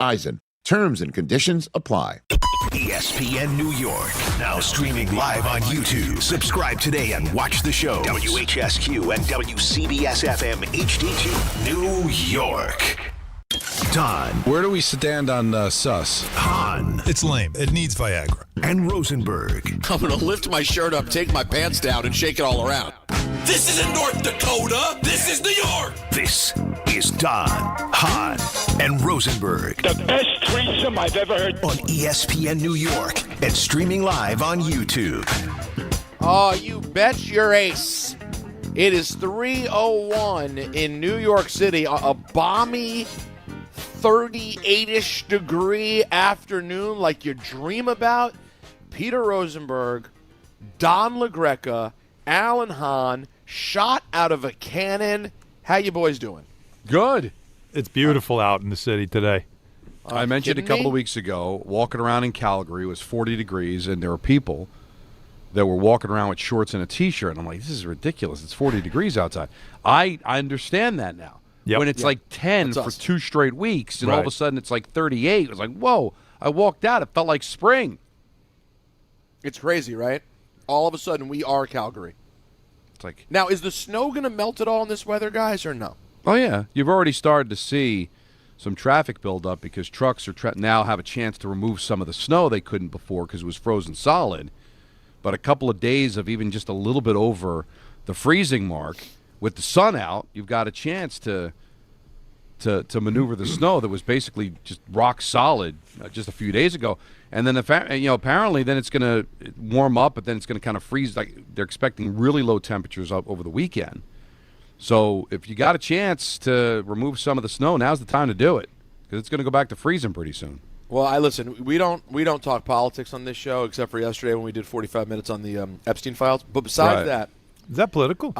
Eisen. Terms and conditions apply. ESPN New York, now streaming live on YouTube. Subscribe today and watch the show. WHSQ and WCBS-FM HD2, New York. Don. Where do we stand on sus? Hahn. It's lame. It needs Viagra. And Rosenberg. I'm going to lift my shirt up, take my pants down, and shake it all around. This isn't North Dakota. This is New York. This is Don, Hahn, and Rosenberg. The best threesome I've ever heard. On ESPN New York and streaming live on YouTube. Oh, you bet your ace. It is 3:01 in New York City, a balmy 38-ish degree afternoon like you dream about. Peter Rosenberg, Don LaGreca, Alan Hahn, shot out of a cannon. How you boys doing? Good. It's beautiful out in the city today. I mentioned a couple of weeks ago, walking around in Calgary, it was 40 degrees, and there were people that were walking around with shorts and a T-shirt. And I'm like, this is ridiculous. It's 40 degrees outside. I understand that now. Yep. When it's like 10 for 2 straight weeks, and all of a sudden it's like 38. It was like, whoa. I walked out. It felt like spring. It's crazy, right? All of a sudden we are Calgary. It's like, now, is the snow going to melt at all in this weather, guys, or no? oh, yeah. You've already started to see some traffic build up because trucks are now have a chance to remove some of the snow they couldn't before because it was frozen solid. But a couple of days of even just a little bit over the freezing mark, with the sun out, you've got a chance to maneuver the snow that was basically just rock solid just a few days ago. And then apparently then it's going to warm up, but then it's going to kind of freeze. Like they're expecting really low temperatures up over the weekend. So if you got a chance to remove some of the snow, now's the time to do it because it's going to go back to freezing pretty soon. Well, listen. We don't talk politics on this show except for yesterday when we did 45 minutes on the Epstein files. But besides that, is that political?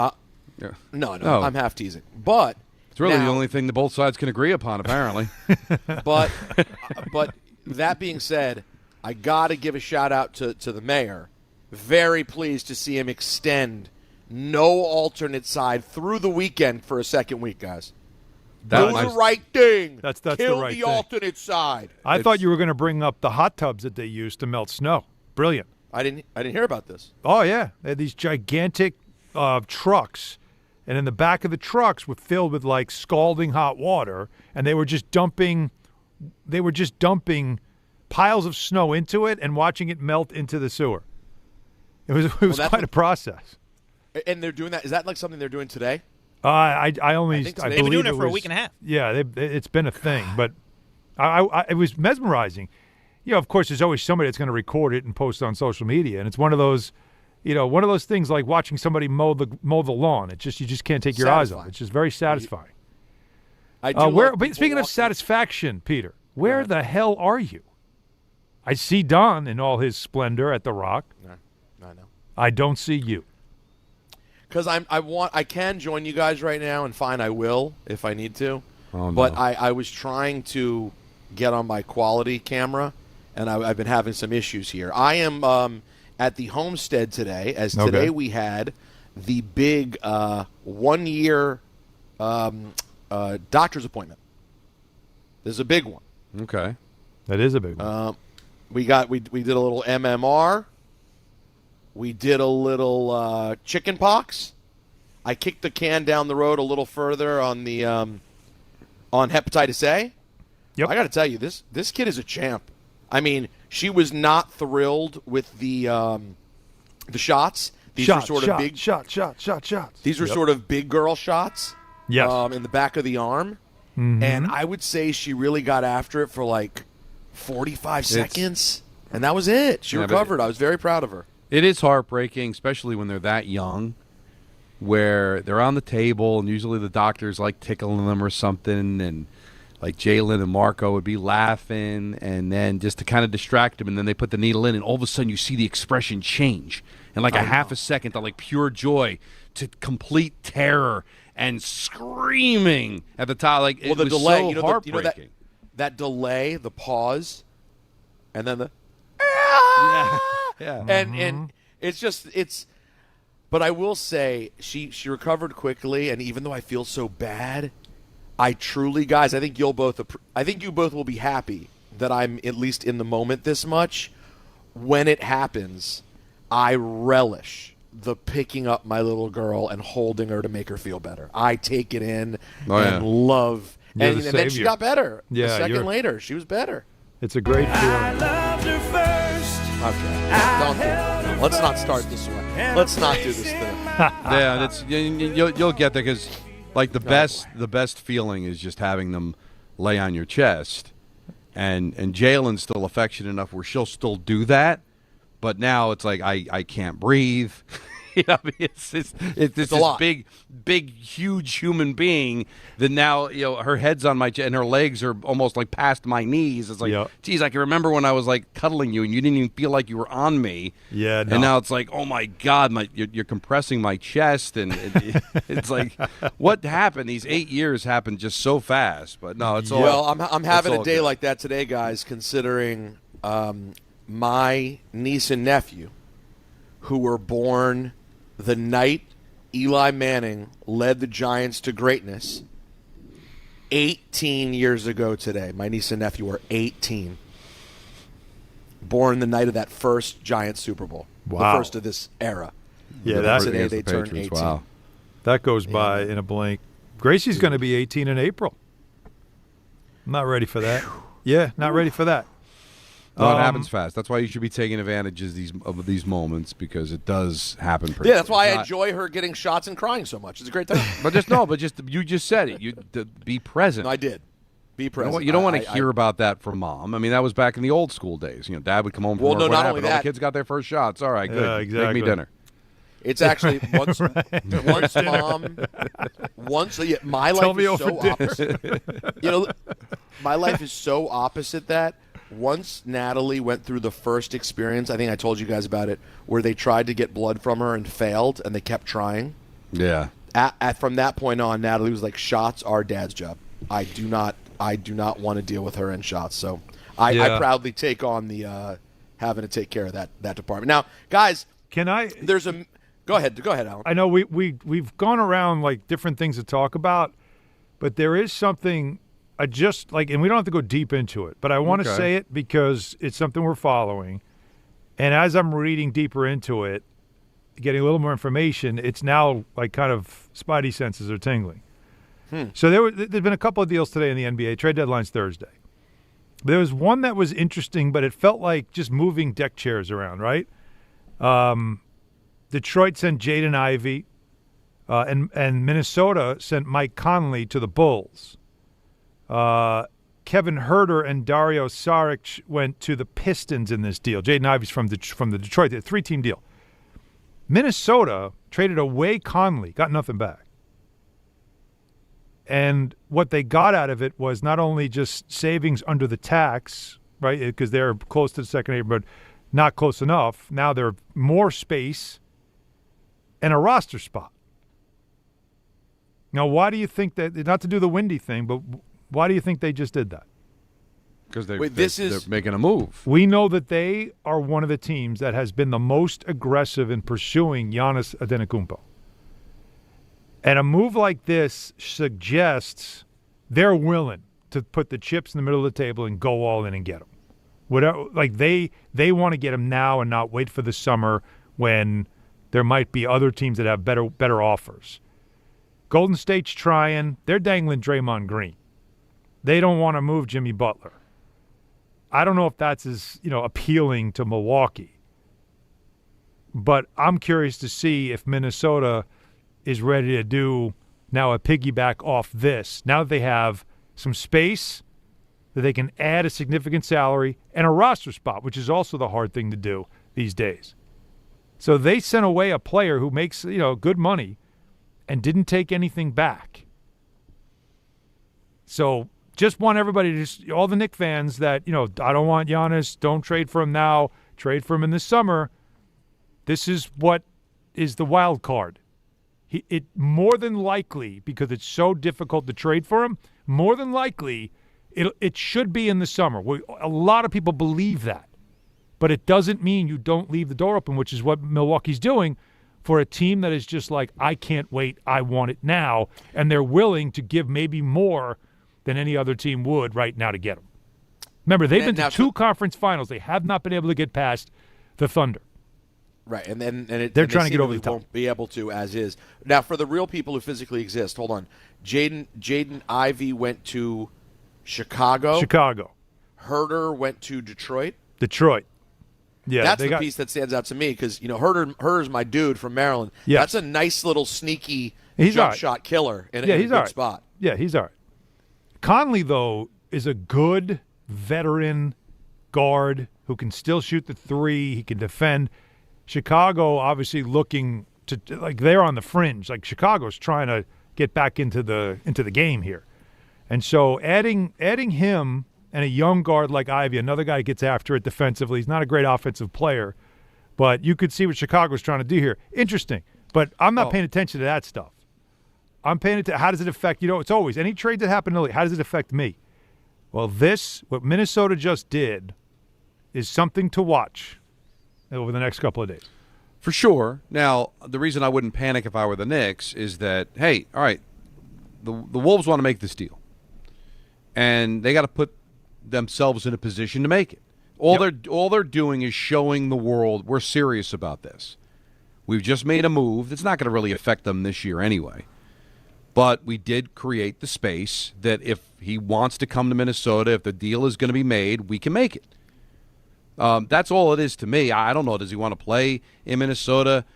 Yeah. No, I'm half teasing. But it's really the only thing that both sides can agree upon, apparently. But that being said, I got to give a shout out to the mayor. Very pleased to see him extend no alternate side through the weekend for a second week, guys. Do the right thing. That's Kill the right the thing. alternate side. I thought you were going to bring up the hot tubs that they use to melt snow. Brilliant. I didn't hear about this. Oh yeah, they had these gigantic trucks, and in the back of the trucks were filled with like scalding hot water, and they were just dumping piles of snow into it and watching it melt into the sewer. It was quite a process. And they're doing that. Is that like something they're doing today? I believe they've been doing it for a week and a half. Yeah, it's been a thing, but it was mesmerizing. You know, of course, there's always somebody that's going to record it and post it on social media, and it's one of those things like watching somebody mow the lawn. You just can't take your eyes off. It's just very satisfying. Speaking of satisfaction, Peter, where the hell are you? I see Don in all his splendor at the Rock. I know. I don't see you. Because I can join you guys right now, and fine, I will if I need to. Oh, no. But I was trying to get on my quality camera, and I've been having some issues here. I am at the homestead today, as today we had the big 1 year doctor's appointment. This is a big one. Okay. That is a big one. We did a little MMR. We did a little chicken pox. I kicked the can down the road a little further on the on hepatitis A. Yep. I got to tell you, this kid is a champ. I mean, she was not thrilled with the shots. These were sort of big shots. These were sort of big girl shots. Yes. In the back of the arm, and I would say she really got after it for like 45 seconds, and that was it. She recovered. I was very proud of her. It is heartbreaking, especially when they're that young, where they're on the table, and usually the doctor's like tickling them or something, and like Jalen and Marco would be laughing, and then just to kind of distract them, and then they put the needle in, and all of a sudden you see the expression change, and like half a second of like pure joy to complete terror and screaming at the top. Like, well, the was delay, so heartbreaking. That delay, the pause, and then the yeah. And it's but I will say she recovered quickly, and even though I feel so bad, I truly, guys, I think you both will be happy that I'm at least in the moment this much. When it happens, I relish the picking up my little girl and holding her to make her feel better. I take it in and love. And then she got better. Yeah, a second later, she was better. It's a great feeling. I loved her first. Okay, let's not start this way. Let's not do this thing. Yeah, you'll get there because, like, the best feeling is just having them lay on your chest, and Jalen's still affectionate enough where she'll still do that, but now it's like I can't breathe. You know, I mean, it's this big, huge human being that now, her head's on my chest and her legs are almost like past my knees. It's like, geez, I can remember when I was like cuddling you and you didn't even feel like you were on me. Yeah, no. And now it's like, oh my God, you're compressing my chest, and it's like, what happened? These 8 years happened just so fast. But no, it's all. Well, I'm having a day good. Like that today, guys, considering my niece and nephew, who were born the night Eli Manning led the Giants to greatness 18 years ago today. My niece and nephew were 18. Born the night of that first Giants Super Bowl. Wow. The first of this era. Yeah, today they turned 18. Wow. That goes by in a blink. Gracie's going to be 18 in April. I'm not ready for that. Yeah, not ready for that. No, it happens fast. That's why you should be taking advantage of these moments, because it does happen pretty that's why I enjoy her getting shots and crying so much. It's a great time. You just said it. You be present. No, I did. Be present. You don't want to hear about that from Mom. I mean, that was back in the old school days. Dad would come home from work. Not only that. All the kids got their first shots. All right, good. Yeah, exactly. Make me dinner. It's actually once Mom. My life is so opposite. My life is so opposite that. Once Natalie went through the first experience, I think I told you guys about it, where they tried to get blood from her and failed, and they kept trying. Yeah. From that point on, Natalie was like, "Shots are Dad's job. I do not want to deal with her and shots." So I proudly take on the having to take care of that department. Now, guys, go ahead, Alan. I know we've gone around like different things to talk about, but there is something. And we don't have to go deep into it, but I want to say it because it's something we're following. And as I'm reading deeper into it, getting a little more information, it's now like kind of spidey senses are tingling. So there's been a couple of deals today in the NBA. Trade deadline's Thursday. There was one that was interesting, but it felt like just moving deck chairs around, right? Detroit sent Jaden Ivey, and Minnesota sent Mike Conley to the Bulls. Kevin Huerter and Dario Saric went to the Pistons in this deal. Jaden Ivey's from the Detroit. A 3-team deal. Minnesota traded away Conley, got nothing back. And what they got out of it was not only just savings under the tax, right, because they're close to the second year, but not close enough. Now they're more space and a roster spot. Now, why do you think that, not to do the windy thing, but why do you think they just did that? Because they're making a move. We know that they are one of the teams that has been the most aggressive in pursuing Giannis Antetokounmpo. And a move like this suggests they're willing to put the chips in the middle of the table and go all in and get him. Whatever, like they want to get him now and not wait for the summer when there might be other teams that have better offers. Golden State's trying. They're dangling Draymond Green. They don't want to move Jimmy Butler. I don't know if that's as appealing to Milwaukee. But I'm curious to see if Minnesota is ready to do now a piggyback off this. Now that they have some space, that they can add a significant salary and a roster spot, which is also the hard thing to do these days. So they sent away a player who makes good money and didn't take anything back. So just want everybody to all the Knicks fans that, I don't want Giannis, don't trade for him now, trade for him in the summer. This is what is the wild card. It more than likely, because it's so difficult to trade for him, more than likely it should be in the summer. A lot of people believe that. But it doesn't mean you don't leave the door open, which is what Milwaukee's doing for a team that is just like, I can't wait, I want it now, and they're willing to give maybe more than any other team would right now to get them. Remember, they've been to 2 conference finals. They have not been able to get past the Thunder. Right, and they're trying to get over the top. Won't be able to as is. Now, for the real people who physically exist, hold on. Jaden Ivey went to Chicago. Herder went to Detroit. Yeah, that's the piece that stands out to me because Herder's my dude from Maryland. Yes. That's a nice little sneaky jump right. shot killer in a good spot. Yeah, he's all right. Conley, though, is a good veteran guard who can still shoot the 3. He can defend. Chicago obviously looking to they're on the fringe. Like Chicago's trying to get back into the game here, and so adding him. And a young guard like Ivy, another guy who gets after it defensively. He's not a great offensive player, but you could see what Chicago's trying to do here. Interesting, but I'm not paying attention to that stuff. I'm paying attention. How does it affect, it's always, any trade that happened early, how does it affect me? Well, what Minnesota just did is something to watch over the next couple of days. For sure. Now, the reason I wouldn't panic if I were the Knicks is that, hey, all right, the Wolves want to make this deal. And they got to put themselves in a position to make it. All they're doing is showing the world we're serious about this. We've just made a move that's not going to really affect them this year anyway. But we did create the space that if he wants to come to Minnesota, if the deal is going to be made, we can make it. That's all it is to me. I don't know. Does he want to play in Minnesota?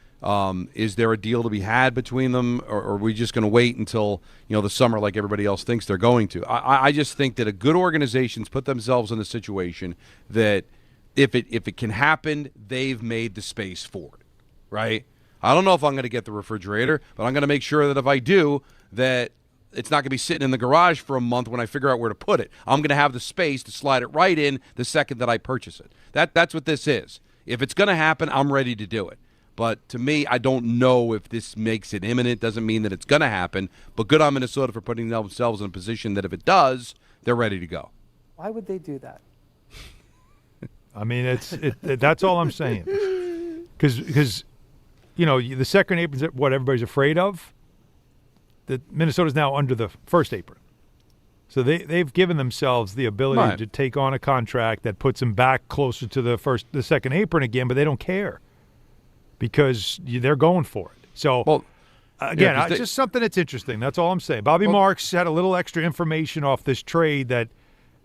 Is there a deal to be had between them, or are we just going to wait until the summer like everybody else thinks they're going to? I just think that a good organization's put themselves in a situation that if it can happen, they've made the space for it, right? I don't know if I'm going to get the refrigerator, but I'm going to make sure that if I do, that it's not going to be sitting in the garage for a month when I figure out where to put it. I'm going to have the space to slide it right in the second that I purchase it. That's what this is. If it's going to happen, I'm ready to do it. But to me, I don't know if this makes it imminent. Doesn't mean that it's going to happen. But good on Minnesota for putting themselves in a position that if it does, they're ready to go. Why would they do that? I mean, that's all I'm saying. Because the second apron is what everybody's afraid of. That Minnesota's now under the first apron. So they've given themselves the ability to take on a contract that puts them back closer to the second apron again, but they don't care. Because they're going for it. So, again, just something that's interesting. That's all I'm saying. Bobby Marks had a little extra information off this trade that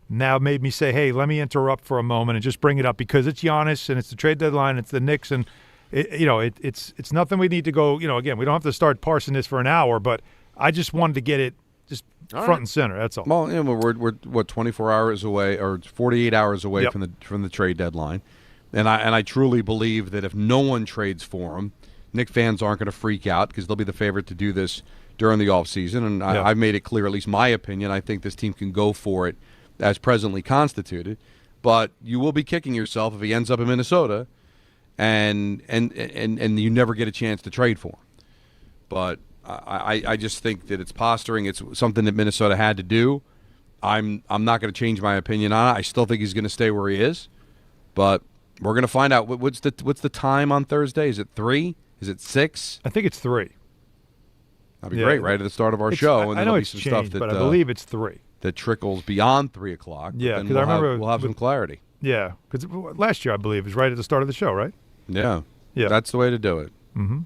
now made me say, hey, let me interrupt for a moment and just bring it up because it's Giannis and it's the trade deadline, it's the Knicks, and it's nothing we need to go. Again, we don't have to start parsing this for an hour, but I just wanted to get it just front and center. That's all. Well, we're 24 hours away or 48 hours away from the trade deadline. And I truly believe that if no one trades for him, Knicks fans aren't going to freak out because they'll be the favorite to do this during the offseason. And I've made it clear, at least my opinion, I think this team can go for it as presently constituted. But you will be kicking yourself if he ends up in Minnesota and you never get a chance to trade for him. But I just think that it's posturing. It's something that Minnesota had to do. I'm not going to change my opinion on it. I still think he's going to stay where he is. But we're going to find out. What's the time on Thursday? Is it 3? Is it 6? I think it's 3. That'd be great, right at the start of our show. And I know it's some changed, stuff that, but I believe it's 3. That trickles beyond 3 o'clock. Yeah, because I remember we'll have some clarity. Yeah, because last year I believe was right at the start of the show, right? Yeah, that's the way to do it. Mm-hmm.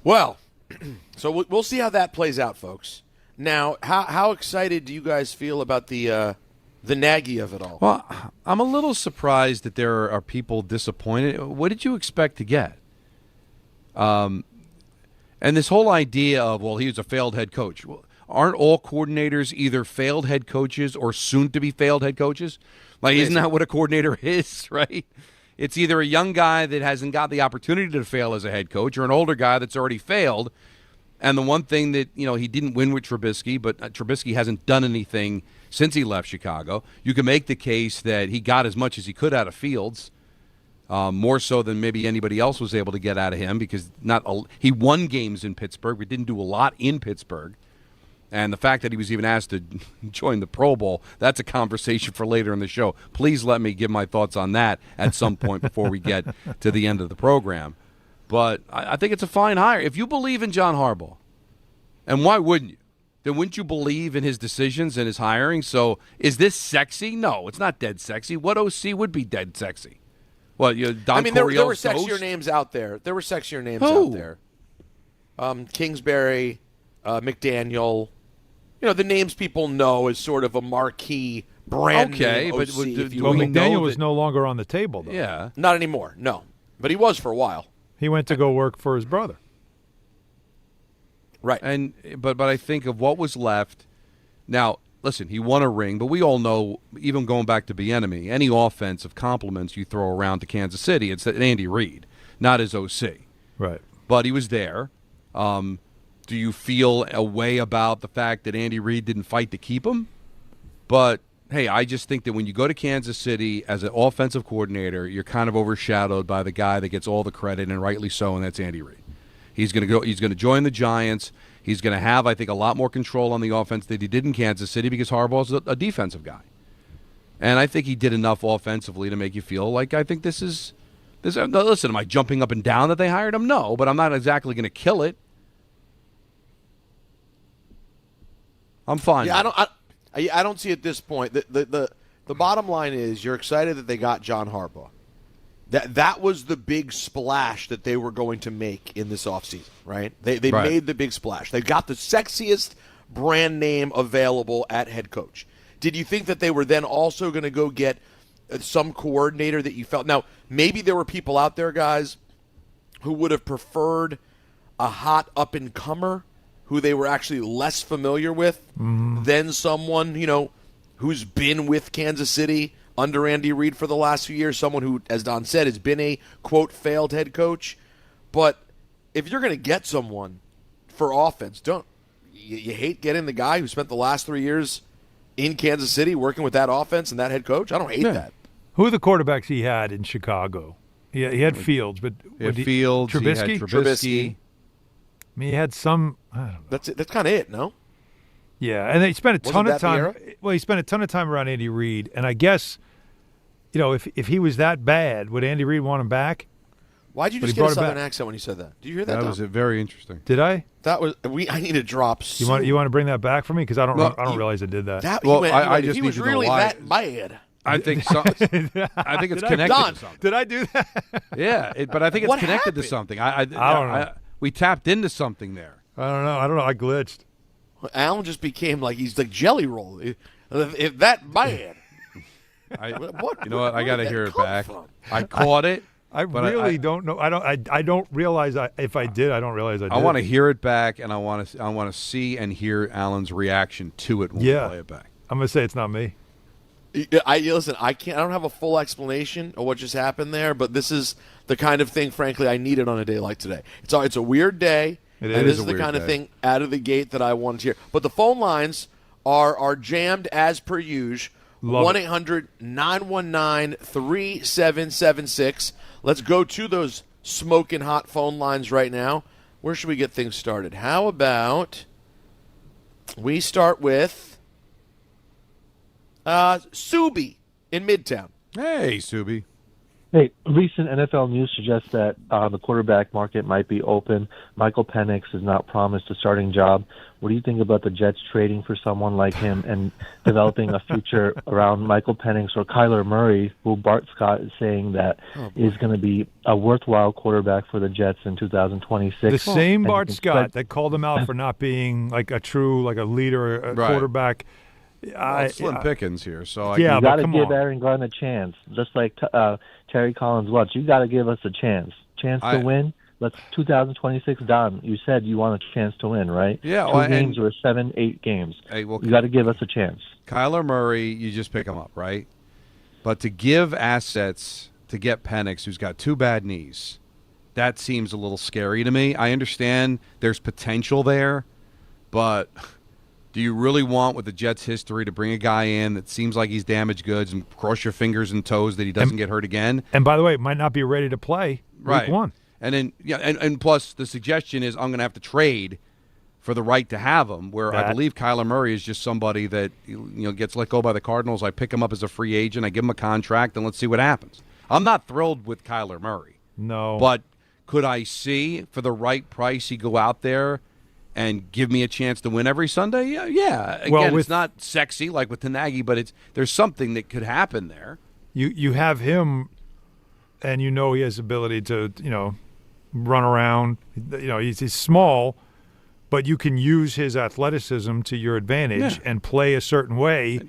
Well, so we'll see how that plays out, folks. Now, how excited do you guys feel about the Nagy of it all? Well, I'm a little surprised that there are people disappointed. What did you expect to get? And this whole idea of, well, he was a failed head coach. Well, aren't all coordinators either failed head coaches or soon-to-be failed head coaches? Like, isn't that what a coordinator is, right? It's either a young guy that hasn't got the opportunity to fail as a head coach or an older guy that's already failed. And the one thing that, he didn't win with Trubisky, but Trubisky hasn't done anything since he left Chicago. You can make the case that he got as much as he could out of Fields, more so than maybe anybody else was able to get out of him because he won games in Pittsburgh, but didn't do a lot in Pittsburgh. And the fact that he was even asked to join the Pro Bowl, that's a conversation for later in the show. Please let me give my thoughts on that at some point before we get to the end of the program. But I think it's a fine hire. If you believe in John Harbaugh, and why wouldn't you? Then wouldn't you believe in his decisions and his hiring? So is this sexy? No, it's not dead sexy. What OC would be dead sexy? What, Don there were Coryell's sexier ghost? names out there. There were sexier names Who? out there. Kingsbury, McDaniel. The names people know as sort of a marquee brand name OC, but McDaniel was no longer on the table, though. Yeah. Not anymore, no. But he was for a while. He went to go work for his brother. Right. But I think of what was left. Now, listen, he won a ring, but we all know, even going back to Bieniemy, any offensive compliments you throw around to Kansas City, it's Andy Reid, not his OC. Right. But he was there. Do you feel a way about the fact that Andy Reid didn't fight to keep him? But, hey, I just think that when you go to Kansas City as an offensive coordinator, you're kind of overshadowed by the guy that gets all the credit, and rightly so, and that's Andy Reid. He's going to join the Giants. He's going to have, I think, a lot more control on the offense than he did in Kansas City because Harbaugh's a defensive guy. And I think he did enough offensively to make you feel like I think this is – listen, am I jumping up and down that they hired him? No, but I'm not exactly going to kill it. I'm fine. Yeah, I don't see at this point. The bottom line is you're excited that they got John Harbaugh. That was the big splash that they were going to make in this offseason, right? They Right. made the big splash. They got the sexiest brand name available at head coach. Did you think that they were then also going to go get some coordinator that you felt? Now, maybe there were people out there, guys, who would have preferred a hot up-and-comer who they were actually less familiar with than someone, who's been with Kansas City under Andy Reid for the last few years, someone who, as Don said, has been a, quote, failed head coach. But if you're going to get someone for offense, you hate getting the guy who spent the last 3 years in Kansas City working with that offense and that head coach? I don't hate that. Who are the quarterbacks he had in Chicago? He had Fields, but He had Fields. Trubisky? He had Trubisky. I mean, he had some. I don't know. That's it. That's kind of it, no? Yeah, and they spent a ton Wasn't of that the time. era? Well, he spent a ton of time around Andy Reid, and I guess, if he was that bad, would Andy Reid want him back? Why'd you But just he get a brought it southern back. accent when you said that? Did you hear that? That Dom? was very interesting. Did I? That was I need to drop. You want to bring that back for me? Because I don't realize I did that. Well, he I if just he need was to know really why. that bad. I think so. I think it's connected Don, to something. Did I do that? Yeah, but I think it's What connected to happened? something. I don't know. We tapped into something there. I don't know. I glitched. Alan just became like he's like Jelly Roll. If that bad. What? You know what? I got to hear it back. From? I caught it. I but really don't know. I don't realize. If I did, I don't realize I did. I want to hear it back, and I want to see and hear Alan's reaction to it when we play it back. I'm gonna say it's not me. Listen. I don't have a full explanation of what just happened there, but this is the kind of thing, frankly, I needed on a day like today. It's a weird day. It and is this a is the weird kind of day. thing out of the gate that I wanted to hear. But the phone lines are jammed as per usual. Love it. 1-800-919-3776. Let's go to those smoking hot phone lines right now. Where should we get things started? How about we start with Subi in Midtown? Hey, Subi. Hey, recent NFL news suggests that the quarterback market might be open. Michael Penix is not promised a starting job. What do you think about the Jets trading for someone like him and developing a future around Michael Penix or Kyler Murray, who Bart Scott is saying that is going to be a worthwhile quarterback for the Jets in 2026? The same And Bart you can Scott spread- that called him out for not being like a true, like a leader, a Right. quarterback. Well, Slim Pickens here, so Yeah, You but got to come give on. Aaron Glenn a chance, just like Terry Collins was. You got to give us a chance to win. Let's 2026 done. You said you want a chance to win, right? Yeah, Two well, games and- or 7-8 games. Hey, well, You got to give us a chance. Kyler Murray, you just pick him up, right? But to give assets to get Penix, who's got two bad knees, that seems a little scary to me. I understand there's potential there, but do you really want, with the Jets' history, to bring a guy in that seems like he's damaged goods and cross your fingers and toes that he doesn't get hurt again? And by the way, might not be ready to play week one. And then, and plus the suggestion is I'm going to have to trade for the right to have him, where I believe Kyler Murray is just somebody that gets let go by the Cardinals. I pick him up as a free agent. I give him a contract, and let's see what happens. I'm not thrilled with Kyler Murray. No. But Could I see, for the right price, he go out there and give me a chance to win every Sunday? Yeah. Again, it's not sexy like with the Nagy, but there's something that could happen there. You have him, and he has ability to run around. He's small, but you can use his athleticism to your advantage and play a certain way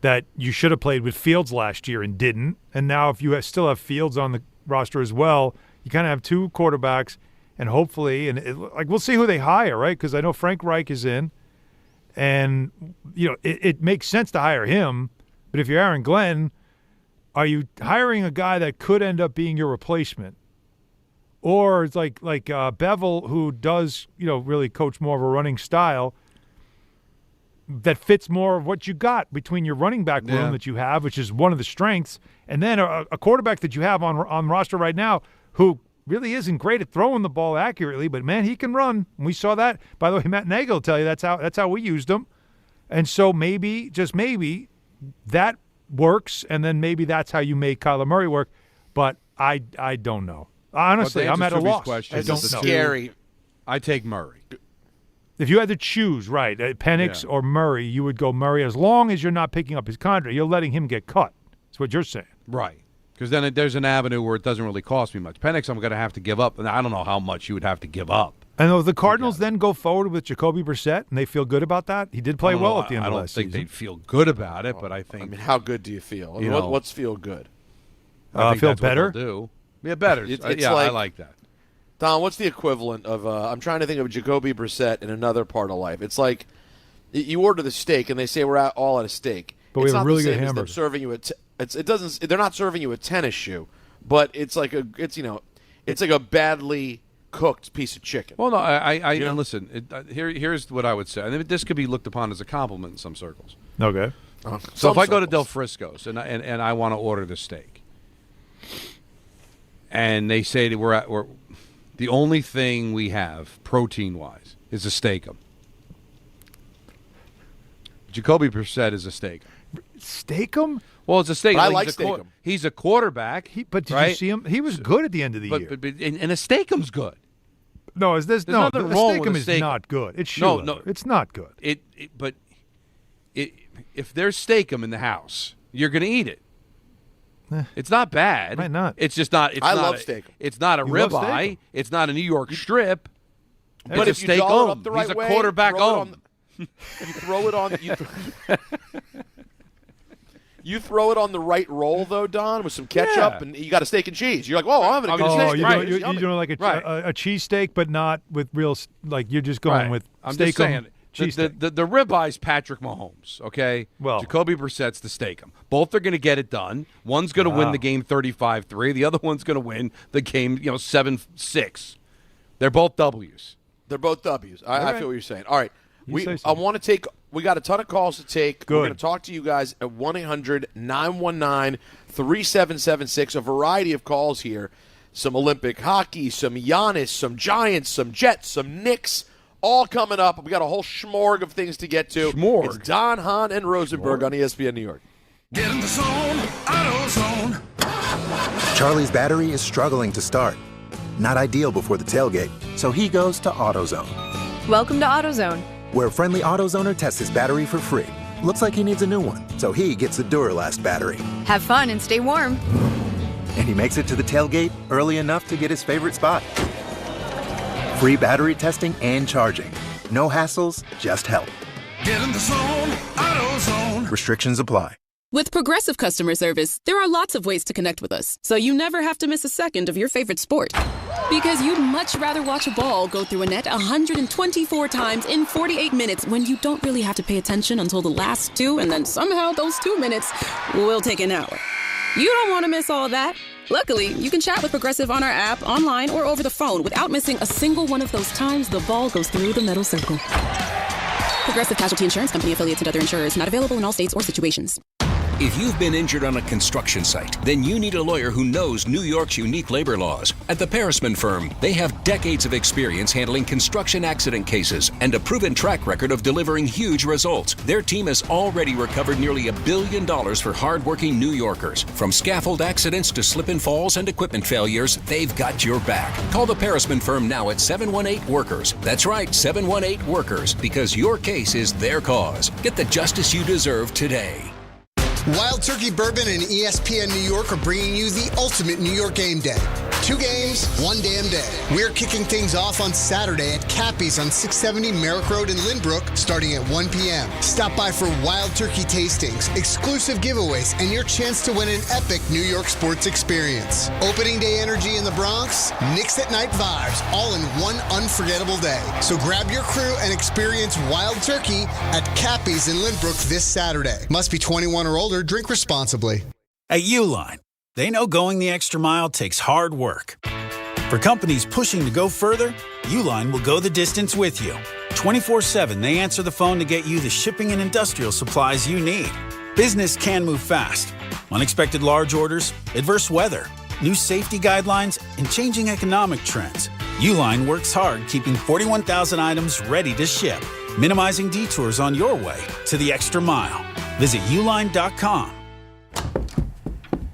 that you should have played with Fields last year and didn't. And now if you still have Fields on the roster as well, you kind of have two quarterbacks, and hopefully, we'll see who they hire, right? Because I know Frank Reich is in, and it makes sense to hire him. But if you're Aaron Glenn, are you hiring a guy that could end up being your replacement? Or it's like Bevel, who does, really coach more of a running style that fits more of what you got between your running back room that you have, which is one of the strengths, and then a quarterback that you have on roster right now who really isn't great at throwing the ball accurately, but, man, he can run. And we saw that. By the way, Matt Nagy will tell you that's how we used him. And so maybe, just maybe, that works, and then maybe that's how you make Kyler Murray work. But I don't know. Honestly, I'm at a loss. I don't know. Scary. I take Murray. If you had to choose, right, Penix or Murray, you would go Murray as long as you're not picking up his contract. You're letting him get cut. That's what you're saying. Right. Because then there's an avenue where it doesn't really cost me much. Penix, I'm going to have to give up, and I don't know how much you would have to give up. And if the Cardinals then go forward with Jacoby Brissett, and they feel good about that, he did play well at the end of last season. I don't think they'd feel good about it, but I think. How good do you feel? What's feel good? I feel better. What they'll do. Yeah, better. I like that. Don, what's the equivalent of? I'm trying to think of Jacoby Brissett in another part of life. It's like you order the steak, and they say we're all at a steak. But we have a really good hamburger. Serving you they're not serving you a tennis shoe, but it's like a badly cooked piece of chicken. Well, no, listen. Here's what I would say. I mean, this could be looked upon as a compliment in some circles. Okay. So if I go to Del Frisco's and I want to order the steak, and they say that we're the only thing we have protein-wise is a steak-um. Jacoby Brissett is a steak. Steak-um? Well, it's a steak. I like steak-um. He's a quarterback. But did you see him? He was good at the end of the year. And a steak'em's good. No, the steak-um is not good. It's it's not good. If there's steak-um in the house, you're going to eat it. It's not bad. Might not. It's just not. I love steak. It's not a ribeye. It's not a New York strip. But if you doll it up the right way, he's a quarterback. You throw it on. You throw it on the right roll, though, Don, with some ketchup, and you got a steak and cheese. You're like, I'm having a good steak. You're doing like a cheese steak, but not with real. Like you're just going with I'm steak. Just saying. The ribeye's Patrick Mahomes, okay? Well, Jacoby Brissett's the steak-um. Both are going to get it done. One's going to win the game 35-3. The other one's going to win the game, 7-6. They're both W's. They're both W's. I feel what you're saying. All right. I want to take – we got a ton of calls to take. Good. We're going to talk to you guys at 1-800-919-3776. A variety of calls here. Some Olympic hockey, some Giannis, some Giants, some Jets, some Knicks. All coming up. We got a whole schmorg of things to get to. Schmorg. It's Don, Hahn, and Rosenberg on ESPN New York. Get in the zone, AutoZone. Charlie's battery is struggling to start. Not ideal before the tailgate, so he goes to AutoZone. Welcome to AutoZone, where a friendly AutoZoner tests his battery for free. Looks like he needs a new one, so he gets the Duralast battery. have fun and stay warm. And he makes it to the tailgate early enough to get his favorite spot. Free battery testing and charging. No hassles, just help. Get in the zone, AutoZone. Restrictions apply. With Progressive Customer Service, there are lots of ways to connect with us, so you never have to miss a second of your favorite sport. Because you'd much rather watch a ball go through a net 124 times in 48 minutes when you don't really have to pay attention until the last two, and then somehow those 2 minutes will take an hour. You don't want to miss all that. Luckily, you can chat with Progressive on our app, online, or over the phone without missing a single one of those times the ball goes through the metal circle. Progressive Casualty Insurance Company, affiliates, and other insurers. Not available in all states or situations. If you've been injured on a construction site, then you need a lawyer who knows New York's unique labor laws. At the Parisman Firm, they have decades of experience handling construction accident cases and a proven track record of delivering huge results. Their team has already recovered nearly $1 billion for hardworking New Yorkers. From scaffold accidents to slip and falls and equipment failures, they've got your back. Call the Parisman Firm now at 718-WORKERS. That's right, 718-WORKERS, because your case is their cause. Get the justice you deserve today. Wild Turkey Bourbon and ESPN New York are bringing you the ultimate New York game day. 2 games, 1 damn day. We're kicking things off on Saturday at Cappy's on 670 Merrick Road in Lynbrook, starting at 1 p.m. Stop by for Wild Turkey tastings, exclusive giveaways, and your chance to win an epic New York sports experience. Opening day energy in the Bronx, Knicks at night vibes, all in one unforgettable day. So grab your crew and experience Wild Turkey at Cappy's in Lynbrook this Saturday. Must be 21 or older. Drink responsibly. At Uline, they know going the extra mile takes hard work. For companies pushing to go further, Uline will go the distance with you. 24/7, they answer the phone to get you the shipping and industrial supplies you need. Business can move fast. Unexpected large orders, adverse weather, new safety guidelines, and changing economic trends. Uline works hard keeping 41,000 items ready to ship, minimizing detours on your way to the extra mile. Visit uline.com.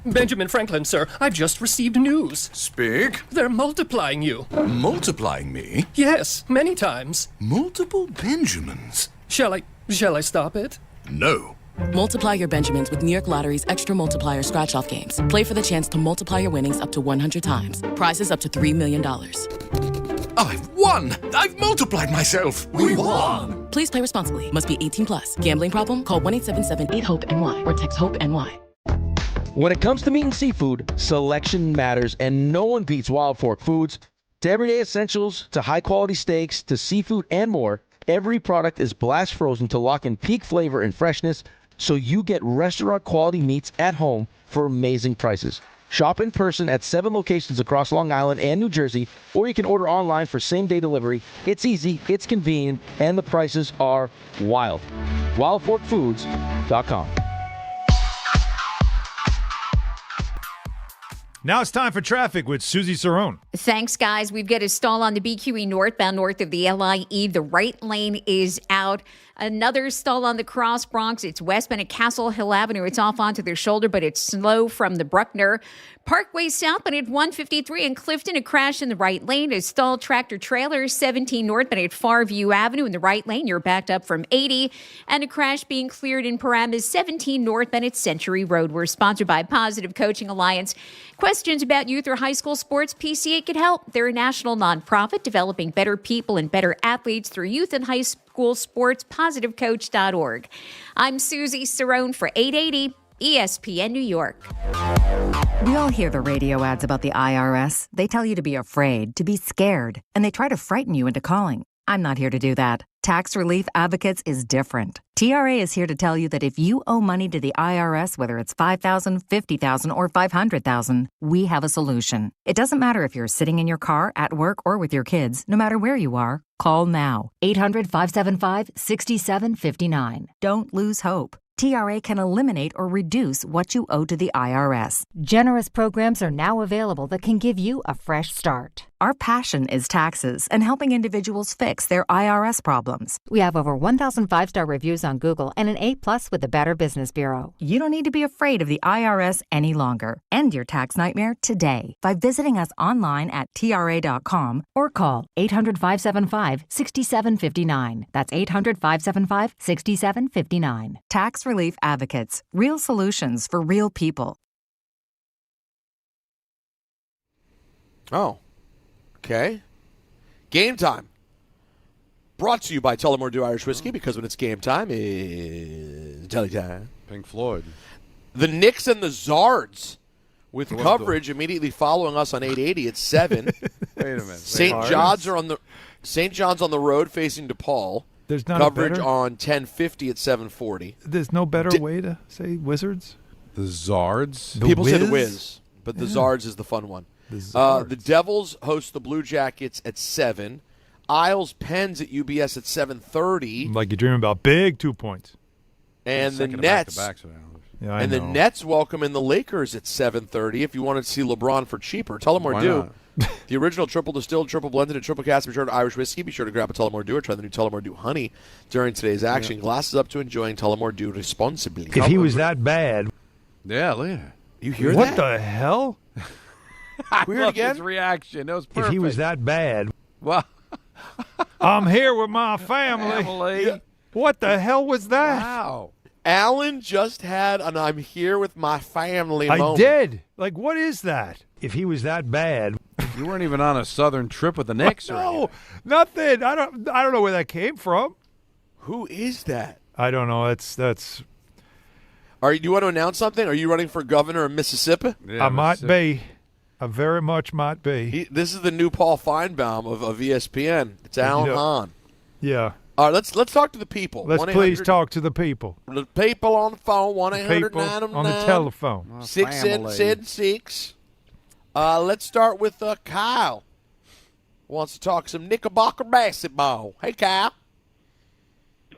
Benjamin Franklin, sir, I've just received news. Speak. They're multiplying you. Multiplying me? Yes, many times. Multiple Benjamins. Shall I stop it? No. Multiply your Benjamins with New York Lottery's Extra Multiplier Scratch-Off games. Play for the chance to multiply your winnings up to 100 times. Prizes up to $3 million. I've won! I've multiplied myself! We won! Please play responsibly. Must be 18 plus. Gambling problem? Call 1-877-8-HOPE-NY or text HOPE-NY. When it comes to meat and seafood, selection matters, and no one beats Wild Fork Foods. To everyday essentials, to high-quality steaks, to seafood and more, every product is blast frozen to lock in peak flavor and freshness, so you get restaurant-quality meats at home for amazing prices. Shop in person at 7 locations across Long Island and New Jersey, or you can order online for same-day delivery. It's easy, it's convenient, and the prices are wild. WildForkFoods.com. Now it's time for traffic with Susie Cerrone. Thanks, guys. We've got a stall on the BQE northbound north of the LIE. The right lane is out. Another stall on the Cross Bronx. It's westbound at Castle Hill Avenue. It's off onto their shoulder, but it's slow from the Bruckner. Parkway southbound at 153 in Clifton. A crash in the right lane. A stalled tractor trailer. 17 northbound at Farview Avenue in the right lane. You're backed up from 80. And a crash being cleared in Paramus. 17 northbound at Century Road. We're sponsored by Positive Coaching Alliance. Questions about youth or high school sports? PCA can help. They're a national nonprofit developing better people and better athletes through youth and high school sports. PositiveCoach.org. I'm Susie Cerrone for 880 ESPN New York. We all hear the radio ads about the IRS. They tell you to be afraid, to be scared, and they try to frighten you into calling. I'm not here to do that. Tax Relief Advocates is different. TRA is here to tell you that if you owe money to the IRS, whether it's $5,000, $50,000, or $500,000, we have a solution. It doesn't matter if you're sitting in your car, at work, or with your kids. No matter where you are, call now. 800-575-6759. Don't lose hope. TRA can eliminate or reduce what you owe to the IRS. Generous programs are now available that can give you a fresh start. Our passion is taxes and helping individuals fix their IRS problems. We have over 1,000 5-star reviews on Google and an A+ with the Better Business Bureau. You don't need to be afraid of the IRS any longer. End your tax nightmare today by visiting us online at TRA.com or call 800-575-6759. That's 800-575-6759. Tax Relief Advocates. Real solutions for real people. Oh. Okay. Game time. Brought to you by Tullamore Dew Irish Whiskey, because when it's game time, it's jelly time. Pink Floyd. The Knicks and the Zards with coverage immediately following us on 880 at 7. Wait a minute. St. John's on the road facing DePaul. There's not coverage on 1050 at 740. There's no better way to say Wizards? The Zards? People say the Wiz, but the Zards is the fun one. The Devils host the Blue Jackets at 7. Isles Pens at UBS at 7:30. Like you're dreaming about big 2 points. And the Nets Yeah, I and the know. Nets welcome in the Lakers at 7:30. If you wanted to see LeBron for cheaper, Tullamore Dew. The original triple distilled, triple blended, and triple cast matured Irish whiskey. Be sure to grab a Tullamore Dew or try the new Tullamore Dew Honey during today's action. Glasses up to enjoying Tullamore Dew responsibly. If he was that bad. Yeah, look at You hear what that? the hell? Weird love again? his reaction. That was perfect. If he was that bad. Well, I'm here with my family. Yeah. What the hell was that? Wow. Alan just had an I'm here with my family I moment. did. Like, what is that? If he was that bad. You weren't even on a southern trip with the Knicks, or No, anything. nothing. I don't know where that came from. Who is that? I don't know. That's. Do you want to announce something? Are you running for governor of Mississippi? Yeah, I might be. I very much might be. This is the new Paul Feinbaum of ESPN. It's Alan Hahn. Yeah. All right, let's talk to the people. Let's please talk to the people. The people on the phone. People on the telephone. 6-7-6. Let's start with Kyle. Wants to talk some Knickerbocker basketball. Hey, Kyle.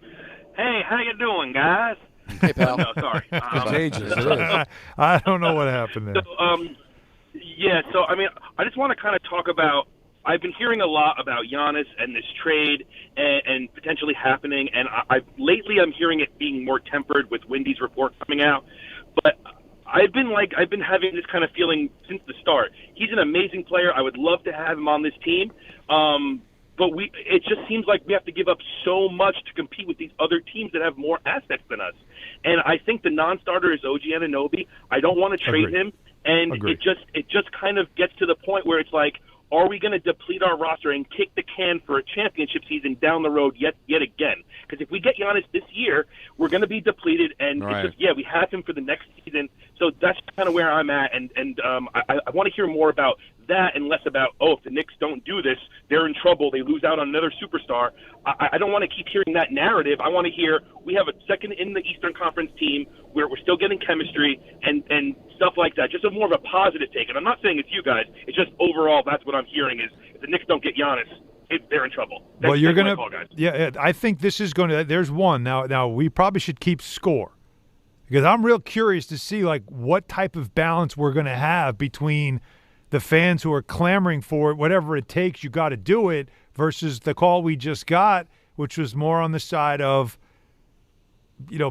Hey, how you doing, guys? Hey, pal. No, sorry. I don't know what happened there. So, I just want to kind of talk about, I've been hearing a lot about Giannis and this trade and potentially happening, and lately I'm hearing it being more tempered with Wendy's report coming out. But I've been having this kind of feeling since the start. He's an amazing player. I would love to have him on this team. But it just seems like we have to give up so much to compete with these other teams that have more assets than us. And I think the non-starter is OG Anunoby. I don't want to trade him. And it just kind of gets to the point where it's like, are we going to deplete our roster and kick the can for a championship season down the road yet again? Because if we get Giannis this year, we're going to be depleted, and it's just, we have him for the next season. So that's kind of where I'm at, and I want to hear more about that and less about, if the Knicks don't do this, they're in trouble, they lose out on another superstar. I don't want to keep hearing that narrative. I want to hear we have a second in the Eastern Conference team where we're still getting chemistry and stuff like that. Just more of a positive take. And I'm not saying it's you guys. It's just overall that's what I'm hearing is if the Knicks don't get Giannis, they're in trouble. Well, you're going to – yeah, I think this is going to – there's one. Now, we probably should keep score because I'm real curious to see, like, what type of balance we're going to have between the fans who are clamoring for it, whatever it takes, you got to do it, versus the call we just got, which was more on the side of,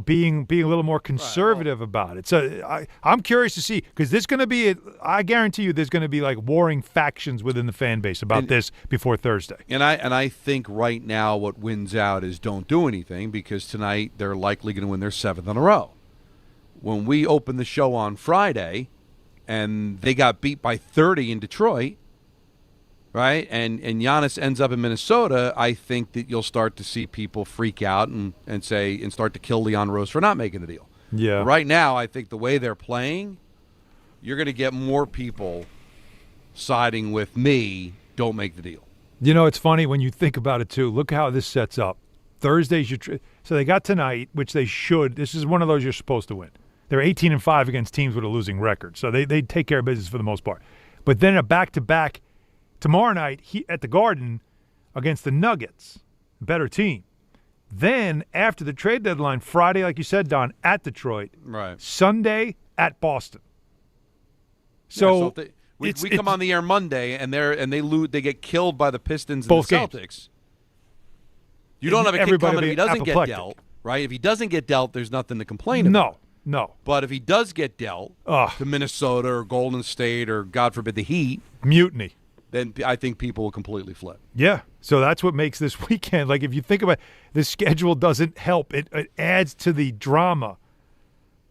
being a little more conservative about it. So I'm curious to see, because there's going to be, I guarantee you, there's going to be like warring factions within the fan base about this before Thursday. And I think right now what wins out is don't do anything, because tonight they're likely going to win their 7th in a row. When we open the show on Friday, and they got beat by 30 in Detroit, right? And Giannis ends up in Minnesota, I think that you'll start to see people freak out and start to kill Leon Rose for not making the deal. Yeah. But right now, I think the way they're playing, you're going to get more people siding with me, don't make the deal. It's funny when you think about it, too. Look how this sets up. Thursday's so they got tonight, which they should. This is one of those you're supposed to win. They're 18-5 against teams with a losing record, so they take care of business for the most part. But then a back-to-back tomorrow night at the Garden against the Nuggets, better team. Then after the trade deadline, Friday, like you said, Don, at Detroit. Right. Sunday at Boston. So, we come on the air Monday and they lose. They get killed by the Pistons and both the games. Celtics. You don't have a kid coming if he doesn't get apoplectic. dealt, right? If he doesn't get dealt, there's nothing to complain about. No. But if he does get dealt to Minnesota or Golden State or, God forbid, the Heat. Mutiny. Then I think people will completely flip. Yeah. So that's what makes this weekend. Like, if you think about it, the schedule doesn't help. It adds to the drama.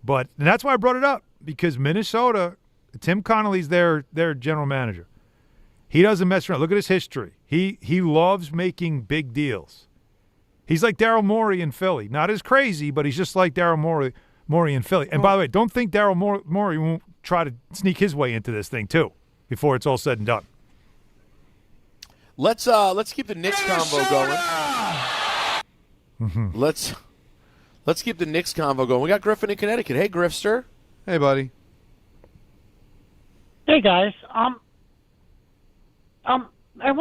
And that's why I brought it up, because Minnesota, Tim Connolly's their general manager. He doesn't mess around. Look at his history. He loves making big deals. He's like Daryl Morey in Philly. Not as crazy, but he's just like Daryl Morey in Philly. And by the way, don't think Daryl Morey won't try to sneak his way into this thing too before it's all said and done. Let's keep the Knicks convo going. Mm-hmm. Let's keep the Knicks convo going. We got Griffin in Connecticut. Hey, Griffster. Hey, buddy. Hey, guys. I want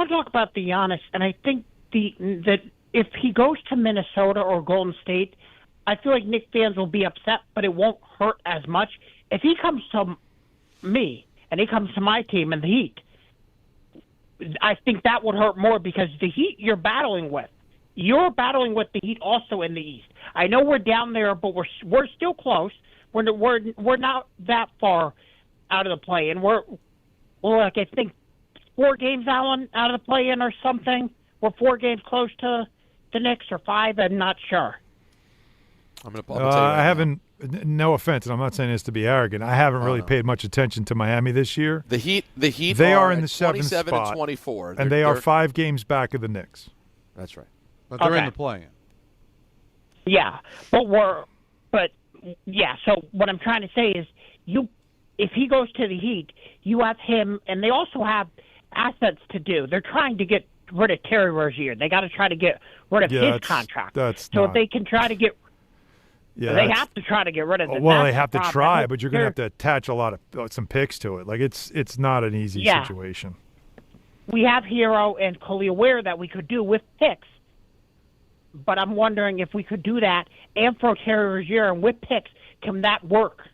to talk about the Giannis, and I think that if he goes to Minnesota or Golden State, I feel like Knicks fans will be upset, but it won't hurt as much. If he comes to me and he comes to my team and the Heat, I think that would hurt more because the Heat you're battling with. You're battling with the Heat also in the East. I know we're down there, but we're still close. We're not that far out of the play-in. We're like I think 4 games out of the play-in or something. We're 4 games close to the Knicks or 5. I'm not sure. I'm going to tell you right I haven't. No offense, and I'm not saying this to be arrogant. I haven't really paid much attention to Miami this year. The Heat. They are in the 7th 27 spot, and 24, and they are 5 games back of the Knicks. That's right. But they're in the play-in. Yeah, so what I'm trying to say is, if he goes to the Heat, you have him, and they also have assets to do. They're trying to get rid of Terry Rozier. They got to try to get rid of his contract. If they can try to get. Yeah, they have to try to get rid of it. Well, they have to try, but you're going to have to attach a lot of some picks to it. Like it's not an easy situation. We have Hero and Khalil Ware that we could do with picks, but I'm wondering if we could do that and throw Terry Rozier and with picks, can that work?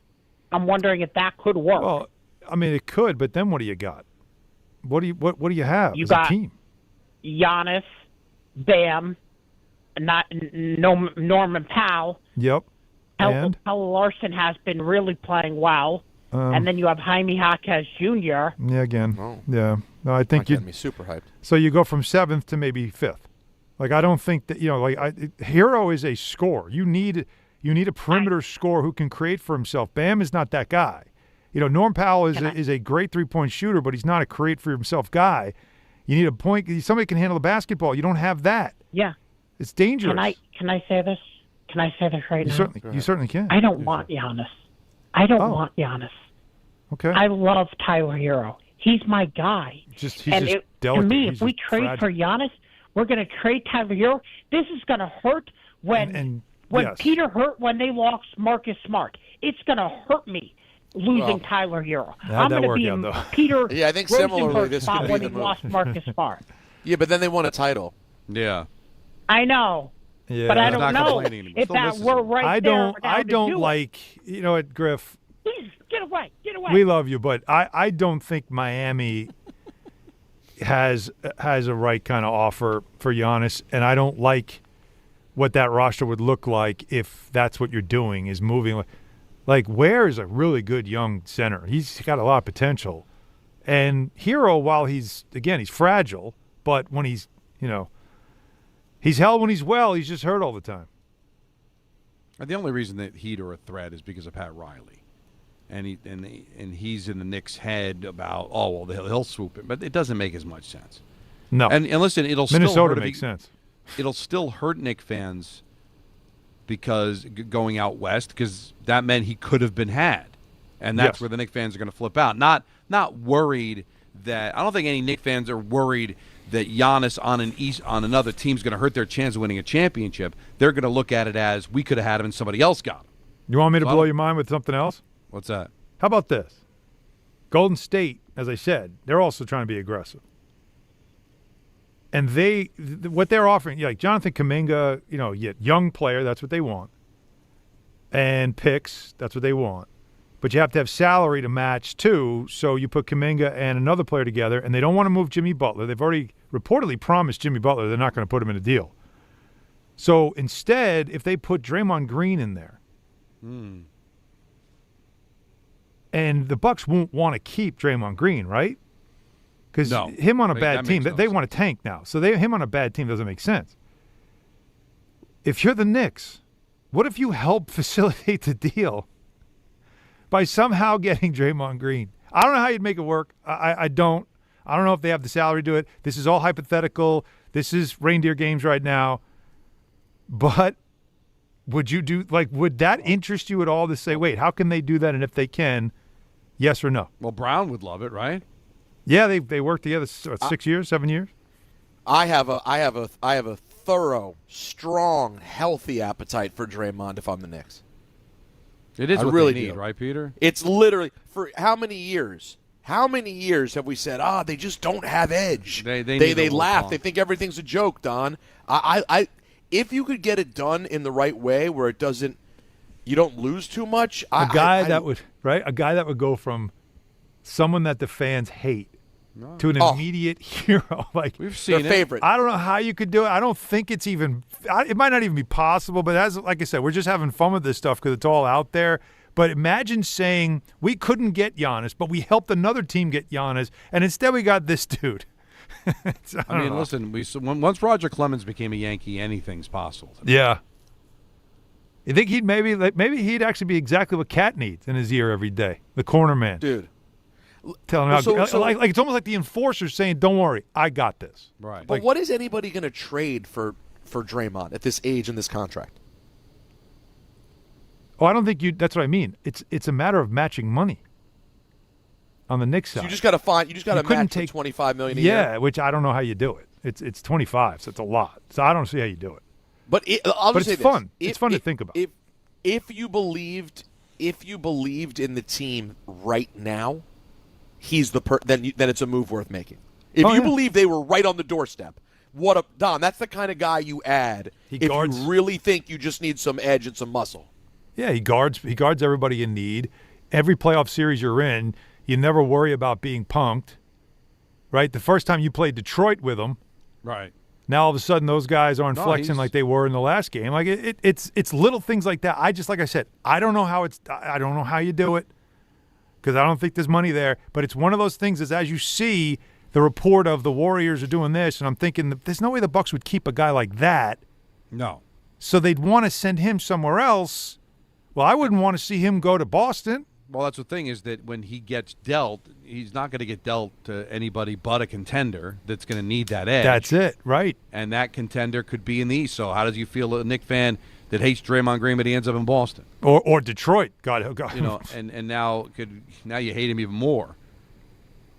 I'm wondering if that could work. Well, I mean, it could, but then what do you got? What do you have You as got a team? Giannis, Bam, Norman Powell. Yep. And Kyle Larson has been really playing well. And then you have Jaime Jaquez Jr. Yeah, again. Yeah. No, I think you'd be super hyped. So you go from 7th to maybe 5th. Like I don't think that Hero is a scorer. You need a perimeter scorer who can create for himself. Bam is not that guy. Norm Powell is a great 3-point shooter, but he's not a create for himself guy. You need a point. Somebody can handle the basketball. You don't have that. Yeah. It's dangerous. Can I say this? Can I say this right now? You certainly can. I don't want Giannis. I don't want Giannis. Okay. I love Tyler Hero. He's my guy. He's delicate. To me, if we trade for Giannis, we're going to trade Tyler Hero. This is going to hurt when Peter hurt when they lost Marcus Smart. It's going to hurt me losing Tyler Hero. I'm going to be in Peter I think similarly this spot could be when the he move. lost Marcus Smart. Yeah, but then they won a title. Yeah. I know. Yeah. But I don't know if that we're right I there. don't like. You know what, Griff? Please, get away. We love you, but I don't think Miami has a right kind of offer for Giannis, and I don't like what that roster would look like if that's what you're doing is moving. Like Ware is a really good young center. He's got a lot of potential, and Hero, while he's fragile, but when he's he's held when he's well. He's just hurt all the time. The only reason that Heat are a threat is because of Pat Riley, and he's in the Knicks' head about he'll swoop it, but it doesn't make as much sense. No, and listen, Minnesota makes sense. It'll still hurt Knick fans because going out west, because that meant he could have been had, and that's where the Knick fans are going to flip out. Not worried that I don't think any Knick fans are worried that Giannis on another team's going to hurt their chance of winning a championship. They're going to look at it as we could have had him and somebody else got him. You want me to blow your mind with something else? What's that? How about this? Golden State, as I said, they're also trying to be aggressive. And what they're offering, like Jonathan Kuminga, young player, that's what they want. And picks, that's what they want. But you have to have salary to match too, so you put Kuminga and another player together, and they don't want to move Jimmy Butler. They've already reportedly promised Jimmy Butler they're not going to put him in a deal. So instead, if they put Draymond Green in there, and the Bucks won't want to keep Draymond Green, right? Because him on a bad team, they want to tank now. So him on a bad team doesn't make sense. If you're the Knicks, what if you help facilitate the deal by somehow getting Draymond Green? I don't know how you'd make it work. I don't. I don't know if they have the salary to do it. This is all hypothetical. This is reindeer games right now. But would that interest you at all to say, wait, how can they do that? And if they can, yes or no? Well, Brown would love it, right? Yeah, they worked together 6 years, 7 years. I have a thorough, strong, healthy appetite for Draymond if I'm the Knicks. It is what really they need, do. right, Peter? It's literally for how many years? How many years have we said, they just don't have edge? They laugh. They think everything's a joke, Don. if you could get it done in the right way where it doesn't, you don't lose too much. A guy that would go from someone that the fans hate to an immediate hero. Like we've seen their favorite. I don't know how you could do it. I don't think it's even. It might not even be possible. But like I said, we're just having fun with this stuff because it's all out there. But imagine saying we couldn't get Giannis, but we helped another team get Giannis, and instead we got this dude. I mean, listen. Once Roger Clemens became a Yankee, anything's possible. Yeah. You think he'd maybe he'd actually be exactly what Cat needs in his ear every day, the corner man, dude. Telling him like it's almost like the enforcer saying, "Don't worry, I got this." Right. But what is anybody going to trade for Draymond at this age and this contract? Oh, I don't think you. That's what I mean. It's a matter of matching money. On the Knicks side, So you just got to find. You just got to match the $25 million a year. Yeah, which I don't know how you do it. It's 25, so it's a lot. So I don't see how you do it. But it's fun. It's fun to think about. If you believed in the team right now, he's then it's a move worth making. If you believe they were right on the doorstep, Don? That's the kind of guy you add you really think you just need some edge and some muscle. Yeah, he guards everybody in need. Every playoff series you're in, you never worry about being punked. Right? The first time you played Detroit with him, right? Now all of a sudden those guys aren't flexing like they were in the last game. Like it's little things like that. Like I said, I don't know how you do it because I don't think there's money there. But it's one of those things as you see the report of the Warriors are doing this, and I'm thinking there's no way the Bucks would keep a guy like that. No. So they'd want to send him somewhere else. Well, I wouldn't want to see him go to Boston. Well, that's the thing is that when he gets dealt, he's not going to get dealt to anybody but a contender that's going to need that edge. That's it, right? And that contender could be in the East. So how does you feel a Knicks fan that hates Draymond Green but he ends up in Boston? Or Detroit. God. You know, and now you hate him even more.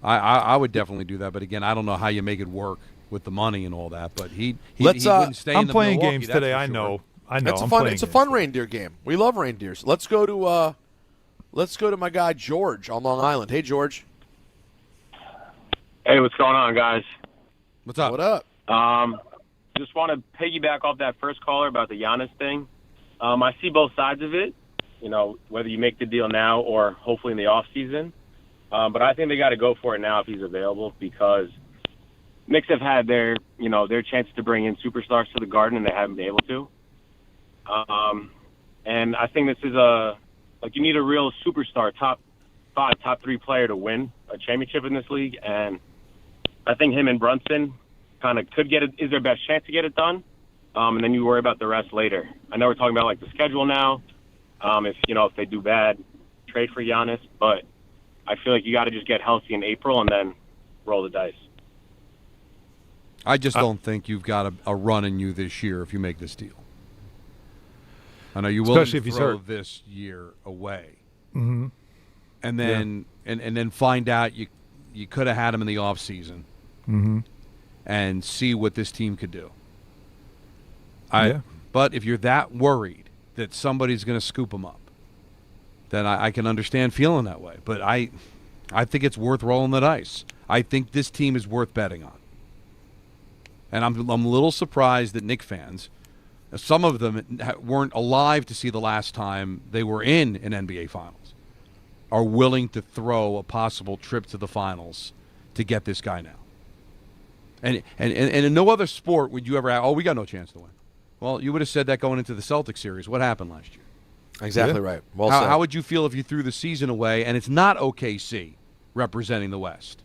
I would definitely do that, but again, I don't know how you make it work with the money and all that. But he wouldn't stay in the playing Milwaukee, games that's today. for I sure. know. It's a fun reindeer game. We love reindeers. Let's go to my guy George on Long Island. Hey, George. Hey, what's going on, guys? What's up? What up? Just want to piggyback off that first caller about the Giannis thing. I see both sides of it, you know, whether you make the deal now or hopefully in the off season. But I think they got to go for it now if he's available because Knicks have had their chance to bring in superstars to the Garden and they haven't been able to. And I think this is you need a real superstar, top 5, top 3 player to win a championship in this league. And I think him and Brunson kind of is their best chance to get it done. And then you worry about the rest later. I know we're talking about the schedule now. If they do bad, trade for Giannis, but I feel like you got to just get healthy in April and then roll the dice. I just don't think you've got a run in you this year if you make this deal. I know you will throw this year away, mm-hmm. and then and then find out you could have had him in the off season, mm-hmm. and see what this team could do. But if you're that worried that somebody's going to scoop him up, then I can understand feeling that way. But I think it's worth rolling the dice. I think this team is worth betting on, and I'm a little surprised that Knicks fans. Some of them weren't alive to see the last time they were in an NBA Finals, are willing to throw a possible trip to the finals to get this guy now. And in no other sport would you ever have, we got no chance to win. Well, you would have said that going into the Celtics series. What happened last year? Exactly right. Well said. How would you feel if you threw the season away and it's not OKC representing the West?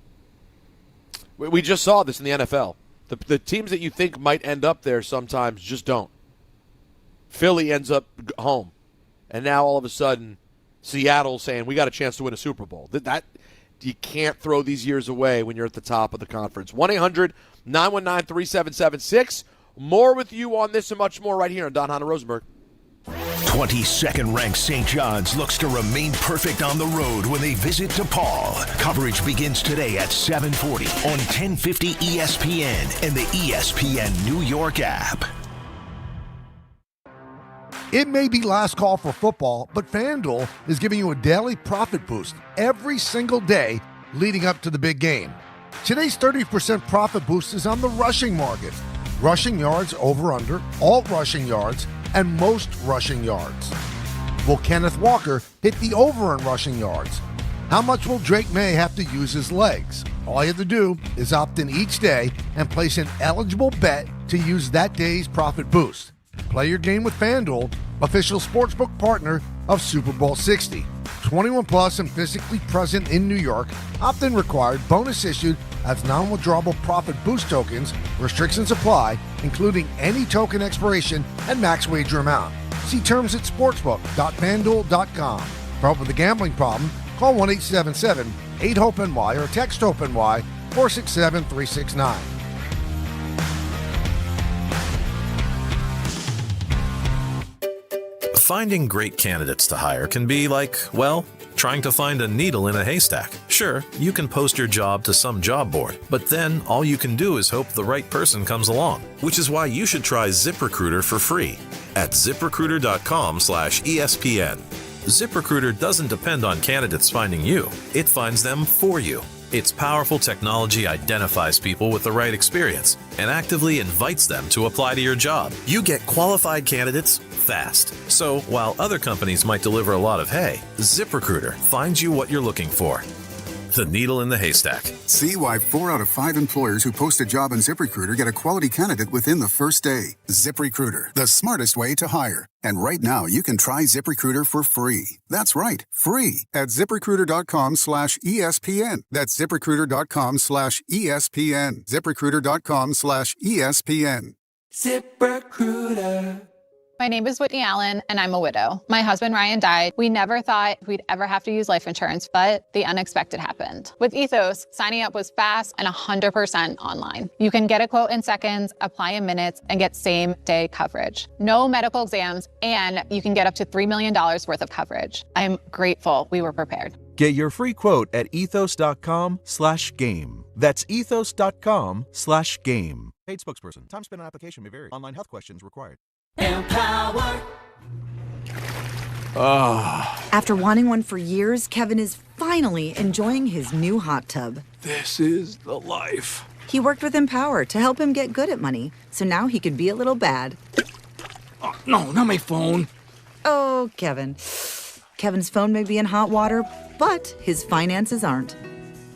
We just saw this in the NFL. The teams that you think might end up there sometimes just don't. Philly ends up home, and now all of a sudden, Seattle's saying we got a chance to win a Super Bowl. That you can't throw these years away when you're at the top of the conference. 1-800-919-3776. More with you on this and much more right here on Don Hahn and Rosenberg. 22nd ranked St. John's looks to remain perfect on the road when they visit DePaul. Coverage begins today at 7:40 on 1050 ESPN and the ESPN New York app. It may be last call for football, but FanDuel is giving you a daily profit boost every single day leading up to the big game. Today's 30% profit boost is on the rushing market. rushing yards over-under, all rushing yards, and most rushing yards. Will Kenneth Walker hit the over in rushing yards? How much will Drake May have to use his legs? All you have to do is opt in each day and place an eligible bet to use that day's profit boost. Play your game with FanDuel, official sportsbook partner of Super Bowl 60. 21 plus and physically present in New York. Opt-in required. Bonus issued as non-withdrawable profit boost tokens. Restrictions apply, including any token expiration and max wager amount. See terms at sportsbook.fanduel.com. For help with a gambling problem, call 1-877-8-HOPE-NY or text HOPE-NY 467-369. Finding great candidates to hire can be like, well, trying to find a needle in a haystack. Sure, you can post your job to some job board, but then all you can do is hope the right person comes along, which is why you should try ZipRecruiter for free at ZipRecruiter.com/ESPN. ZipRecruiter doesn't depend on candidates finding you. It finds them for you. Its powerful technology identifies people with the right experience and actively invites them to apply to your job. You get qualified candidates fast. So while other companies might deliver a lot of hay, ZipRecruiter finds you what you're looking for. The needle in the haystack. See why 4 out of 5 employers who post a job on ZipRecruiter get a quality candidate within the first day. ZipRecruiter, the smartest way to hire. And right now, you can try ZipRecruiter for free. That's right, free at ZipRecruiter.com/ESPN. That's ZipRecruiter.com/ESPN. ZipRecruiter.com/ESPN. ZipRecruiter. My name is Whitney Allen, and I'm a widow. My husband, Ryan, died. We never thought we'd ever have to use life insurance, but the unexpected happened. With Ethos, signing up was fast and 100% online. You can get a quote in seconds, apply in minutes, and get same-day coverage. No medical exams, and you can get up to $3 million worth of coverage. I'm grateful we were prepared. Get your free quote at ethos.com/game. That's ethos.com/game. Paid spokesperson. Time spent on application may vary. Online health questions required. Empower. After wanting one for years, Kevin is finally enjoying his new hot tub. This is the life. He worked with Empower to help him get good at money, so now he could be a little bad. Oh, no, not my phone. Oh, Kevin. Kevin's phone may be in hot water, but his finances aren't.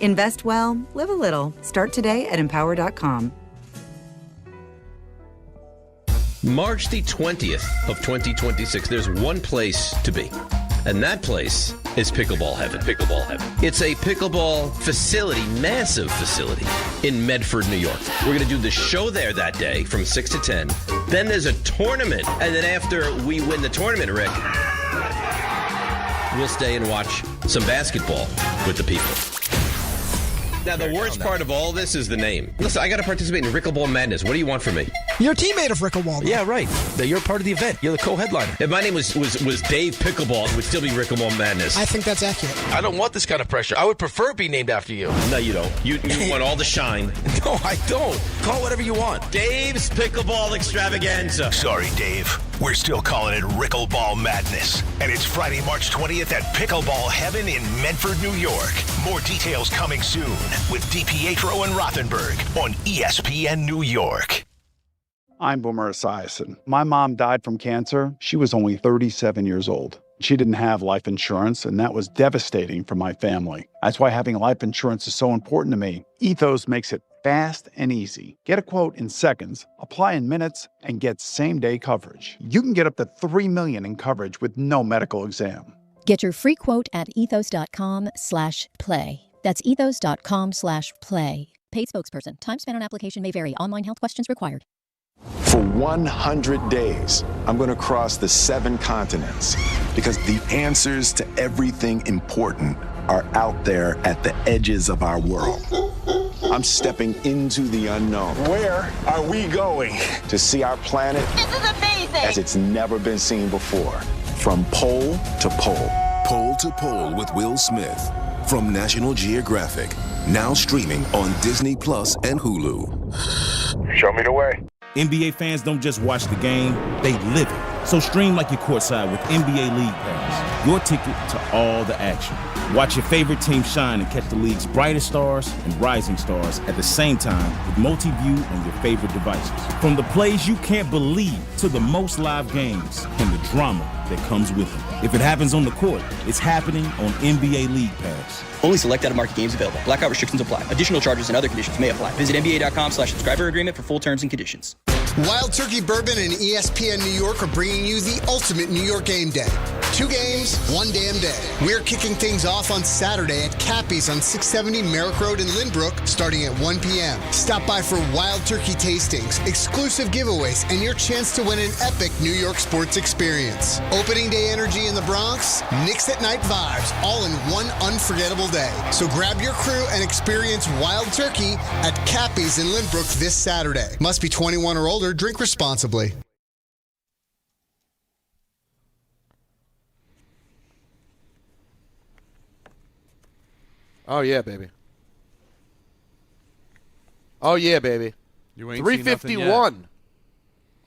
Invest well, live a little. Start today at empower.com. March the 20th of 2026, there's one place to be, and that place is Pickleball Heaven. Pickleball Heaven. It's a pickleball facility, massive facility, in Medford, New York. We're going to do the show there that day from 6 to 10. Then there's a tournament, and then after we win the tournament, Rick, we'll stay and watch some basketball with the people. Now, the worst part of all this is the name. Listen, I got to participate in Rickleball Madness. What do you want from me? You're a teammate of Rickleball. Yeah, right. You're part of the event. You're the co-headliner. If my name was Dave Pickleball, it would still be Rickleball Madness. I think that's accurate. I don't want this kind of pressure. I would prefer it be named after you. No, you don't. You want all the shine. No, I don't. Call whatever you want. Dave's Pickleball Extravaganza. Sorry, Dave. We're still calling it Rickleball Madness. And it's Friday, March 20th at Pickleball Heaven in Medford, New York. More details coming soon with DiPietro and Rothenberg on ESPN New York. I'm Boomer Esiason. My mom died from cancer. She was only 37 years old. She didn't have life insurance, and that was devastating for my family. That's why having life insurance is so important to me. Ethos makes it fast and easy. Get a quote in seconds, apply in minutes, and get same-day coverage. You can get up to $3 million in coverage with no medical exam. Get your free quote at ethos.com/play. That's ethos.com/play. Paid spokesperson. Time spent on application may vary. Online health questions required. For 100 days, I'm going to cross the 7 continents because the answers to everything important are out there at the edges of our world. I'm stepping into the unknown. Where are we going? To see our planet This is amazing. as it's never been seen before. From pole to pole. Pole to Pole with Will Smith from National Geographic. Now streaming on Disney Plus and Hulu. Show me the way. NBA fans don't just watch the game, they live it. So stream like you're courtside with NBA League Pass. your ticket to all the action. Watch your favorite team shine and catch the league's brightest stars and rising stars at the same time with multi-view on your favorite devices. From the plays you can't believe to the most live games and the drama that comes with it. If it happens on the court, it's happening on NBA League Pass. Only select out-of-market games available. Blackout restrictions apply. Additional charges and other conditions may apply. Visit NBA.com/subscriber agreement for full terms and conditions. Wild Turkey Bourbon and ESPN New York are bringing you the ultimate New York game day. 2 games, 1 damn day. We're kicking things off on Saturday at Cappy's on 670 Merrick Road in Lynbrook, starting at 1 p.m. Stop by for Wild Turkey tastings, exclusive giveaways, and your chance to win an epic New York sports experience. Opening day energy in the Bronx, Knicks at night vibes, all in one unforgettable day. So grab your crew and experience Wild Turkey at Cappy's in Lynbrook this Saturday. Must be 21 or older. Drink responsibly. Oh, yeah, baby. Oh, yeah, baby. You ain't seen nothing yet. 3:51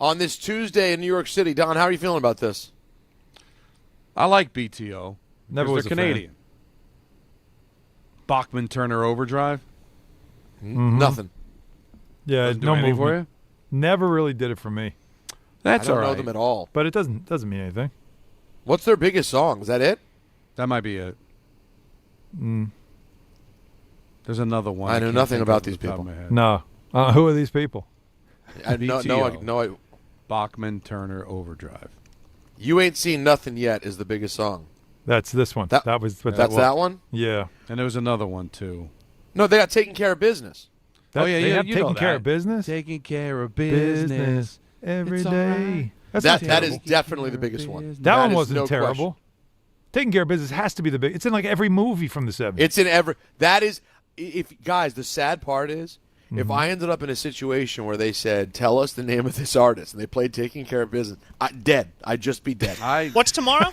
on this Tuesday in New York City. Don, how are you feeling about this? I like BTO. Never was they're a fan. Canadian. Bachman-Turner Overdrive? Nothing. Yeah, Doesn't do no anything movement. for you? Never really did it for me. That's I don't all know right. them at all. But it doesn't mean anything. What's their biggest song? Is that it? That might be it. There's another one. I know can't nothing think about of these off the top people. of my head. No. Who are these people? BTO. Bachman-Turner Overdrive. You Ain't Seen Nothing Yet is the biggest song. That's this one. That was what that's that one? Yeah. And there was another one, too. No, they got Taking Care of Business. They have you know taken care that. of business. Taking care of business every It's day. all right. That is definitely the biggest one. That one is wasn't no terrible. question. Taking care of business has to be the big. It's in like every movie from the 70s. It's in every. That is, if guys, the sad part is, if I ended up in a situation where they said, "Tell us the name of this artist," and they played "Taking Care of Business," dead. I'd just be dead. What's tomorrow?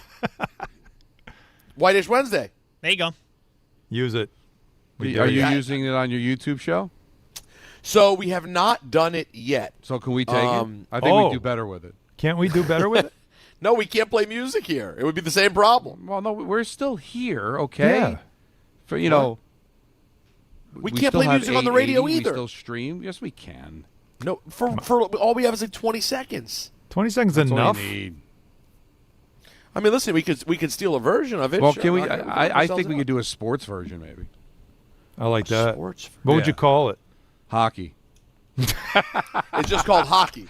Whitish Wednesday. There you go. Use it. Are you using it on your YouTube show? So we have not done it yet. So can we take it? I think we do better with it. Can't we do better with it? No, we can't play music here. It would be the same problem. Well, no, we're still here, okay? Yeah. For you know, we can't play music on the radio either. We still stream. Yes, we can. No, for all we have is like 20 seconds. 20 seconds That's enough. all you need. I mean, listen, we could steal a version of it. Well, sure, can we? not gonna I ourselves think we out. could do a sports version, maybe. I like that. Sports. What would you call it? Hockey. It's just called hockey.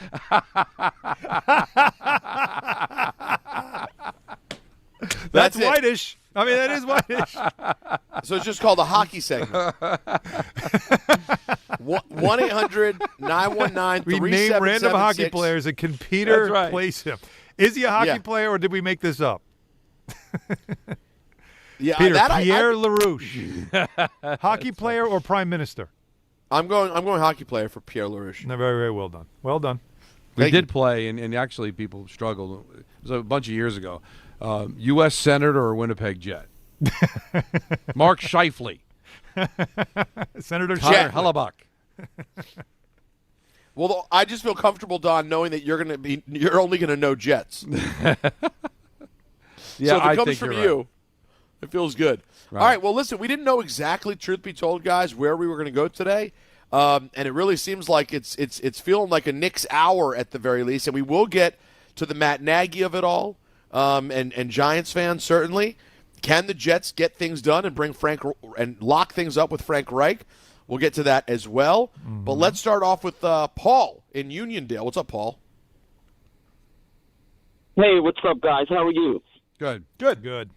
That's it. whitish. I mean, that is whitish. So it's just called the hockey segment. 1-800-919-3776. We name random hockey players, and can Peter place him? Is he a hockey player, or did we make this up? Yeah, Peter, that Pierre LaRouche. Hockey player or prime minister? I'm going hockey player for Pierre LaRouche. No, very, very well done. Well done. We did play, and actually people struggled. It was a bunch of years ago. U.S. Senator or Winnipeg Jet? Mark Scheifele. Senator Tyler Hellebuck. Well, I just feel comfortable, Don, knowing that you're only going to know Jets. Yeah, so if it I comes think from you're you, right. it feels good. Right. All right, well, listen, we didn't know exactly, truth be told, guys, where we were going to go today. And it really seems like it's feeling like a Knicks hour at the very least. And we will get to the Matt Nagy of it all, and Giants fans, certainly. Can the Jets get things done and bring and lock things up with Frank Reich? We'll get to that as well. Mm-hmm. But let's start off with Paul in Uniondale. What's up, Paul? Hey, what's up, guys? How are you? Good. Good.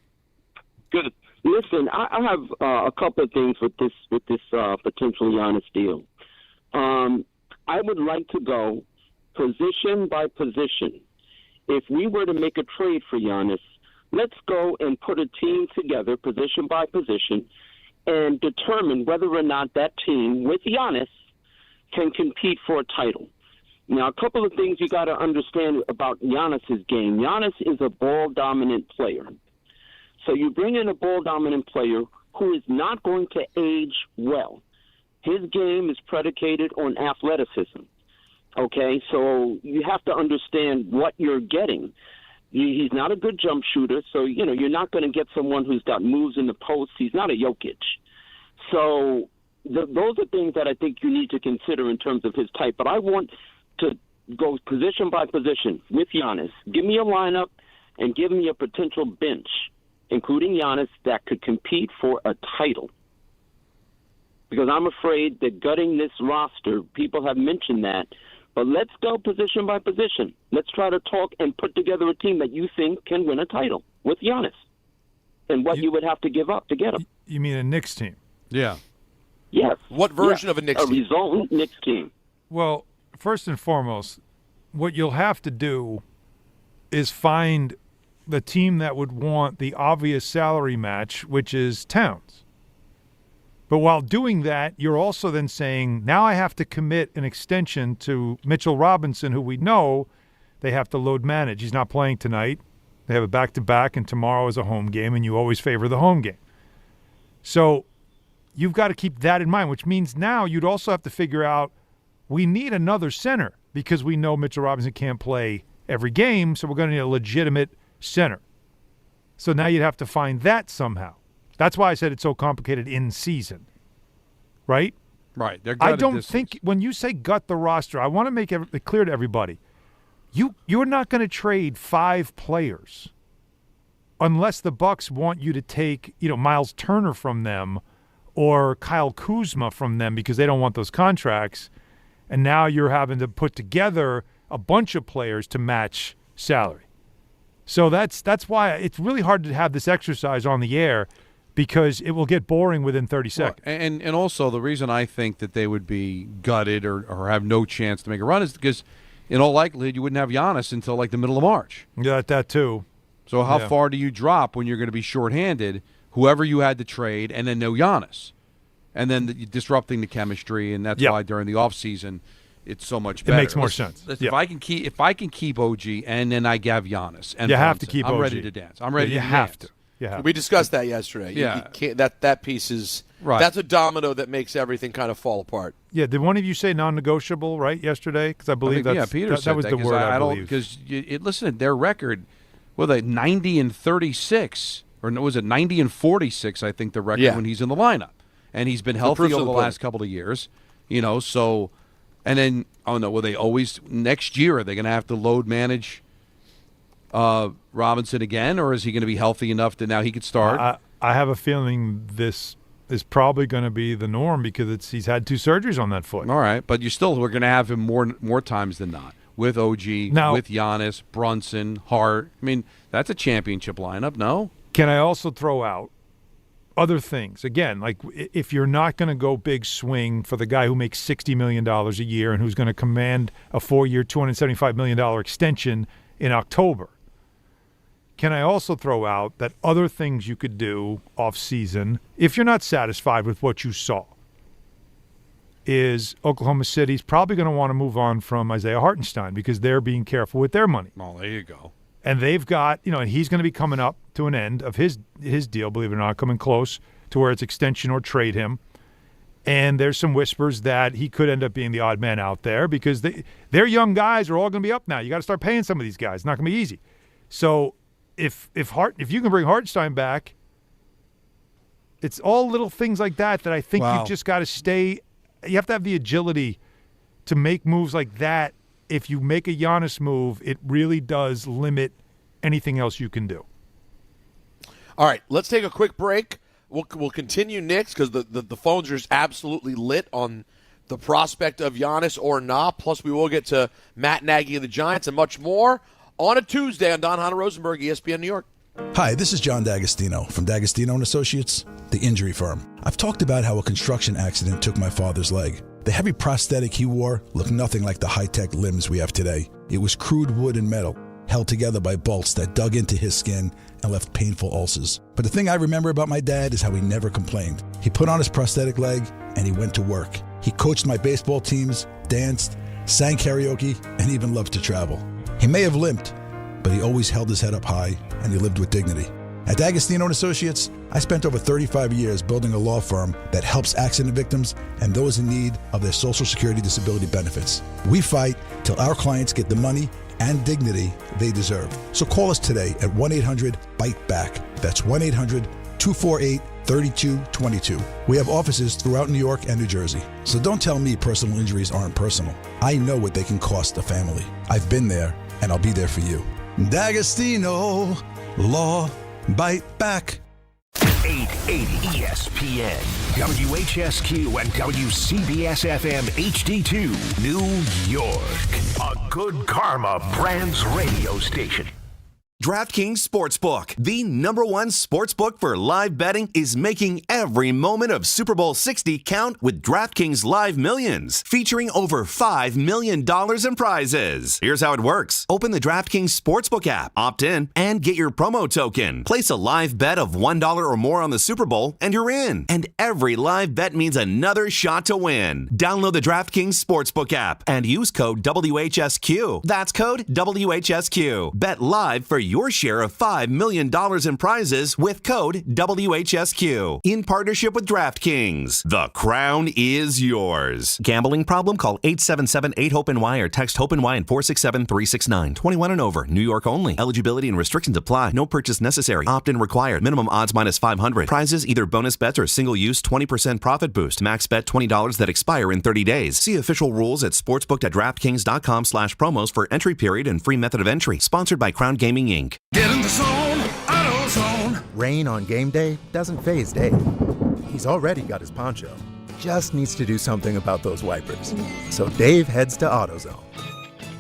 Listen, I have a couple of things with this potential Giannis deal. I would like to go position by position. If we were to make a trade for Giannis, let's go and put a team together, position by position, and determine whether or not that team with Giannis can compete for a title. Now, a couple of things you got to understand about Giannis's game. Giannis is a ball-dominant player. So you bring in a ball-dominant player who is not going to age well. His game is predicated on athleticism. Okay, so you have to understand what you're getting. He's not a good jump shooter, so, you're not going to get someone who's got moves in the post. He's not a Jokic. So those are things that I think you need to consider in terms of his type. But I want to go position by position with Giannis. Give me a lineup and give me a potential bench, including Giannis, that could compete for a title. Because I'm afraid that gutting this roster, people have mentioned that, but let's go position by position. Let's try to talk and put together a team that you think can win a title with Giannis and what you would have to give up to get him. You mean a Knicks team? Yeah. Yes. What version of a Knicks team? A resultant Knicks team. Well, first and foremost, what you'll have to do is find the team that would want the obvious salary match, which is Towns. But while doing that, you're also then saying, now I have to commit an extension to Mitchell Robinson, who we know they have to load manage. He's not playing tonight. They have a back-to-back, and tomorrow is a home game, and you always favor the home game. So you've got to keep that in mind, which means now you'd also have to figure out, we need another center because we know Mitchell Robinson can't play every game, so we're going to need a legitimate center. So now you'd have to find that somehow. That's why I said it's so complicated in season, right? Right. I don't think when you say gut the roster, I want to make it clear to everybody, you're not going to trade 5 players unless the Bucks want you to take, Miles Turner from them or Kyle Kuzma from them because they don't want those contracts. And now you're having to put together a bunch of players to match salary. So that's why it's really hard to have this exercise on the air because it will get boring within 30 seconds. Well, and also the reason I think that they would be gutted or have no chance to make a run is because in all likelihood you wouldn't have Giannis until like the middle of March. Yeah, that too. So how far do you drop when you're going to be shorthanded, whoever you had to trade, and then no Giannis? And then disrupting the chemistry, and that's why during the offseason it's so much better. It makes more sense. If I can keep OG and then I have Giannis, and you have to keep OG. I'm ready to dance. I'm ready to dance. You have to. Yeah. We discussed that yesterday. Yeah. You can't, that piece is right. That's a domino that makes everything kind of fall apart. Yeah. Did one of you say non-negotiable yesterday? Because I believe Peter said that was the word. I believe. Because listen, their record, 90-36, or was it 90-46? I think the record when he's in the lineup, and he's been healthy over the last couple of years. So, and then will they always next year? Are they going to have to load manage Robinson again, or is he going to be healthy enough that now he could start? I have a feeling this is probably going to be the norm because he's had 2 surgeries on that foot. All right, but we're going to have him more times than not with OG, with Giannis, Brunson, Hart. I mean, that's a championship lineup, no? Can I also throw out other things? Again, like if you're not going to go big swing for the guy who makes $60 million a year and who's going to command a 4-year, $275 million extension in October, can I also throw out that other things you could do off-season, if you're not satisfied with what you saw, is Oklahoma City's probably going to want to move on from Isaiah Hartenstein because they're being careful with their money. Oh, there you go. And they've got, and he's going to be coming up to an end of his deal, believe it or not, coming close to where it's extension or trade him. And there's some whispers that he could end up being the odd man out there because their young guys are all going to be up now. You got to start paying some of these guys. It's not going to be easy. So if you can bring Hartenstein back, it's all little things like that I think you've just got to stay. You have to have the agility to make moves like that. If you make a Giannis move, it really does limit anything else you can do. All right, let's take a quick break. We'll continue Knicks because the phones are just absolutely lit on the prospect of Giannis or not. Plus, we will get to Matt Nagy and the Giants and much more on a Tuesday on Hahn and Rosenberg, ESPN New York. Hi, this is John D'Agostino from D'Agostino & Associates, the injury firm. I've talked about how a construction accident took my father's leg. The heavy prosthetic he wore looked nothing like the high-tech limbs we have today. It was crude wood and metal, held together by bolts that dug into his skin and left painful ulcers. But the thing I remember about my dad is how he never complained. He put on his prosthetic leg and he went to work. He coached my baseball teams, danced, sang karaoke, and even loved to travel. He may have limped, but he always held his head up high and he lived with dignity. At D'Agostino & Associates, I spent over 35 years building a law firm that helps accident victims and those in need of their Social Security disability benefits. We fight till our clients get the money and dignity they deserve. So call us today at 1-800-BITE-BACK. That's 1-800-248-3222. We have offices throughout New York and New Jersey. So don't tell me personal injuries aren't personal. I know what they can cost a family. I've been there, and I'll be there for you. D'Agostino, Law, Bite Back. 880 ESPN, WHSQ, and WCBS-FM HD2, New York. A Good Karma Brands radio station. DraftKings Sportsbook, the #1 sportsbook for live betting, is making every moment of Super Bowl 60 count with DraftKings Live Millions, featuring over $5 million in prizes. Here's how it works. Open the DraftKings Sportsbook app, opt in, and get your promo token. Place a live bet of $1 or more on the Super Bowl, and you're in. And every live bet means another shot to win. Download the DraftKings Sportsbook app and use code WHSQ. That's code WHSQ. Bet live for your share of $5 million in prizes with code WHSQ. In partnership with DraftKings. The crown is yours. Gambling problem? Call 877-8-HOPE-NY or text HOPE-NY and 467-369. 21 and over. New York only. Eligibility and restrictions apply. No purchase necessary. Opt-in required. Minimum odds minus 500. Prizes either bonus bets or single use 20% profit boost. Max bet $20 that expire in 30 days. See official rules at sportsbook.draftkings.com/promos for entry period and free method of entry. Sponsored by Crown Gaming Inc. Get in the zone, AutoZone. Rain on game day doesn't faze Dave. He's already got his poncho. Just needs to do something about those wipers. So Dave heads to AutoZone.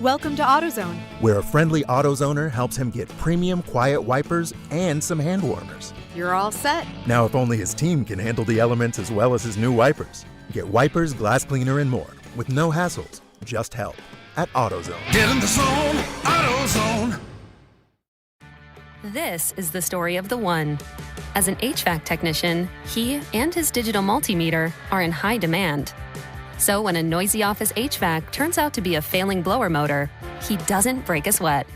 Welcome to AutoZone, where a friendly AutoZoner helps him get premium quiet wipers and some hand warmers. You're all set. Now, if only his team can handle the elements as well as his new wipers. Get wipers, glass cleaner, and more with no hassles, just help at AutoZone. Get in the zone, AutoZone. This is the story of the one. As an HVAC technician, he and his digital multimeter are in high demand. So when a noisy office HVAC turns out to be a failing blower motor, he doesn't break a sweat.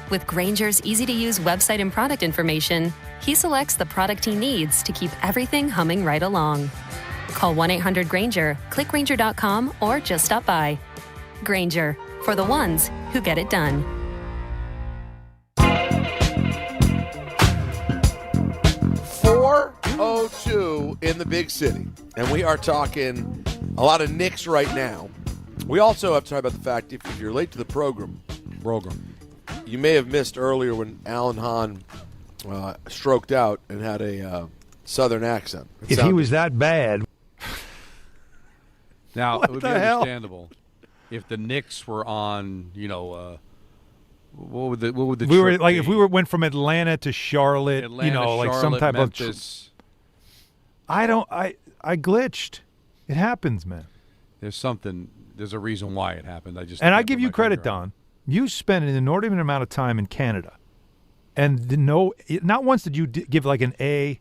With Grainger's easy-to-use website and product information, he selects the product he needs to keep everything humming right along. Call 1-800-GRAINGER, click Grainger.com, or just stop by. Grainger, for the ones who get it done. 4:02 in the big city, and we are talking a lot of Knicks right now. We also have to talk about the fact if you're late to the program, you may have missed earlier when Alan Hahn stroked out and had a southern accent. If he was that bad. Now, What it would the be hell? understandable if the Knicks were on, what would the We were trip like be? if we went from Atlanta to Charlotte, Atlanta, like some Charlotte, type Memphis. I glitched. It happens, man. There's a reason why it happened. I give you credit, Don. You spent an inordinate amount of time in Canada, and not once did you give like an A,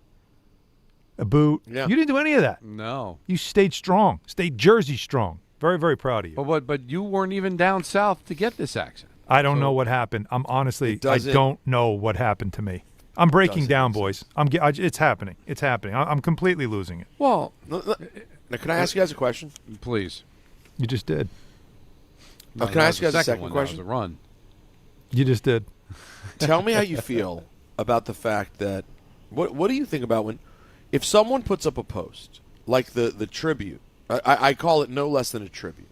a boot. Yeah. You didn't do any of that. No. You stayed strong. Stayed Jersey strong. Very, very proud of you. But you weren't even down south to get this accent. I don't know what happened. I don't know what happened to me. I'm breaking down, boys. It's happening. It's happening. I'm completely losing it. Well, now can I ask you guys a question? Please. You just did. Can I ask you guys a second question? That was a run. You just did. Tell me how you feel about the fact that what do you think about if someone puts up a post like the tribute? I call it no less than a tribute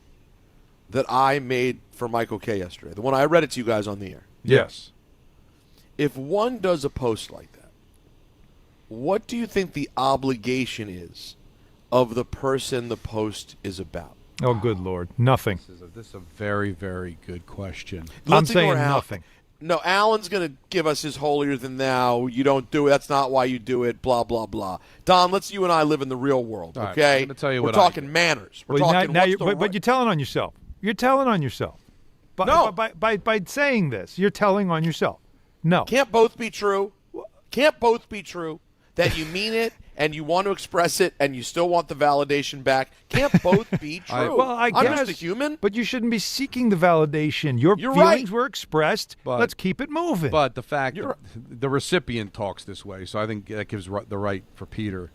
that I made for Michael K yesterday. The one I read it to you guys on the air. Yes. If one does a post like that, what do you think the obligation is of the person the post is about? Oh, good Lord. Nothing. This is a very, very good question. I'm saying nothing. No, Alan's going to give us his holier than thou. You don't do it. That's not why you do it. Blah, blah, blah. Don, you and I live in the real world, All right, okay? I'm gonna tell you We're what talking manners. We're talking but you're telling on yourself. You're telling on yourself. By saying this, you're telling on yourself. No. Can't both be true. Can't both be true that you mean it and you want to express it and you still want the validation back. Can't both be true. I guess, I'm just a human. But you shouldn't be seeking the validation. Your You're feelings right. were expressed. Let's keep it moving. But the fact that the recipient talks this way, so I think that gives the right for Peter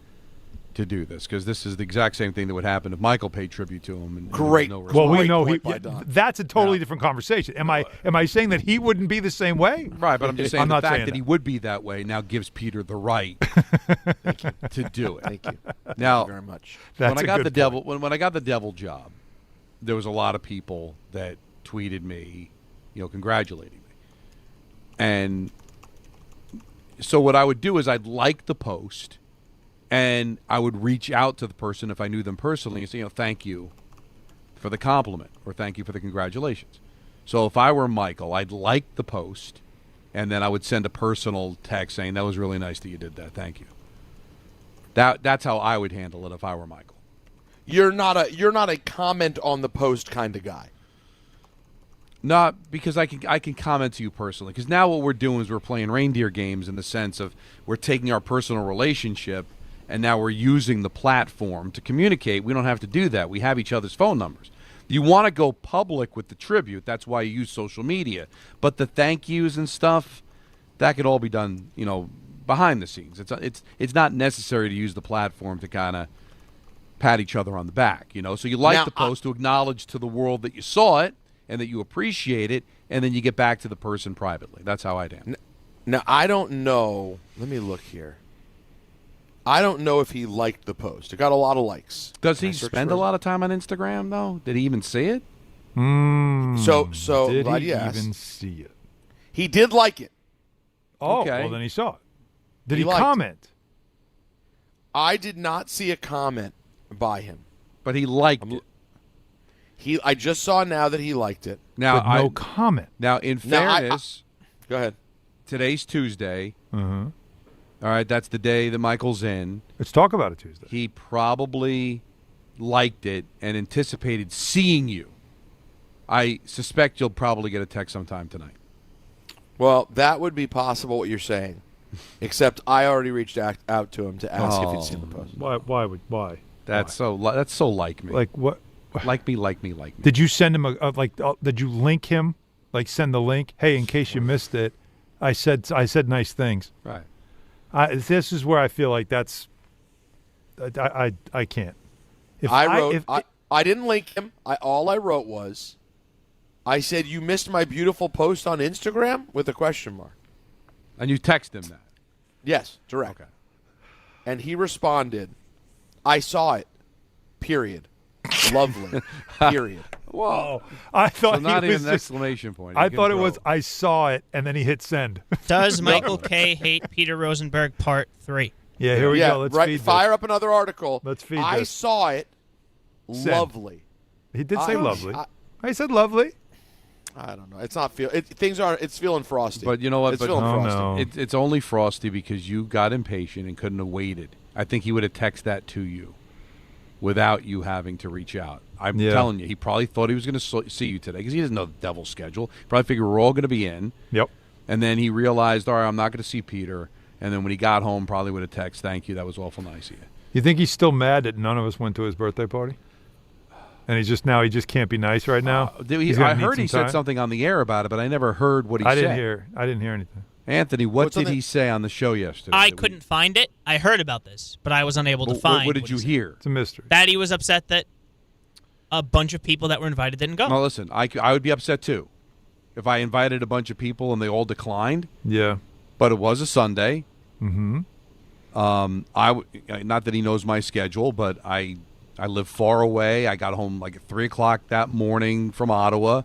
to do this, because this is the exact same thing that would happen if Michael paid tribute to him. And Great. No Well, we Great know point by Don. that's a totally different conversation. Am I saying that he wouldn't be the same way? Right, but I'm just saying I'm the not fact saying that he would be that way now gives Peter the right to do it. Thank you. Now, Thank you very much. When I got the devil, when I got the devil job, there was a lot of people that tweeted me, congratulating me, and so what I would do is I'd like the post, and I would reach out to the person if I knew them personally and say, thank you for the compliment or thank you for the congratulations. So if I were Michael, I'd like the post, and then I would send a personal text saying, that was really nice that you did that. Thank you. That's how I would handle it if I were Michael. You're not a comment on the post kind of guy. Not because I can comment to you personally. Because now what we're doing is we're playing reindeer games in the sense of we're taking our personal relationship and now we're using the platform to communicate. We don't have to do that. We have each other's phone numbers. You want to go public with the tribute. That's why you use social media. But the thank yous and stuff, that could all be done, behind the scenes. It's not necessary to use the platform to kind of pat each other on the back, So you like the post to acknowledge to the world that you saw it and that you appreciate it, and then you get back to the person privately. That's how I'd handle it. Now, I don't know. Let me look here. I don't know if he liked the post. It got a lot of likes. Does he spend a lot of time on Instagram, though? Did he even see it? So did he yes. even see it? He did like it. Oh, Okay. well, then he saw it. Did He he liked comment? I did not see a comment by him. But he liked it. I just saw now that he liked it. Now, But no comment. Now, in Now, fairness, Go ahead. today's Tuesday. Uh-huh. All right, that's the day that Michael's in. Let's talk about it Tuesday. He probably liked it and anticipated seeing you. I suspect you'll probably get a text sometime tonight. Well, that would be possible what you're saying, except I already reached out to him to ask if he'd seen the post. Why? That's so like me. Like what? Like me. Did you send him did you link him? Like send the link? Hey, in case you missed it, I said nice things. Right. This is where I feel like that's I can't. I didn't link him. All I wrote was, I said, you missed my beautiful post on Instagram with a question mark. And you text him that? Yes, direct. Okay. And he responded, I saw it. Period. Lovely. Period. Whoa. I thought So not he was even an just- exclamation point. I You can thought it throw was I saw it and then he hit send. Does Michael K. hate Peter Rosenberg Part 3? Yeah, here we go. Let's feed Fire this. up another article. Let's feed I this. saw it. Send. Lovely. He did say I- lovely. I- I said lovely. I don't know. It's not it's feeling frosty. But you know what? It's But feeling frosty. It's only frosty because you got impatient and couldn't have waited. I think he would have texted that to you without you having to reach out. I'm telling you, he probably thought he was going to see you today because he doesn't know the Devil's schedule. He probably figured we're all going to be in. Yep. And then he realized, all right, I'm not going to see Peter. And then when he got home, probably would have texted, thank you. That was awful nice of you. You think he's still mad that none of us went to his birthday party? And he just can't be nice right now? I heard he said something on the air about it, but I never heard what he said. I didn't hear anything. Anthony, what did he say on the show yesterday? I couldn't find it. I heard about this, but I was unable to find. What did you hear? It's a mystery. That he was upset that a bunch of people that were invited didn't go. No, listen, I would be upset too if I invited a bunch of people and they all declined. Yeah. But it was a Sunday. Mm-hmm. Not that he knows my schedule, but I live far away. I got home like at 3:00 that morning from Ottawa.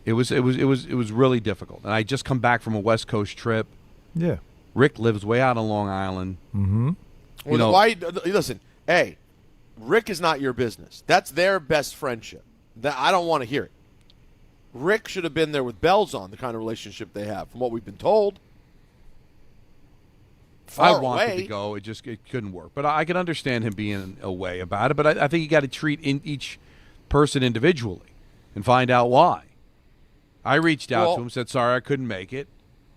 It was really difficult, and I just come back from a West Coast trip. Yeah. Rick lives way out on Long Island. Mm-hmm. Listen, hey, Rick is not your business. That's their best friendship. I don't want to hear it. Rick should have been there with bells on, the kind of relationship they have, from what we've been told. I wanted to go. It couldn't work. But I can understand him being away about it. But I think you got to treat each person individually and find out why. I reached out to him, said, sorry, I couldn't make it.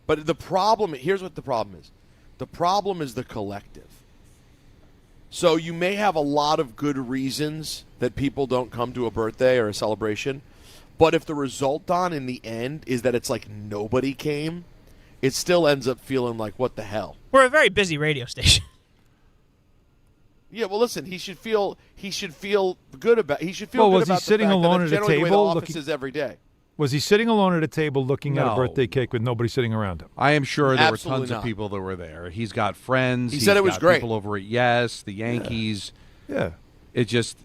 But here's what the problem is. The problem is the collective. So you may have a lot of good reasons that people don't come to a birthday or a celebration, but if the result, Don, in the end is that it's like nobody came, it still ends up feeling like, what the hell? We're a very busy radio station. Yeah, well, listen. He should feel good about. He should feel Well, good was he about sitting the fact alone that at that's a generally the way table the office looking- is every day. Was he sitting alone at a table looking at a No. birthday cake with nobody sitting around him? I am sure there were Absolutely tons not. of people that were there. He's got friends. He He's said it was got great. People over at Yes, the Yankees. Yeah. It just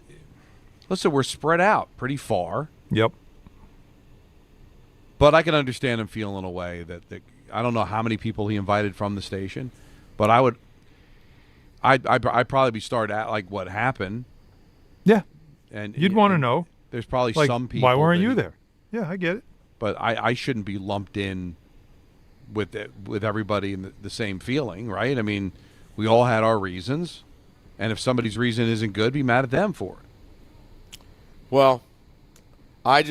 listen. We're spread out pretty far. Yep. But I can understand him feeling a way that I don't know how many people he invited from the station, but I'd probably be started at like what happened. Yeah. And You'd want to know. There's probably Like, some people. why weren't that you he- there? Yeah, I get it. But I shouldn't be lumped in with everybody in the same feeling, right? I mean, we all had our reasons, and if somebody's reason isn't good, be mad at them for it. Well, I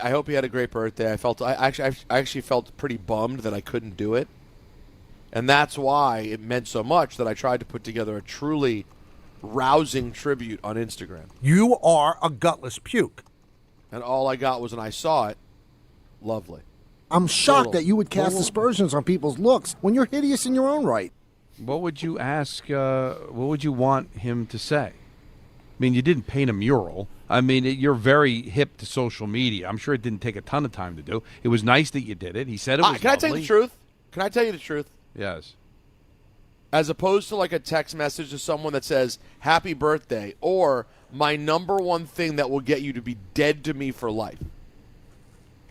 hope he had a great birthday. I actually felt pretty bummed that I couldn't do it, and that's why it meant so much that I tried to put together a truly rousing tribute on Instagram. You are a gutless puke. And all I got was, when I saw it, lovely. I'm shocked Total. that you would cast aspersions on people's looks when you're hideous in your own right. What would you ask? What would you want him to say? I mean, you didn't paint a mural. I mean, you're very hip to social media. I'm sure it didn't take a ton of time to do. It was nice that you did it. He said it was Can I tell you lovely. the truth? Can I tell you the truth? Yes. As opposed to like a text message to someone that says, happy birthday, or my number one thing that will get you to be dead to me for life.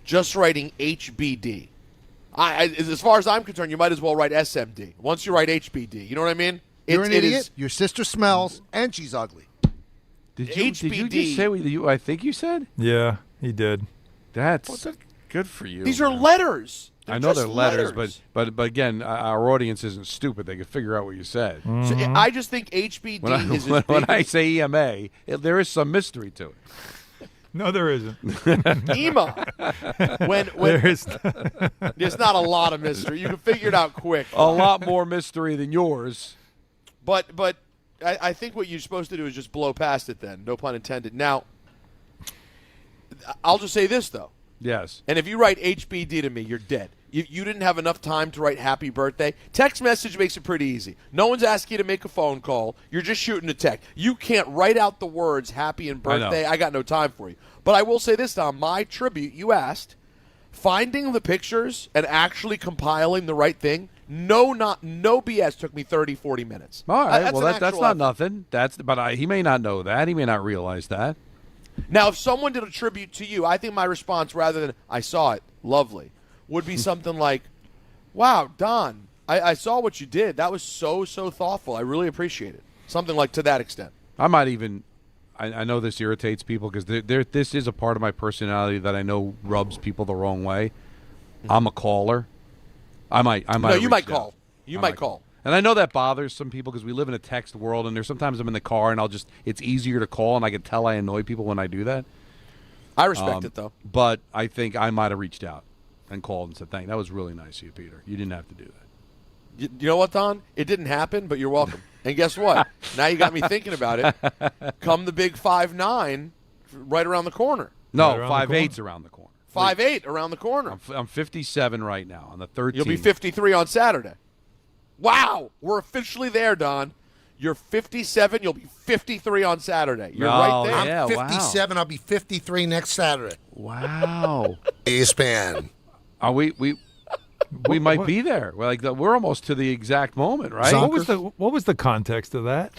Just writing HBD. As far as I'm concerned, you might as well write SMD. Once you write HBD, you know what I mean? You're an idiot. Your sister smells, and she's ugly. Did you HBD. just say what I think you said? Yeah, he did. That's good for you. These are letters. I know they're letters, but again, our audience isn't stupid. They can figure out what you said. So I just think HBD is as when big I as say EMA, there is some mystery to it. No, there isn't. EMA. When There is. There's not a lot of mystery. You can figure it out quick. A lot more mystery than yours. But I think what you're supposed to do is just blow past it then. No pun intended. Now, I'll just say this, though. Yes. And if you write HBD to me, you're dead. You didn't have enough time to write happy birthday. Text message makes it pretty easy. No one's asking you to make a phone call. You're just shooting a text. You can't write out the words happy and birthday. I got no time for you. But I will say this, Tom. My tribute, you asked, finding the pictures and actually compiling the right thing, no BS, took me 30, 40 minutes. All right. That's Well, an that's actual not effort. nothing. But he may not know that. He may not realize that. Now, if someone did a tribute to you, I think my response, rather than I saw it, lovely, would be something like, wow, Don, I saw what you did. That was so thoughtful. I really appreciate it. Something like to that extent. I might even. I know this irritates people because this is a part of my personality that I know rubs people the wrong way. I'm a caller. I might. No, you might reach out. call. You might call. And I know that bothers some people because we live in a text world, and there's sometimes I'm in the car and it's easier to call, and I can tell I annoy people when I do that. I respect it, though. But I think I might have reached out and called and said, "Thank. That was really nice of you, Peter. You didn't have to do that." You know what, Don? It didn't happen, but you're welcome. And guess what? Now you got me thinking about it. Come the big 5'9", right around the corner. No, Right around the 5'8's around the corner. 5'8", around the corner. I'm 57 right now on the 13th. You'll be 53 on Saturday. Wow, we're officially there, Don. You're 57. You'll be 53 on Saturday. You're right there. Yeah, I'm 57. I'll be 53 next Saturday. Wow. ESPN. We might be there. We're almost to the exact moment, right? What was the context of that?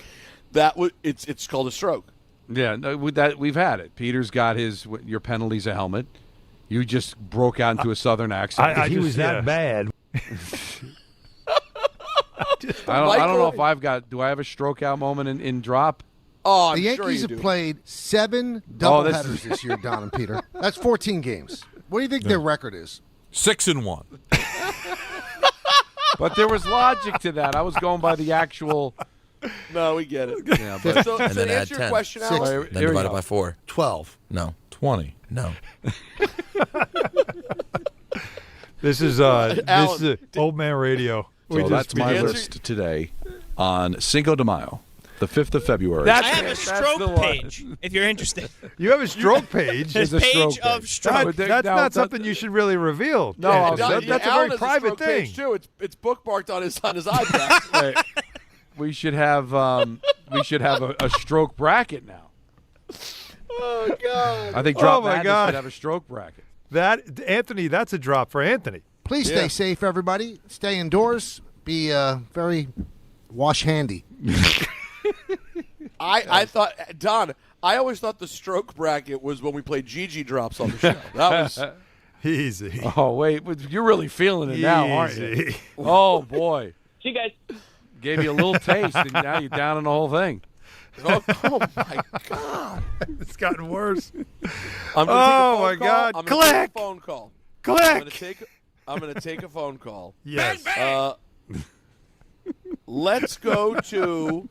It's called a stroke. Yeah, no, we've had it. Peter's got your penalty's a helmet. You just broke out into a southern accent. He was that bad. I don't know if I've got. Do I have a stroke out moment in drop? Oh, the Yankees have played 7 doubleheaders this year, Don and Peter. That's 14 games. What do you think their record is? 6-1. But there was logic to that. I was going by the actual. No, we get it. Yeah, but So and then to add answer 10. your question, 6. Alex, Then divided by 4. 12. No. 20. No. This is old man radio. So that's my list today on Cinco de Mayo, the 5th of February. I have a stroke page, if you're interested. You have a stroke page. There's a page of stroke. That's not something you should really reveal. No, that's a Alan very has private stroke page, thing. too. It's bookmarked on his iPad. We should have a stroke bracket now. Oh God! I think Drop Oh, my Madness God. should have a stroke bracket. Anthony, that's a drop for Anthony. Please stay safe, everybody. Stay indoors. Be very wash handy. I thought, Don, I always thought the stroke bracket was when we played Gigi drops on the show. That was easy. Oh wait, you're really feeling it now, aren't you? Easy. Oh boy, See you guys. gave you a little taste, and now you're down in the whole thing. Oh my God! It's gotten worse. I'm gonna Oh, take a phone my call. God. I'm gonna take Click. a phone call. Click. I'm gonna take a phone call. Yes. Let's go to.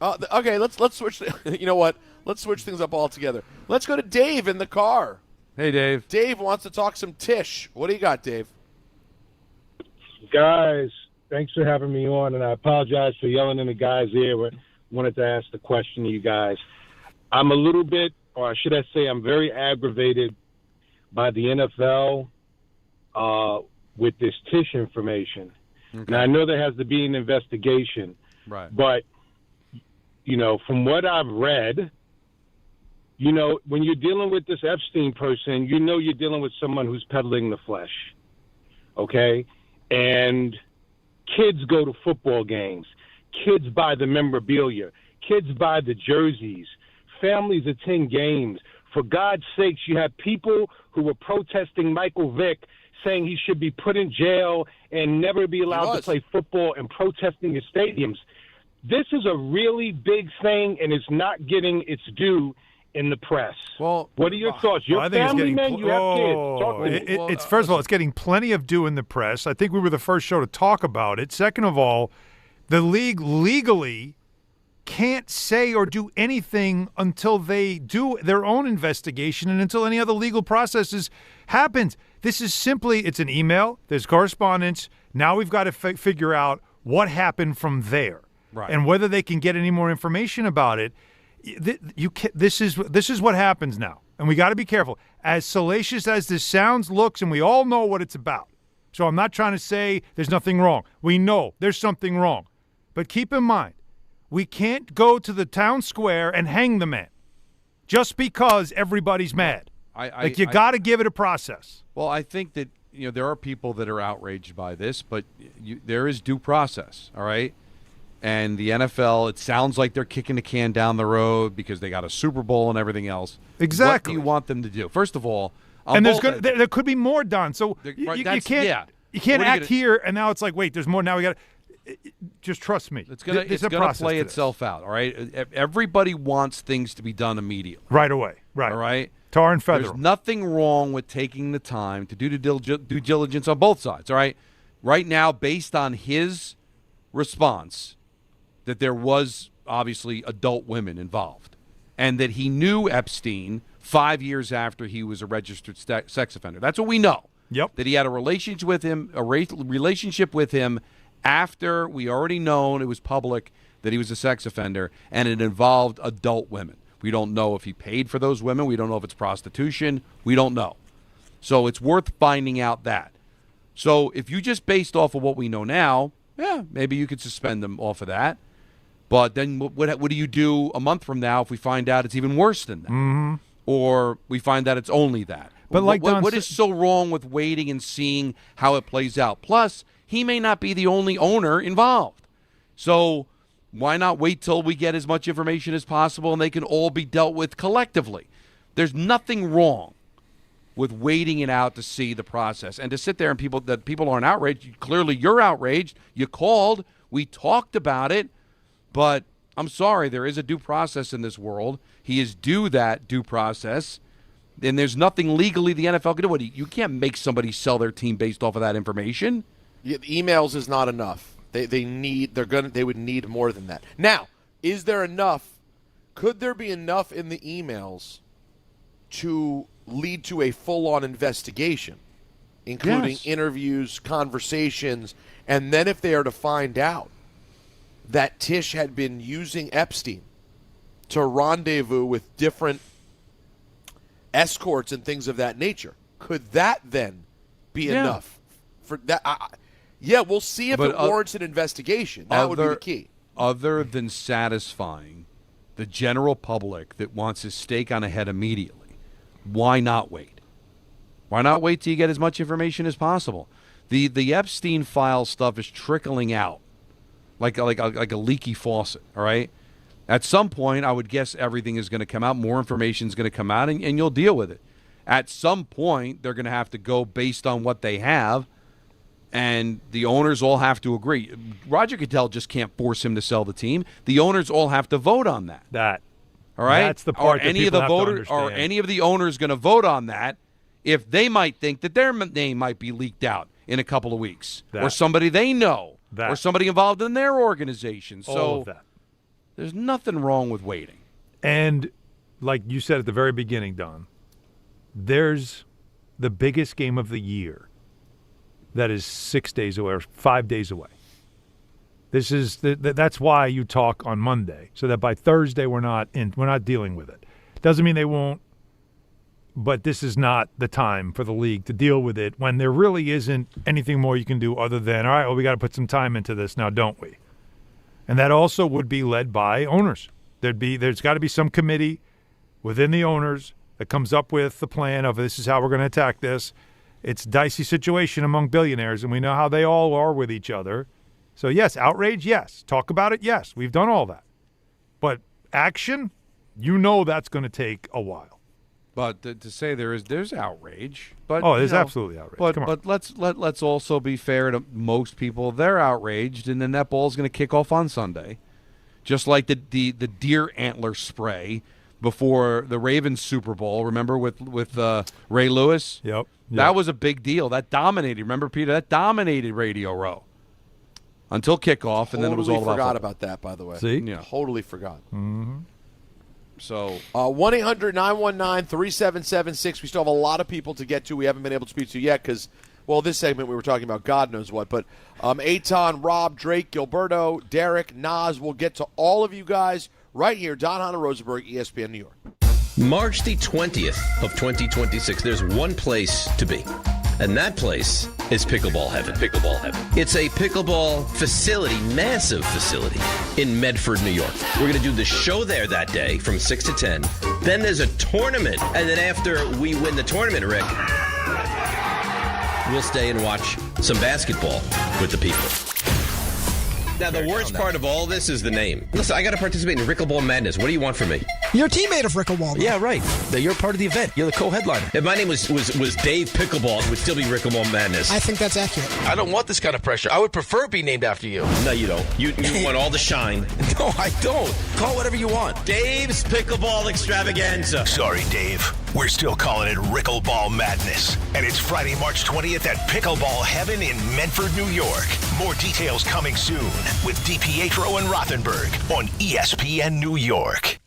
Okay, let's switch. You know what? Let's switch things up altogether. Let's go to Dave in the car. Hey, Dave. Dave wants to talk some Tish. What do you got, Dave? Guys, thanks for having me on, and I apologize for yelling in the guys' ear. But wanted to ask the question to you guys. I'm a little bit, or should I say, I'm very aggravated by the NFL with this Tish information. Okay. Now, I know there has to be an investigation, Right. but, you know, from what I've read, you know, when you're dealing with this Epstein person, you know you're dealing with someone who's peddling the flesh, okay? And kids go to football games. Kids buy the memorabilia. Kids buy the jerseys. Families attend games. For God's sakes, you have people who were protesting Michael Vick saying he should be put in jail and never be allowed to play football and protesting his stadiums. This is a really big thing, and it's not getting its due in the press. Well, what are your thoughts? You're I think it's family getting men, you have kids. Talk to me. It's first of all, it's getting plenty of due in the press. I think we were the first show to talk about it. Second of all, the league legally can't say or do anything until they do their own investigation and until any other legal processes happens. This is simply, it's an email, there's correspondence. Now we've got to figure out what happened from there. Right. And whether they can get any more information about it. This is what happens now. And we got to be careful. As salacious as this sounds, looks, and we all know what it's about. So I'm not trying to say there's nothing wrong. We know there's something wrong. But keep in mind, we can't go to the town square and hang the man just because everybody's mad. You got to give it a process. Well, I think that there are people that are outraged by this, but there is due process, all right? And the NFL, it sounds like they're kicking the can down the road because they got a Super Bowl and everything else. Exactly. What do you want them to do? First of all, and there could be more done. So you can't act here and now it's like, wait, there's more. Now we got to just trust me. It's gonna play itself out. All right. Everybody wants things to be done immediately, right away. Right. All right. Tar and feather. There's nothing wrong with taking the time to do due diligence on both sides. All right. Right now, based on his response, that there was obviously adult women involved, and that he knew Epstein 5 years after he was a registered sex offender. That's what we know. Yep. That he had a relationship with him after we already known it was public that he was a sex offender, and it involved adult women. We don't know if he paid for those women. We don't know if it's prostitution. We don't know. So it's worth finding out that. So if you just based off of what we know now, yeah, maybe you could suspend them off of that. But then what do you do a month from now if we find out it's even worse than that? Mm-hmm. Or we find out it's only that? But what is so wrong with waiting and seeing how it plays out? Plus, he may not be the only owner involved. So why not wait till we get as much information as possible and they can all be dealt with collectively? There's nothing wrong with waiting it out to see the process and to sit there and people aren't outraged. Clearly, you're outraged. You called. We talked about it. But I'm sorry, there is a due process in this world. He is due that due process. And there's nothing legally the NFL can do. You can't make somebody sell their team based off of that information. Yeah, emails is not enough. They would need more than that. Now, is there enough? Could there be enough in the emails to lead to a full-on investigation, including interviews, conversations, and then if they are to find out that Tish had been using Epstein to rendezvous with different escorts and things of that nature, could that then be enough for that? Yeah, we'll see if it warrants an investigation. That would be the key. other than satisfying the general public that wants his steak on a head immediately, why not wait? Why not wait till you get as much information as possible? The Epstein file stuff is trickling out like a leaky faucet, all right? At some point, I would guess everything is going to come out, more information is going to come out, and you'll deal with it. At some point, they're going to have to go based on what they have, and the owners all have to agree. Roger Goodell just can't force him to sell the team. The owners all have to vote on that. All right? That's the part that people have to understand. Are any of the owners going to vote on that if they might think that their name might be leaked out in a couple of weeks, or somebody they know, or somebody involved in their organization? So all of that. There's nothing wrong with waiting. And like you said at the very beginning, Don, there's the biggest game of the year that is 6 days away or 5 days away. That's why you talk on Monday, so that by Thursday we're not dealing with it. Doesn't mean they won't, but this is not the time for the league to deal with it when there really isn't anything more you can do other than, all right, well, we got to put some time into this now, don't we? And that also would be led by owners. There's got to be some committee within the owners that comes up with the plan of this is how we're going to attack this. It's a dicey situation among billionaires, and we know how they all are with each other. So, yes, outrage, yes. Talk about it, yes. We've done all that. But action, that's going to take a while. But to say there's outrage. But there's absolutely outrage. But let's also be fair to most people. They're outraged, and then that ball's going to kick off on Sunday, just like the deer antler spray before the Ravens Super Bowl. Remember with Ray Lewis? Yep. That was a big deal. That dominated. Remember, Peter? That dominated Radio Row until kickoff, and then it was all about. Forgot about that, by the way. See, totally forgot. Mm-hmm. So 1-800-919-3776. We still have a lot of people to get to. We haven't been able to speak to yet because, well, this segment we were talking about God knows what. But Eitan, Rob, Drake, Gilberto, Derek, Nas, we'll get to all of you guys right here. Don, Hahn, and Rosenberg, ESPN New York. March the 20th of 2026, there's one place to be. And that place is Pickleball Heaven. Pickleball Heaven. It's a pickleball facility, massive facility, in Medford, New York. We're going to do the show there that day from 6 to 10. Then there's a tournament. And then after we win the tournament, Rick, we'll stay and watch some basketball with the people. Now, the worst part of all this is the name. Listen, I got to participate in Rickleball Madness. What do you want from me? You're a teammate of Rickleball. Yeah, right. You're part of the event. You're the co-headliner. If my name was Dave Pickleball, it would still be Rickleball Madness. I think that's accurate. I don't want this kind of pressure. I would prefer be named after you. No, you don't. You want all the shine. No, I don't. Call whatever you want. Dave's Pickleball Extravaganza. Sorry, Dave. We're still calling it Rickleball Madness. And it's Friday, March 20th at Pickleball Heaven in Medford, New York. More details coming soon with DiPietro and Rothenberg on ESPN New York.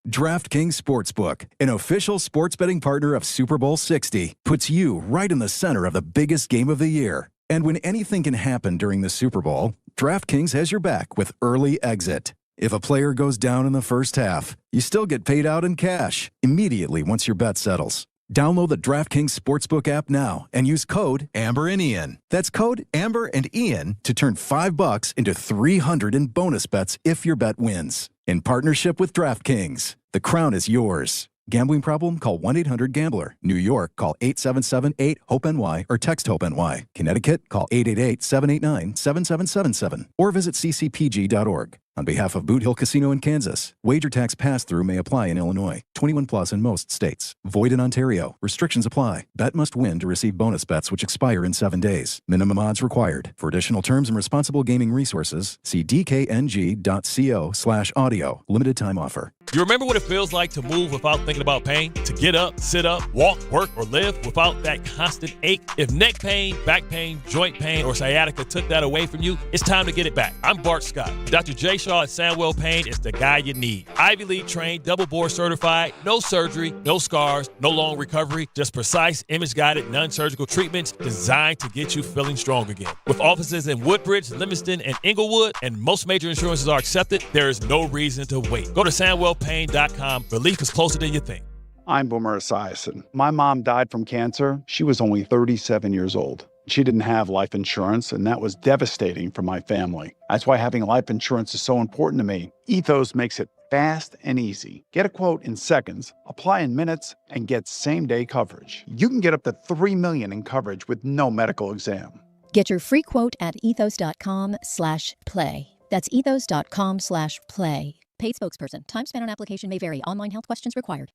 DraftKings Sportsbook, an official sports betting partner of Super Bowl 60, puts you right in the center of the biggest game of the year. And when anything can happen during the Super Bowl, DraftKings has your back with early exit. If a player goes down in the first half, you still get paid out in cash immediately once your bet settles. Download the DraftKings Sportsbook app now and use code Amber and Ian. That's code Amber and Ian to turn $5 into $300 in bonus bets if your bet wins. In partnership with DraftKings, the crown is yours. Gambling problem? Call 1-800-GAMBLER. New York, call 877-8-HOPE-NY or text HOPE-NY. Connecticut, call 888-789-7777 or visit ccpg.org. On behalf of Boot Hill Casino in Kansas, wager tax pass-through may apply in Illinois. 21 plus in most states. Void in Ontario. Restrictions apply. Bet must win to receive bonus bets which expire in 7 days. Minimum odds required. For additional terms and responsible gaming resources, see dkng.co/audio. Limited time offer. You remember what it feels like to move without thinking about pain? To get up, sit up, walk, work, or live without that constant ache? If neck pain, back pain, joint pain, or sciatica took that away from you, it's time to get it back. I'm Bart Scott. Dr. J. Shaw at Sandwell Pain is the guy you need. Ivy League trained, double board certified, no surgery, no scars, no long recovery, just precise image-guided non-surgical treatments designed to get you feeling strong again. With offices in Woodbridge, Livingston, and Inglewood, and most major insurances are accepted, there is no reason to wait. Go to SandwellPain.com. Relief is closer than you think. I'm Boomer Esiason. My mom died from cancer. She was only 37 years old. She didn't have life insurance, and that was devastating for my family. That's why having life insurance is so important to me. Ethos makes it fast and easy. Get a quote in seconds, apply in minutes, and get same-day coverage. You can get up to $3 million in coverage with no medical exam. Get your free quote at ethos.com/play. That's ethos.com/play. Paid spokesperson. Time spent on application may vary. Online health questions required.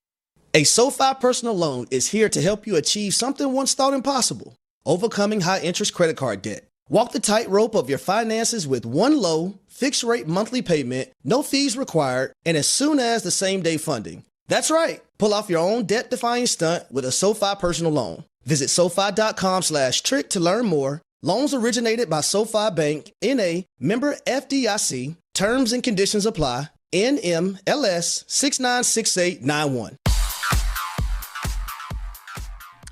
A SoFi personal loan is here to help you achieve something once thought impossible: overcoming high-interest credit card debt. Walk the tightrope of your finances with one low, fixed-rate monthly payment, no fees required, and as soon as the same-day funding. That's right. Pull off your own debt-defying stunt with a SoFi personal loan. Visit SoFi.com/trick to learn more. Loans originated by SoFi Bank, N.A., member FDIC. Terms and conditions apply. NMLS 696891.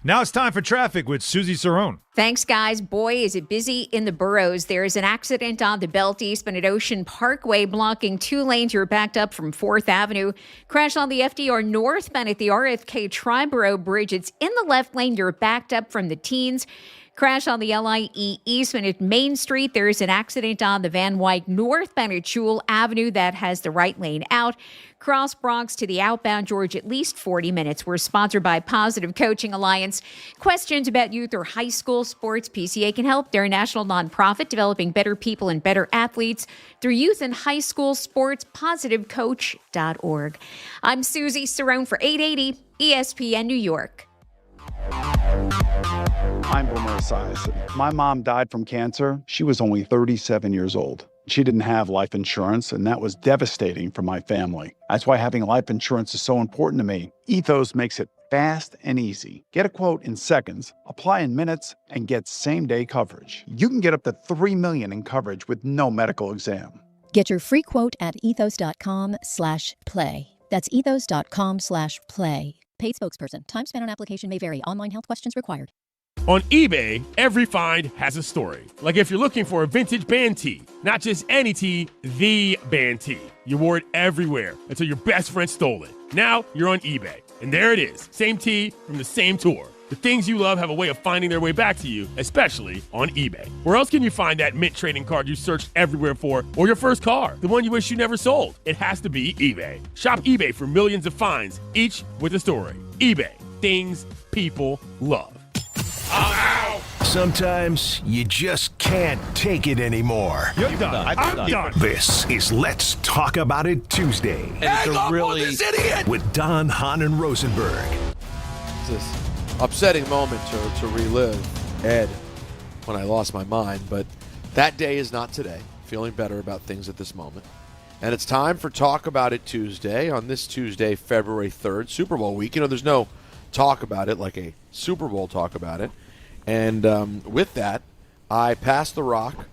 Now it's time for traffic with Susie Cerrone. Thanks, guys. Boy, is it busy in the boroughs. There is an accident on the Belt Eastman at Ocean Parkway, blocking 2 lanes. You're backed up from 4th Avenue. Crash on the FDR northbound at the RFK Triborough Bridge. It's in the left lane. You're backed up from the Teens. Crash on the LIE Eastman at Main Street. There is an accident on the Van Wyck northbound at Jewel Avenue that has the right lane out. Cross Bronx to the outbound George, at least 40 minutes. We're sponsored by Positive Coaching Alliance. Questions about youth or high school sports? PCA can help. They're a national nonprofit developing better people and better athletes through youth and high school sports. PositiveCoach.org. I'm Susie Cerrone for 880 ESPN New York. I'm Boomer Esiason. My mom died from cancer. She was only 37 years old. She didn't have life insurance, and that was devastating for my family. That's why having life insurance is so important to me. Ethos makes it fast and easy. Get a quote in seconds, apply in minutes, and get same-day coverage. You can get up to $3 million in coverage with no medical exam. Get your free quote at ethos.com/play. That's ethos.com/play. Paid spokesperson. Time spent on application may vary. Online health questions required. On eBay, every find has a story. Like if you're looking for a vintage band tee, not just any tee, the band tee. You wore it everywhere until your best friend stole it. Now you're on eBay, and there it is. Same tee from the same tour. The things you love have a way of finding their way back to you, especially on eBay. Where else can you find that mint trading card you searched everywhere for, or your first car, the one you wish you never sold? It has to be eBay. Shop eBay for millions of finds, each with a story. eBay, things people love. Sometimes you just can't take it anymore. You're done. I'm done. This is Let's Talk About It Tuesday. And it's a really with Don, Hahn, and Rosenberg. It's this upsetting moment to relive Ed when I lost my mind, but that day is not today. Feeling better about things at this moment. And it's time for Talk About It Tuesday on this Tuesday, February 3rd, Super Bowl week. You know, there's no talk about it like a Super Bowl talk about it. And with that, I pass the rock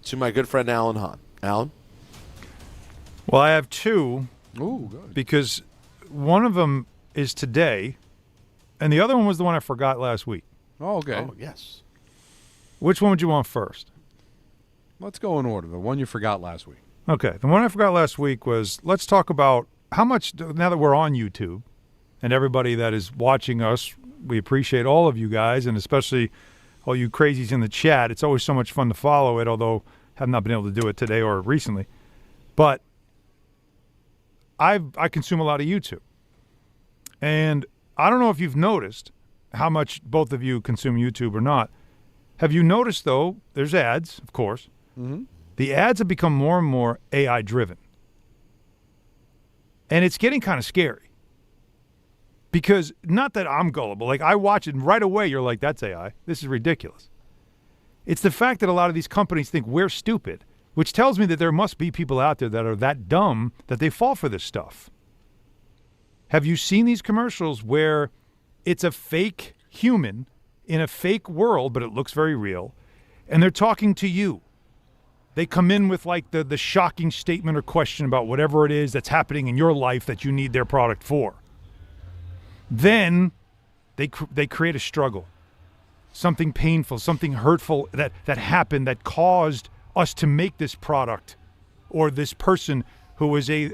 to my good friend Alan Hahn. Alan? Well, I have two. Ooh, good. Because one of them is today, and the other one was the one I forgot last week. Oh, okay. Oh, yes. Which one would you want first? Let's go in order. The one you forgot last week. Okay. The one I forgot last week was, let's talk about how much, now that we're on YouTube, and everybody that is watching us, we appreciate all of you guys, and especially all you crazies in the chat. It's always so much fun to follow it, although have not been able to do it today or recently. But I consume a lot of YouTube. And I don't know if you've noticed how much both of you consume YouTube or not. Have you noticed, though, there's ads, of course. Mm-hmm. The ads have become more and more AI-driven. And it's getting kind of scary. Because, not that I'm gullible, like I watch it and right away you're like, that's AI. This is ridiculous. It's the fact that a lot of these companies think we're stupid, which tells me that there must be people out there that are that dumb that they fall for this stuff. Have you seen these commercials where it's a fake human in a fake world, but it looks very real, and they're talking to you? They come in with like the shocking statement or question about whatever it is that's happening in your life that you need their product for. Then they create a struggle, something painful, something hurtful that happened that caused us to make this product, or this person who was a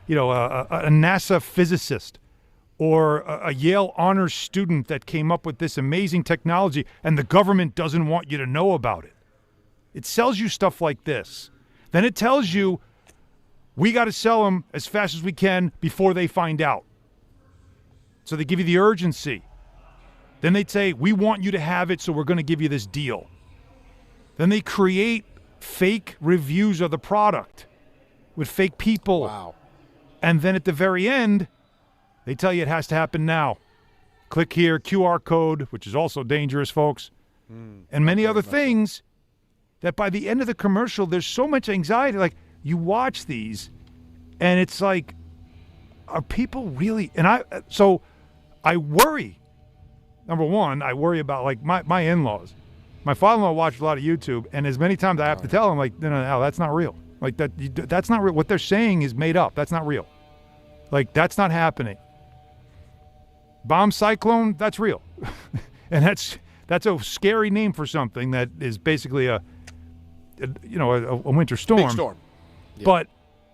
NASA physicist or a Yale honors student that came up with this amazing technology and the government doesn't want you to know about it. It sells you stuff like this. Then it tells you we got to sell them as fast as we can before they find out. So they give you the urgency. Then they say, we want you to have it, so we're going to give you this deal. Then they create fake reviews of the product with fake people. Wow. And then at the very end, they tell you it has to happen now. Click here, QR code, which is also dangerous, folks, and many other things that by the end of the commercial, there's so much anxiety. Like, you watch these, and it's like, are people really? And I worry. Number one, I worry about, like, my in-laws. My father-in-law watched a lot of YouTube, and as many times I have to tell him, like, no, that's not real. Like, that's not real. What they're saying is made up. That's not real. Like, that's not happening. Bomb cyclone, that's real. And that's a scary name for something that is basically a winter storm. Big storm. Yeah. But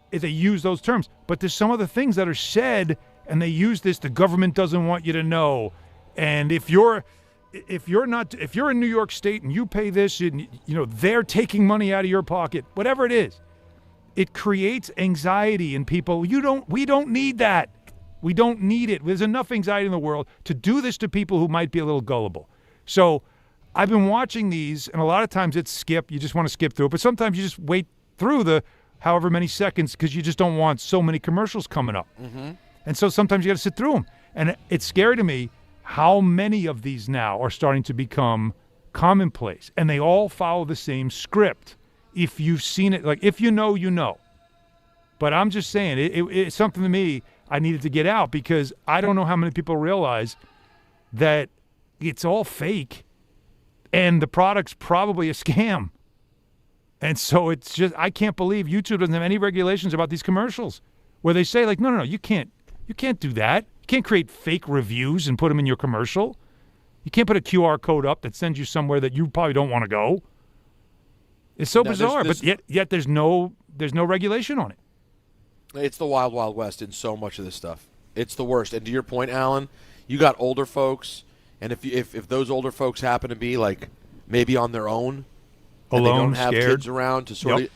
they use those terms. But there's some other things that are said, and they use this, the government doesn't want you to know. And if you're in New York State and you pay this, they're taking money out of your pocket, whatever it is. It creates anxiety in people. We don't need that. We don't need it. There's enough anxiety in the world to do this to people who might be a little gullible. So I've been watching these, and a lot of times it's skip. You just want to skip through it. But sometimes you just wait through the however many seconds because you just don't want so many commercials coming up. Mm-hmm. And so sometimes you got to sit through them. And it's scary to me how many of these now are starting to become commonplace. And they all follow the same script. If you've seen it, like, if you know, you know. But I'm just saying, it's something to me I needed to get out because I don't know how many people realize that it's all fake and the product's probably a scam. And so it's just, I can't believe YouTube doesn't have any regulations about these commercials where they say, like, no, you can't do that. You can't create fake reviews and put them in your commercial. You can't put a QR code up that sends you somewhere that you probably don't want to go. It's so bizarre, but yet there's no regulation on it. It's the wild, wild west in so much of this stuff. It's the worst. And to your point, Alan, you got older folks, and if those older folks happen to be, like, maybe on their own, and they don't have scared kids around to sort of,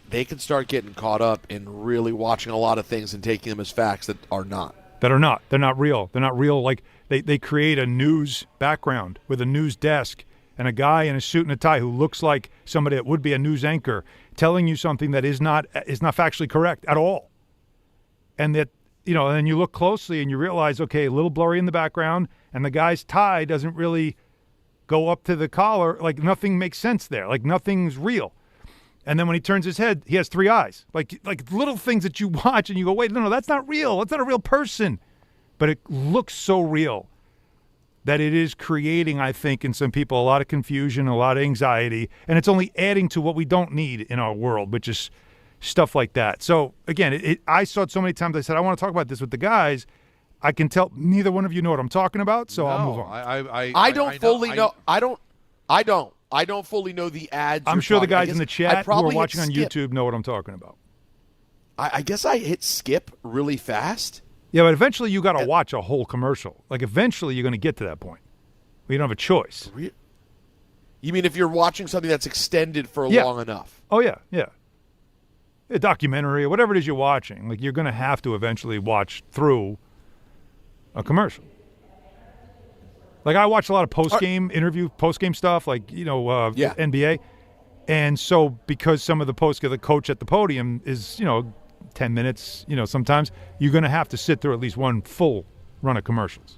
they can start getting caught up in really watching a lot of things and taking them as facts that are not. They're not real. They're not real. Like, they create a news background with a news desk and a guy in a suit and a tie who looks like somebody that would be a news anchor telling you something that is not factually correct at all. And that, and then you look closely and you realize, okay, a little blurry in the background, and the guy's tie doesn't really go up to the collar. Like, nothing makes sense there. Like, nothing's real. And then when he turns his head, he has three eyes. Like little things that you watch and you go, wait, no, that's not real. That's not a real person. But it looks so real that it is creating, I think, in some people a lot of confusion, a lot of anxiety, and it's only adding to what we don't need in our world, which is stuff like that. So, again, I saw it so many times, I said, I want to talk about this with the guys. I can tell neither one of you know what I'm talking about, so I'll move on. I don't fully know. I don't fully know the ads. I'm sure the guys in the chat who are watching on YouTube know what I'm talking about. I guess I hit skip really fast. Yeah, but eventually you got to watch a whole commercial. Like, eventually you're going to get to that point where you don't have a choice. You mean if you're watching something that's extended for long enough? Oh, yeah. A documentary or whatever it is you're watching. Like, you're going to have to eventually watch through a commercial. Like, I watch a lot of post-game stuff, like, NBA. And so because some of the the coach at the podium is, 10 minutes, sometimes you're going to have to sit through at least one full run of commercials.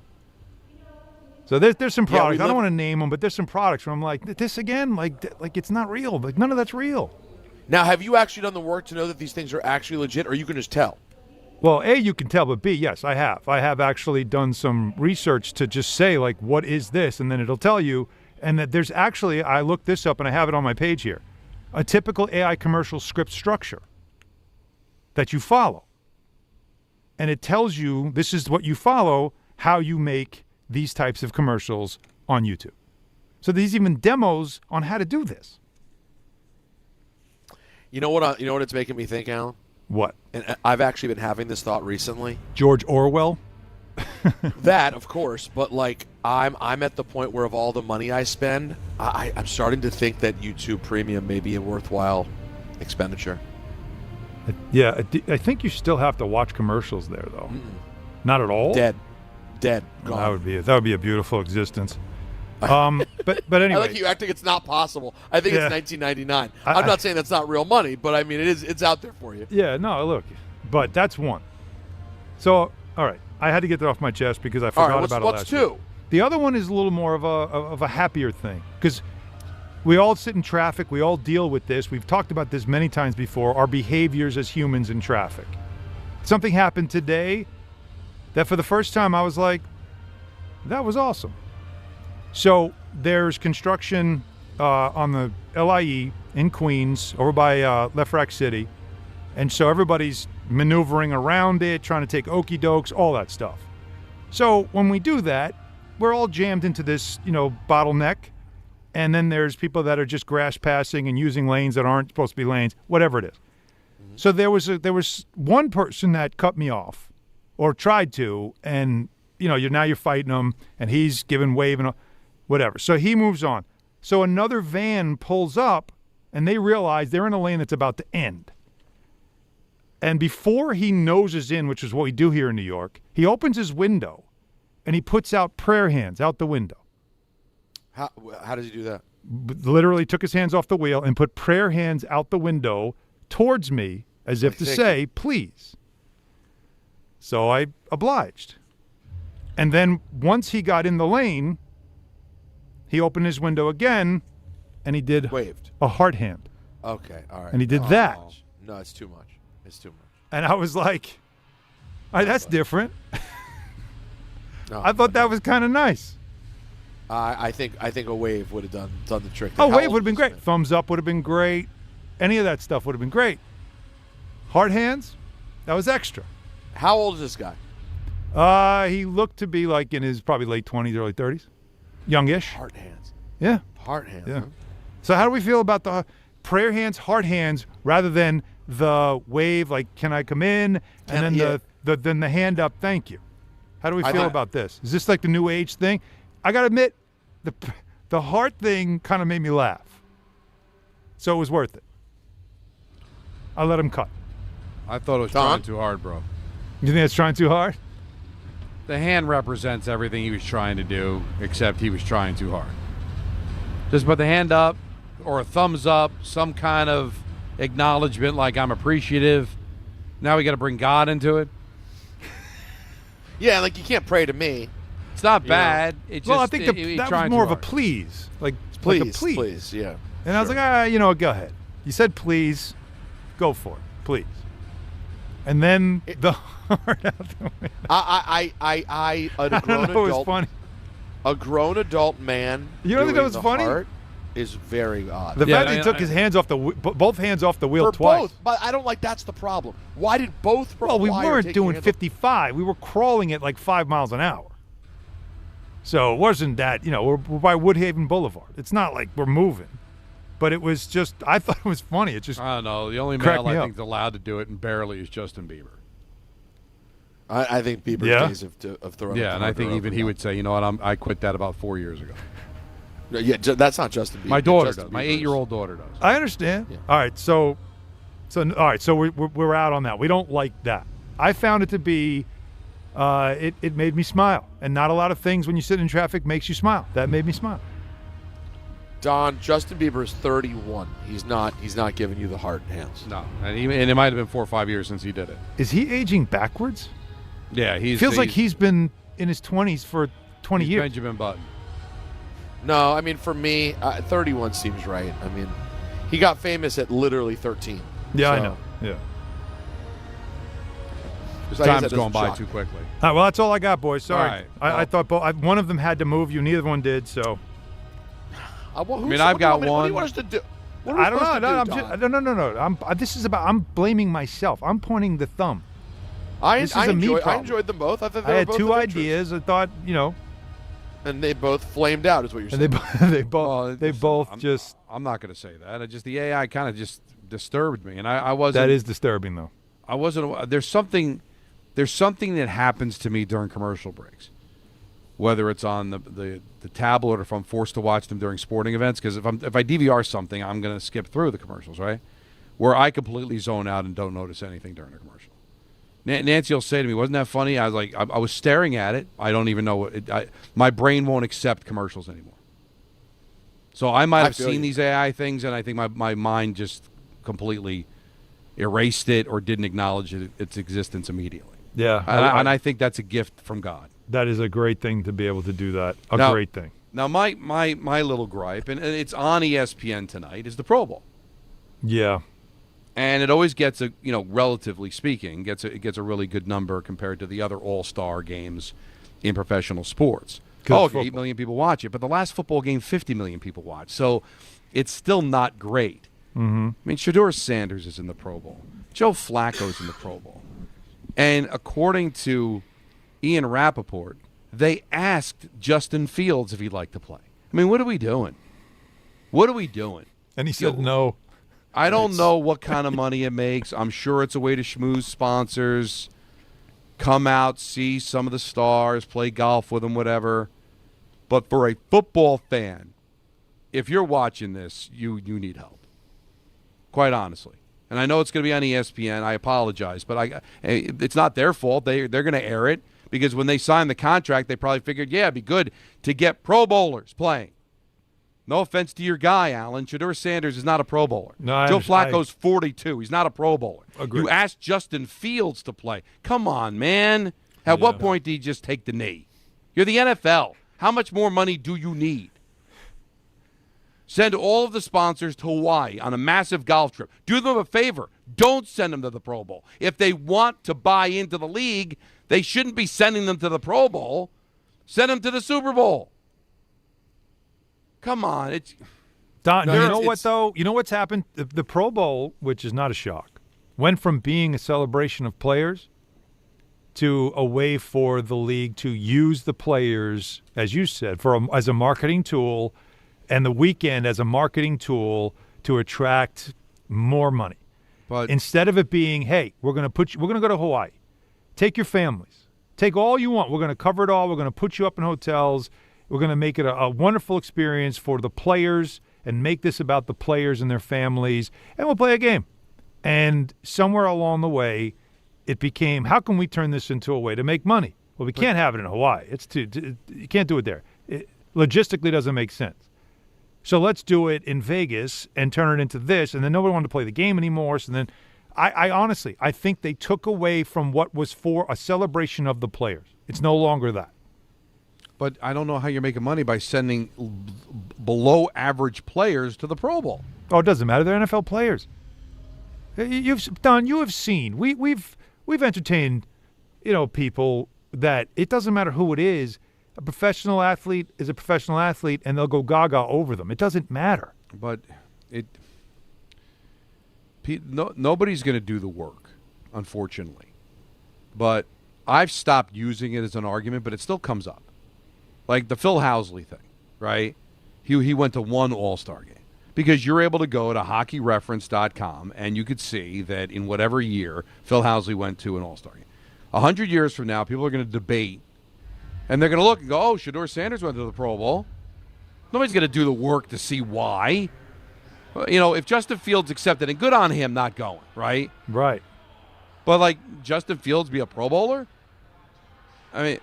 So there's some products. I don't want to name them, but there's some products where I'm like, this again, like it's not real. Like, none of that's real. Now, have you actually done the work to know that these things are actually legit, or you can just tell? Well, A, you can tell, but B, yes, I have. I have actually done some research to just say, like, what is this? And then it'll tell you. And that there's actually, I looked this up and I have it on my page here, a typical AI commercial script structure that you follow. And it tells you this is what you follow, how you make these types of commercials on YouTube. So there's even demos on how to do this. You know what it's making me think, Alan? What? And I've actually been having this thought recently. George Orwell? That, of course, but like I'm at the point where of all the money I spend, I'm starting to think that YouTube Premium may be a worthwhile expenditure. Yeah, I think you still have to watch commercials there, though. Not at all. Dead. Well, Gone. that would be a beautiful existence. But anyway, I like you acting it's not possible. I think it's 1999. I'm not saying that's not real money, but I mean it's out there for you. Yeah, no, look, but that's one. So, all right, I had to get that off my chest because I forgot about it last two? week. The other one is a little more of a happier thing because we all sit in traffic. We all deal with this. We've talked about this many times before, our behaviors as humans in traffic. Something happened today that for the first time I was like, that was awesome. So there's construction on the LIE in Queens over by Left Rack City. And so everybody's maneuvering around it, trying to take okie dokes, all that stuff. So when we do that, we're all jammed into this, bottleneck. And then there's people that are just grass passing and using lanes that aren't supposed to be lanes, whatever it is. Mm-hmm. So there was one person that cut me off or tried to, and you're fighting him and he's giving wave and whatever. So he moves on. So another van pulls up and they realize they're in a lane that's about to end. And before he noses in, which is what we do here in New York, he opens his window and he puts out prayer hands out the window. How does he do that? Literally took his hands off the wheel and put prayer hands out the window towards me as if to say, please. So I obliged. And then once he got in the lane, he opened his window again and he did waved a heart hand. Okay, all right. And he did that. No, it's too much. It's too much. And I was like, all right, that's different. No, I thought that was kind of nice. I think a wave would have done the trick. A wave would have been great. Thumbs up would have been great. Any of that stuff would have been great. Heart hands, that was extra. How old is this guy? He looked to be like in his probably late 20s, early 30s. Youngish. Heart hands. Yeah. Heart hands. Yeah. Huh? So how do we feel about the prayer hands, heart hands, rather than the wave, like, can I come in? And then then the hand up, thank you. How do we feel about this? Is this like the new age thing? I got to admit, the heart thing kind of made me laugh. So it was worth it. I let him cut. I thought it was trying too hard, bro. You think it's trying too hard? The hand represents everything he was trying to do, except he was trying too hard. Just put the hand up or a thumbs up, some kind of acknowledgement like I'm appreciative. Now we got to bring God into it. Yeah, like you can't pray to me. It's not bad. It's well, just, I think that was more of a please. Like a please. Please, yeah. And I was like, go ahead. You said please. Go for it. Please. And then the heart out the window. A grown adult. Funny. A grown adult man. You don't think that was funny? Heart is very odd. The fact that he took his hands off both hands off the wheel twice. Both, but I don't like that's the problem. Why did both? Well, we weren't doing 55. We were crawling at like 5 miles an hour. So it wasn't that, we're by Woodhaven Boulevard. It's not like we're moving. But it was just, I thought it was funny. It just I don't know. The only male I think is allowed to do it, and barely, is Justin Bieber. I think Bieber's days of throwing. Yeah, and I think even he would say, you know what, I quit that about 4 years ago. Yeah, that's not Justin Bieber. My daughter does. My 8-year-old daughter does. I understand. Yeah. All right, so we're out on that. We don't like that. I found it to be, it made me smile, and not a lot of things when you sit in traffic makes you smile. That made me smile. Don, Justin Bieber is 31. He's not giving you the heart hands. No, and it might have been 4 or 5 years since he did it. Is he aging backwards? Yeah, feels like he's been in his 20s for 20 years. Benjamin Button. No, I mean, for me, 31 seems right. I mean, he got famous at literally 13. Yeah, I know. Yeah. Time's going by too quickly. All right, well, that's all I got, boys. Sorry. Right. I thought one of them had to move you. Neither one did, so. I've got one. What do you want us to do? I don't know. No. I'm blaming myself. I'm pointing the thumb. I enjoyed them both. I thought I had two ideas. I thought, and they both flamed out, is what you're saying. And they both. I'm not going to say that. The AI kind of just disturbed me, and I wasn't. That is disturbing, though. I wasn't. There's something there's something that happens to me during commercial breaks, whether it's on the tablet or if I'm forced to watch them during sporting events. Because if I DVR something, I'm going to skip through the commercials, right? Where I completely zone out and don't notice anything during the commercial. Nancy will say to me, "Wasn't that funny?" I was like, I was staring at it. I don't even know what my brain won't accept commercials anymore. So I might have seen these AI things, and I think my mind just completely erased it or didn't acknowledge its existence immediately. Yeah. And I think that's a gift from God. That is a great thing to be able to do that. Great thing. Now, my little gripe, and it's on ESPN tonight, is the Pro Bowl. Yeah. And it always gets relatively speaking, gets a really good number compared to the other all-star games in professional sports. 8 million people watch it, but the last football game, 50 million people watch. So it's still not great. Mm-hmm. I mean, Shedeur Sanders is in the Pro Bowl. Joe Flacco's in the Pro Bowl. And according to Ian Rappaport, they asked Justin Fields if he'd like to play. I mean, what are we doing? What are we doing? And he said no. I don't know what kind of money it makes. I'm sure it's a way to schmooze sponsors, come out, see some of the stars, play golf with them, whatever. But for a football fan, if you're watching this, you need help. Quite honestly. And I know it's going to be on ESPN. I apologize. But it's not their fault. They're going to air it because when they signed the contract, they probably figured, yeah, it'd be good to get Pro Bowlers playing. No offense to your guy, Alan. Shedeur Sanders is not a Pro Bowler. No, Joe Flacco's 42. He's not a Pro Bowler. Agreed. You asked Justin Fields to play. Come on, man. At what point do you just take the knee? You're the NFL. How much more money do you need? Send all of the sponsors to Hawaii on a massive golf trip. Do them a favor. Don't send them to the Pro Bowl. If they want to buy into the league, they shouldn't be sending them to the Pro Bowl. Send them to the Super Bowl. Come on. Don, you know what, though? You know what's happened? The Pro Bowl, which is not a shock, went from being a celebration of players to a way for the league to use the players, as you said, as a marketing tool, and the weekend as a marketing tool to attract more money. But instead of it being, hey, we're going to go to Hawaii. Take your families. Take all you want. We're going to cover it all. We're going to put you up in hotels. We're going to make it a wonderful experience for the players and make this about the players and their families, and we'll play a game. And somewhere along the way, it became, how can we turn this into a way to make money? Well, we can't have it in Hawaii. You can't do it there. It logistically doesn't make sense. So let's do it in Vegas and turn it into this, and then nobody wanted to play the game anymore. So then I honestly, I think they took away from what was for a celebration of the players. It's no longer that. But I don't know how you're making money by sending below-average players to the Pro Bowl. Oh, it doesn't matter. They're NFL players. Don, you have seen. We've entertained, people that it doesn't matter who it is. A professional athlete is a professional athlete, and they'll go gaga over them. It doesn't matter. But nobody's going to do the work, unfortunately. But I've stopped using it as an argument, but it still comes up. Like the Phil Housley thing, right? He went to one All-Star game. Because you're able to go to hockeyreference.com, and you could see that in whatever year Phil Housley went to an All-Star game. 100 years from now, people are going to debate, and they're going to look and go, oh, Shedeur Sanders went to the Pro Bowl. Nobody's going to do the work to see why. If Justin Fields accepted it, good on him not going, right? Right. But, Justin Fields be a Pro Bowler? I mean,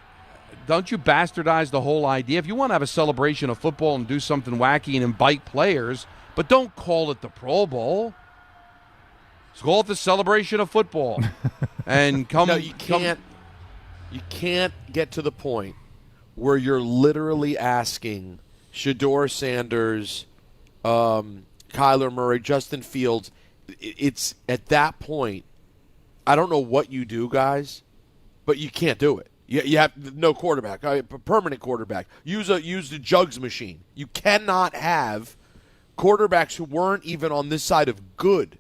don't you bastardize the whole idea? If you want to have a celebration of football and do something wacky and invite players, but don't call it the Pro Bowl. Just call it the celebration of football. And come. No, you can't. You can't get to the point where you're literally asking Shedeur Sanders, Kyler Murray, Justin Fields. It's at that point. I don't know what you do, guys, but you can't do it. You have no quarterback, a permanent quarterback. Use the jugs machine. You cannot have quarterbacks who weren't even on this side of good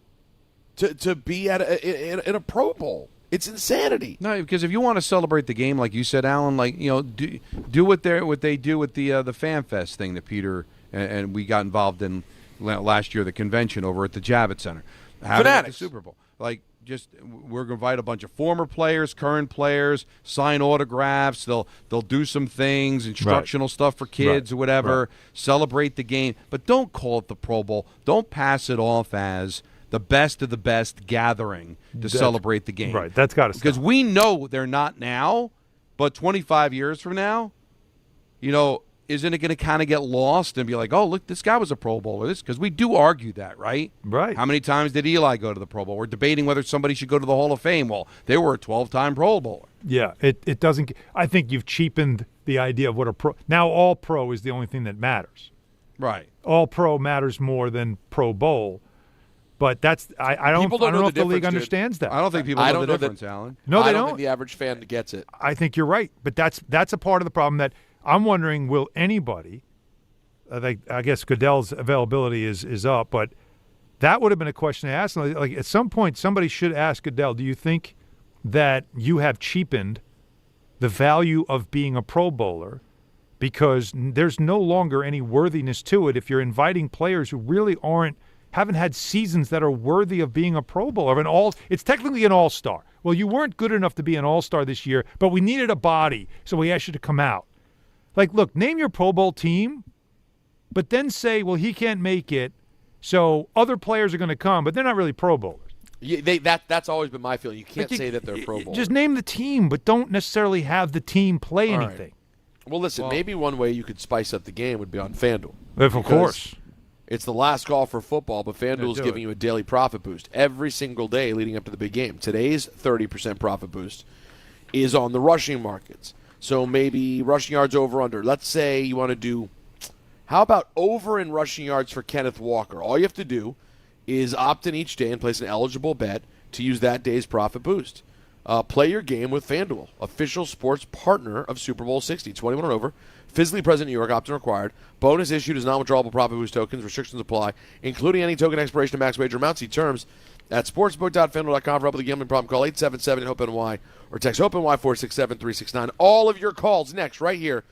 to be in a Pro Bowl. It's insanity. No, because if you want to celebrate the game, like you said, Alan, do what they do with the Fan Fest thing that Peter and we got involved in last year, the convention over at the Javits Center, having it at the Super Bowl. we're going to invite a bunch of former players, current players, sign autographs. They'll do some things, instructional stuff for kids or whatever, celebrate the game. But don't call it the Pro Bowl. Don't pass it off as the best of the best gathering to celebrate the game. Right, that's got to stop. Because we know they're not now, but 25 years from now, isn't it going to kind of get lost and be like, oh, look, this guy was a Pro Bowler? Because we do argue that, right? Right. How many times did Eli go to the Pro Bowl? We're debating whether somebody should go to the Hall of Fame. Well, they were a 12-time Pro Bowler. Yeah, it doesn't – I think you've cheapened the idea of what a pro – now all pro is the only thing that matters. Right. All pro matters more than Pro Bowl. But that's I don't know if the league understands that. I don't think people know the difference, Alan. No, they I don't think the average fan gets it. I think you're right. But that's a part of the problem that I'm wondering, will anybody I guess Goodell's availability is up, but that would have been a question to ask. Like at some point, somebody should ask Goodell, do you think that you have cheapened the value of being a Pro Bowler because there's no longer any worthiness to it if you're inviting players who really haven't had seasons that are worthy of being a Pro Bowler. It's technically an all-star. Well, you weren't good enough to be an all-star this year, but we needed a body, so we asked you to come out. Like, look, name your Pro Bowl team, but then say, well, he can't make it, so other players are going to come, but they're not really Pro Bowlers. Yeah, that's always been my feeling. You can't say that they're Pro Bowlers. Just name the team, but don't necessarily have the team play anything. Right. Well, listen, maybe one way you could spice up the game would be on FanDuel. Of course. It's the last call for football, but FanDuel is giving you a daily profit boost every single day leading up to the big game. Today's 30% profit boost is on the rushing markets. So maybe rushing yards over-under. Let's say you want to do, how about over in rushing yards for Kenneth Walker? All you have to do is opt in each day and place an eligible bet to use that day's profit boost. Play your game with FanDuel, official sports partner of Super Bowl 60. 21 and over. Physically present in New York, opt-in required. Bonus issued as non-withdrawable profit boost tokens. Restrictions apply, including any token expiration and max wager amount. See terms at sportsbook.fanduel.com. For help with a gambling problem, call 877-HOPE-NY or text HOPE-NY 467-369. All of your calls next right here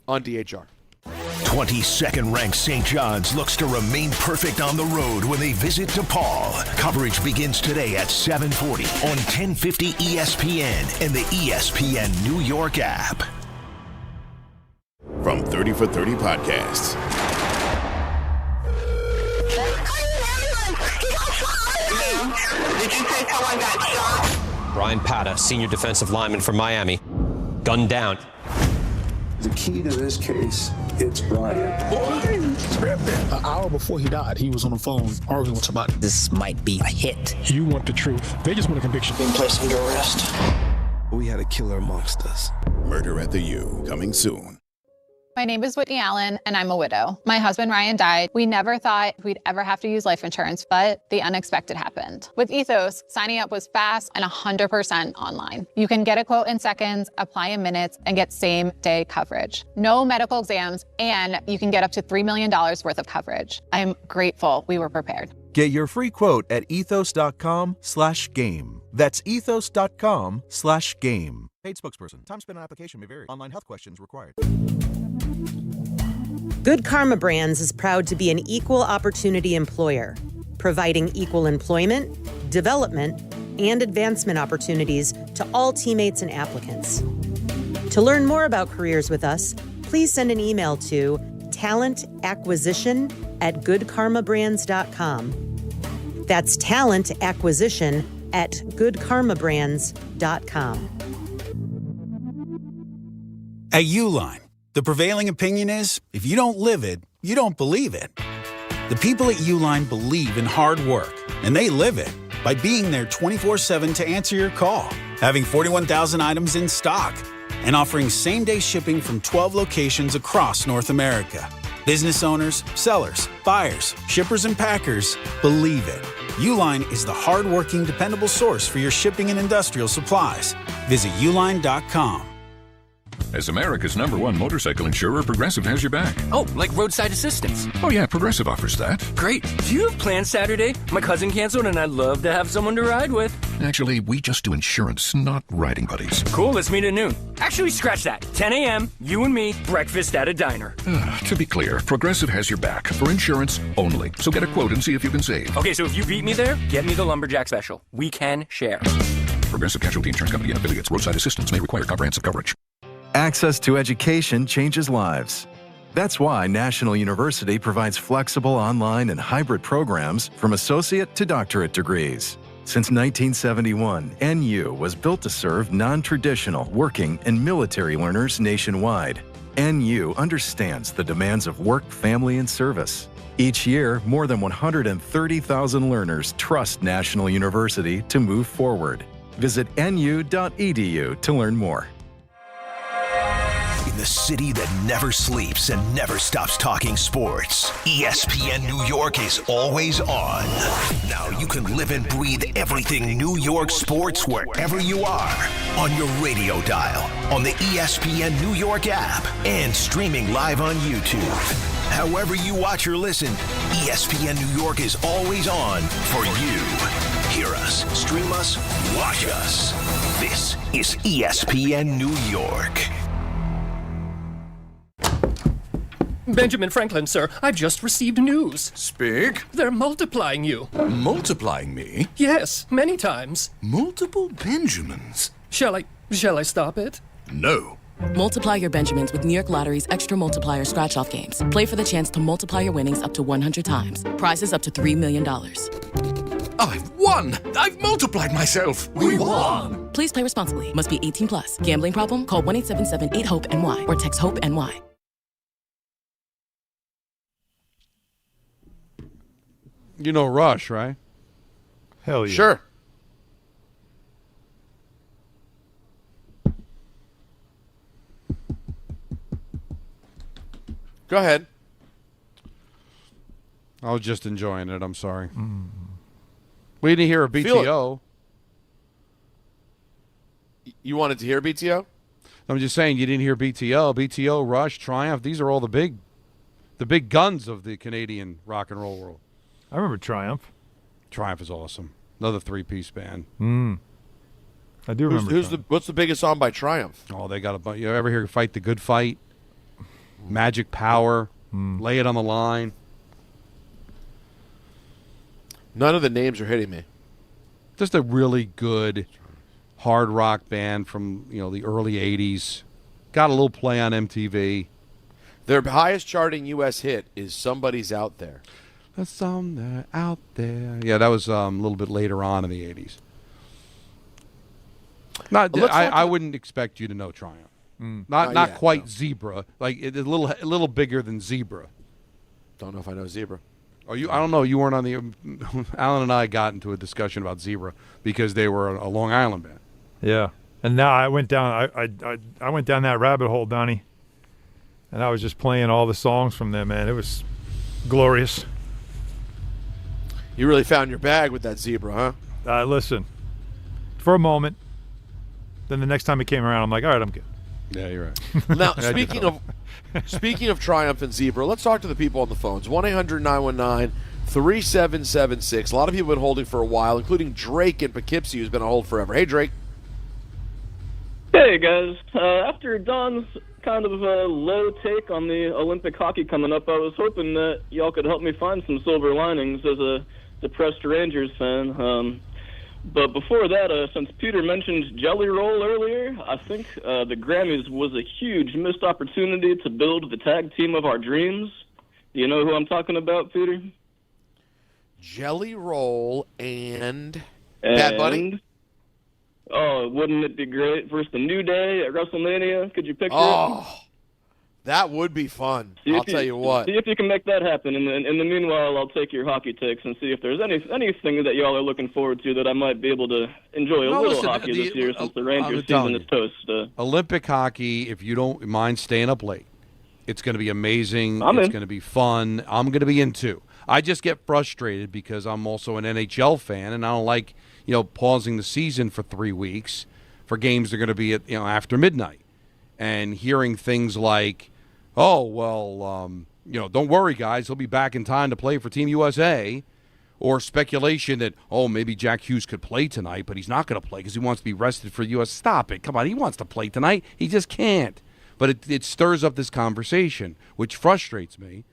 on DHR. 22nd ranked St. John's looks to remain perfect on the road when they visit DePaul. Coverage begins today at 7:40 on 1050 ESPN and the ESPN New York app. From 30 for 30 podcasts. Did you say someone got shot? Brian Pata, senior defensive lineman from Miami, gunned down. The key to this case, it's Brian. An hour before he died, he was on the phone arguing with somebody. This might be a hit. You want the truth. They just want a conviction. Being placed under arrest. We had a killer amongst us. Murder at the U, coming soon. My name is Whitney Allen, and I'm a widow. My husband, Ryan, died. We never thought we'd ever have to use life insurance, but the unexpected happened. With Ethos, signing up was fast and 100% online. You can get a quote in seconds, apply in minutes, and get same-day coverage. No medical exams, and you can get up to $3 million worth of coverage. I'm grateful we were prepared. Get your free quote at ethos.com/game. That's ethos.com/game. Paid spokesperson. Time spent on application may vary. Online health questions required. Good Karma Brands is proud to be an equal opportunity employer, providing equal employment, development, and advancement opportunities to all teammates and applicants. To learn more about careers with us, please send an email to talentacquisition@goodkarmabrands.com. That's talentacquisition@goodkarmabrands.com. At Uline, the prevailing opinion is, if you don't live it, you don't believe it. The people at Uline believe in hard work, and they live it by being there 24/7 to answer your call, having 41,000 items in stock, and offering same-day shipping from 12 locations across North America. Business owners, sellers, buyers, shippers, and packers believe it. Uline is the hard-working, dependable source for your shipping and industrial supplies. Visit uline.com. As America's #1 motorcycle insurer, Progressive has your back. Oh, like roadside assistance. Oh yeah, Progressive offers that. Great. Do you have plans Saturday? My cousin canceled and I'd love to have someone to ride with. Actually, we just do insurance, not riding buddies. Cool, let's meet at noon. Actually, scratch that. 10 a.m., you and me, breakfast at a diner. To be clear, Progressive has your back for insurance only. So get a quote and see if you can save. Okay, so if you beat me there, get me the Lumberjack special. We can share. Progressive Casualty Insurance Company and affiliates. Roadside assistance may require comprehensive coverage. Access to education changes lives. That's why National University provides flexible online and hybrid programs from associate to doctorate degrees. Since 1971, NU was built to serve non-traditional working and military learners nationwide. NU understands the demands of work, family, and service. Each year, more than 130,000 learners trust National University to move forward. Visit nu.edu to learn more. In the city that never sleeps and never stops talking sports, ESPN New York is always on. Now you can live and breathe everything New York sports wherever you are. On your radio dial, on the ESPN New York app, and streaming live on YouTube. However you watch or listen, ESPN New York is always on for you. Hear us, stream us, watch us. This is ESPN New York. Benjamin Franklin, sir, I've just received news. Speak. They're multiplying you. Multiplying me? Yes, many times. Multiple Benjamins? Shall I stop it? No. Multiply your Benjamins with New York Lottery's Extra Multiplier Scratch-Off games. Play for the chance to multiply your winnings up to 100 times. Prizes up to $3 million. I've won! I've multiplied myself! We won! Please play responsibly. Must be 18 plus. Gambling problem? Call 1-877-8-HOPE-NY or text HOPE-NY. You know Rush, right? Hell yeah. Sure. Go ahead. I was just enjoying it. I'm sorry. We didn't hear a BTO. You wanted to hear BTO? I'm just saying you didn't hear BTO. BTO, Rush, Triumph. These are all the big guns of the Canadian rock and roll world. I remember Triumph. Triumph is awesome. Another three-piece band. I do remember. What's the biggest song by Triumph? Oh, they got a bunch. You ever hear Fight the Good Fight? Magic Power. Lay It on the Line. None of the names are hitting me. Just a really good hard rock band from the early '80s. Got a little play on MTV. Their highest charting U.S. hit is "Somebody's Out There." There's somewhere out there. Yeah, that was a little bit later on in the '80s. I wouldn't expect you to know Triumph. Not quite no. Zebra. Like a little bigger than Zebra. Don't know if I know Zebra. Oh, I don't know. You weren't on the. Alan and I got into a discussion about Zebra because they were a Long Island band. Yeah, and now I went down. I went down that rabbit hole, Donnie, and I was just playing all the songs from them. Man, it was glorious. You really found your bag with that Zebra, huh? Listen, for a moment. Then the next time it came around, I'm like, all right, I'm good. Yeah, you're right. Now, speaking of Triumph and Zebra, let's talk to the people on the phones. 1-800-919-3776. A lot of people have been holding for a while, including Drake in Poughkeepsie, who's been on hold forever. Hey, Drake. Hey, guys. After Don's kind of low take on the Olympic hockey coming up, I was hoping that y'all could help me find some silver linings as a depressed Rangers fan. But before that, since Peter mentioned Jelly Roll earlier, I think the Grammys was a huge missed opportunity to build the tag team of our dreams. Do you know who I'm talking about, Peter? Jelly Roll and Bad Bunny? Oh, wouldn't it be great versus the New Day at WrestleMania? Could you picture it? Oh, that would be fun. I'll tell you what. See if you can make that happen. In the meanwhile, I'll take your hockey takes and see if there's anything that y'all are looking forward to that I might be able to enjoy hockey this year since the Rangers season is toast. Olympic hockey, if you don't mind staying up late, it's going to be amazing. It's going to be fun. I'm going to be in too. I just get frustrated because I'm also an NHL fan, and I don't like pausing the season for 3 weeks for games that are going to be at after midnight. and hearing things like, oh, well, don't worry, guys, he'll be back in time to play for Team USA, or speculation that, oh, maybe Jack Hughes could play tonight, but he's not going to play because he wants to be rested for the U.S. Stop it. Come on, he wants to play tonight. He just can't. But it stirs up this conversation, which frustrates me.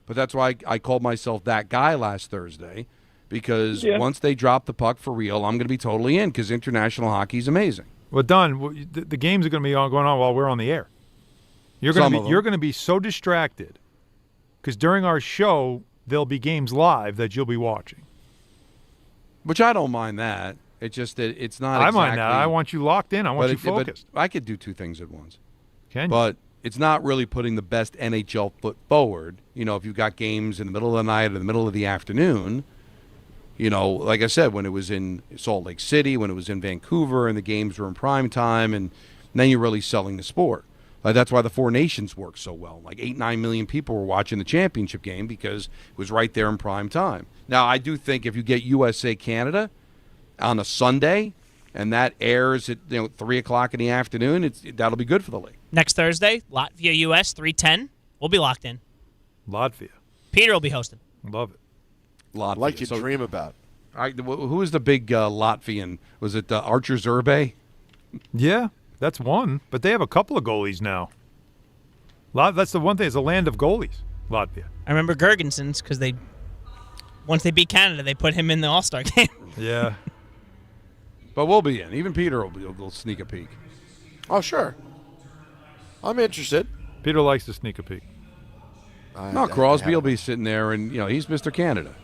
But that's why I called myself that guy last Thursday, because once they drop the puck for real, I'm going to be totally in, because international hockey is amazing. Well, Don, the games are going to be going on while we're on the air. You're going to be so distracted because during our show there'll be games live that you'll be watching. Which I don't mind that. It's just that it's not. I mind that. I want you locked in. I want you focused. But I could do two things at once. Can you? But it's not really putting the best NHL foot forward. If you've got games in the middle of the night or the middle of the afternoon. Like I said, when it was in Salt Lake City, when it was in Vancouver, and the games were in prime time, and then you're really selling the sport. That's why the Four Nations worked so well. 8-9 million people were watching the championship game because it was right there in prime time. Now, I do think if you get USA-Canada on a Sunday and that airs at 3 o'clock in the afternoon, that'll be good for the league. Next Thursday, Latvia-US, 3:10. We'll be locked in. Latvia. Peter will be hosting. Love it. Latvia. Like you dream about. Who was the big Latvian? Was it Archer Zerbe? Yeah, that's one. But they have a couple of goalies now. That's the one thing. It's a land of goalies, Latvia. I remember Gergensons because once they beat Canada, they put him in the All-Star game. Yeah. But we'll be in. Even Peter will sneak a peek. Oh, sure. I'm interested. Peter likes to sneak a peek. No, Crosby will be sitting there, and he's Mr. Canada.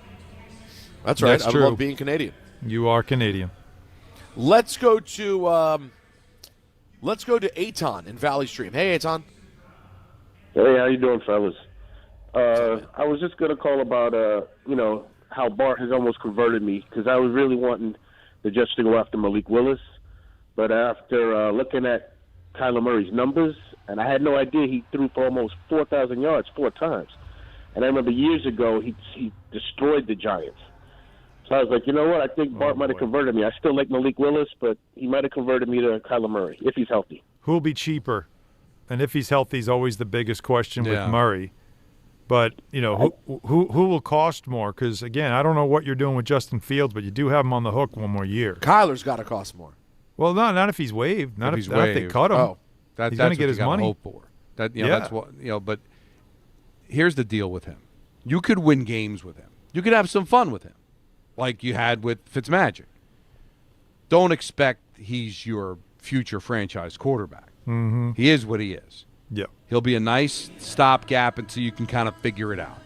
That's right. That's I true. love being Canadian. You are Canadian. Let's go to Eitan in Valley Stream. Hey, Eitan. Hey, how you doing, fellas? I was just gonna call about how Bart has almost converted me, because I was really wanting the Jets to go after Malik Willis, but after looking at Kyler Murray's numbers, and I had no idea he threw for almost 4,000 yards 4 times. And I remember years ago he destroyed the Giants. So I was like, you know what? I think Bart might have converted me. I still like Malik Willis, but he might have converted me to Kyler Murray if he's healthy. Who'll be cheaper? And if he's healthy is always the biggest question with Murray. But, who will cost more? Because, again, I don't know what you're doing with Justin Fields, but you do have him on the hook one more year. Kyler's got to cost more. Well, not if he's waived. Not if they cut him. Oh, he's going to get his money. Hope for. That's what But here's the deal with him: you could win games with him. You could have some fun with him, like you had with Fitzmagic. Don't expect he's your future franchise quarterback. Mm-hmm. He is what he is. Yeah, he'll be a nice stopgap until you can kind of figure it out.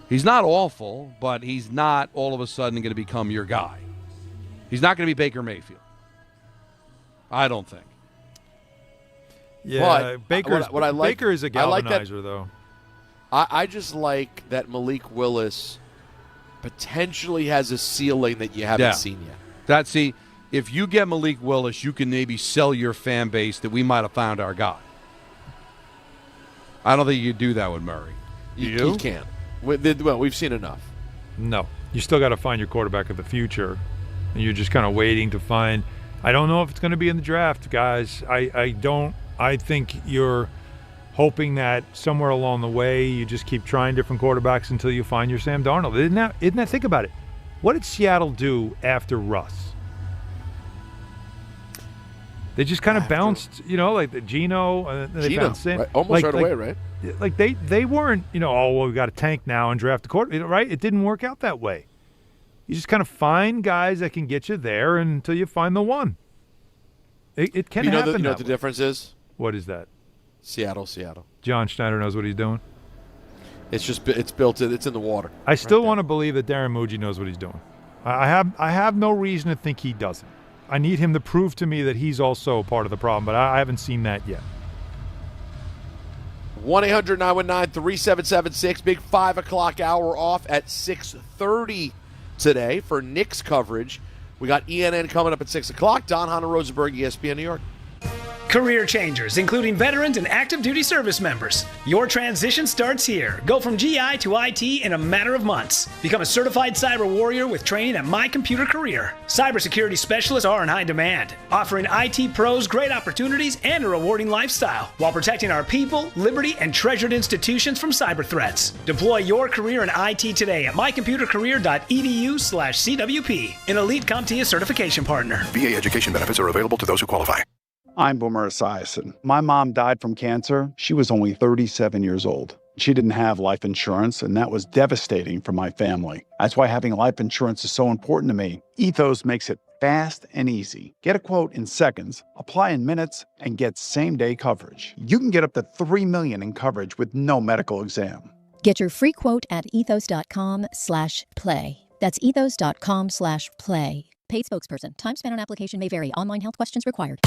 He's not awful, but he's not all of a sudden going to become your guy. He's not going to be Baker Mayfield. I don't think. Yeah, but Baker is a galvanizer, though. I just like that Malik Willis potentially has a ceiling that you haven't seen yet. If you get Malik Willis, you can maybe sell your fan base that we might have found our guy. I don't think you do that with Murray. You can't. Well, we've seen enough. No. You still got to find your quarterback of the future, and you're just kind of waiting to find. I don't know if it's going to be in the draft, guys. I think you're hoping that somewhere along the way you just keep trying different quarterbacks until you find your Sam Darnold. Isn't that? Think about it. What did Seattle do after Russ? They just kind of bounced, like the Geno. They found Sam, right? Almost right away, right? Like they weren't, we got a tank now and draft a quarterback, right? It didn't work out that way. You just kind of find guys that can get you there until you find the one. It can happen. You know what the difference is? What is that? Seattle. John Schneider knows what he's doing. It's built in. It's in the water. I still want to believe that Darren Muji knows what he's doing. I have no reason to think he doesn't. I need him to prove to me that he's also part of the problem, but I haven't seen that yet. 1-800-919-3776. Big 5 o'clock hour off at 6:30 today for Knicks coverage. We got ENN coming up at 6 o'clock. Don, Hahn, and Rosenberg, ESPN New York. Career changers, including veterans and active duty service members. Your transition starts here. Go from GI to IT in a matter of months. Become a certified cyber warrior with training at My Computer Career. Cybersecurity specialists are in high demand, offering IT pros great opportunities and a rewarding lifestyle while protecting our people, liberty, and treasured institutions from cyber threats. Deploy your career in IT today at mycomputercareer.edu/CWP, an elite CompTIA certification partner. VA education benefits are available to those who qualify. I'm Boomer Esiason. My mom died from cancer. She was only 37 years old. She didn't have life insurance, and that was devastating for my family. That's why having life insurance is so important to me. Ethos makes it fast and easy. Get a quote in seconds, apply in minutes, and get same-day coverage. You can get up to $3 million in coverage with no medical exam. Get your free quote at ethos.com/play. That's ethos.com/play. Paid spokesperson. Time spent on application may vary. Online health questions required.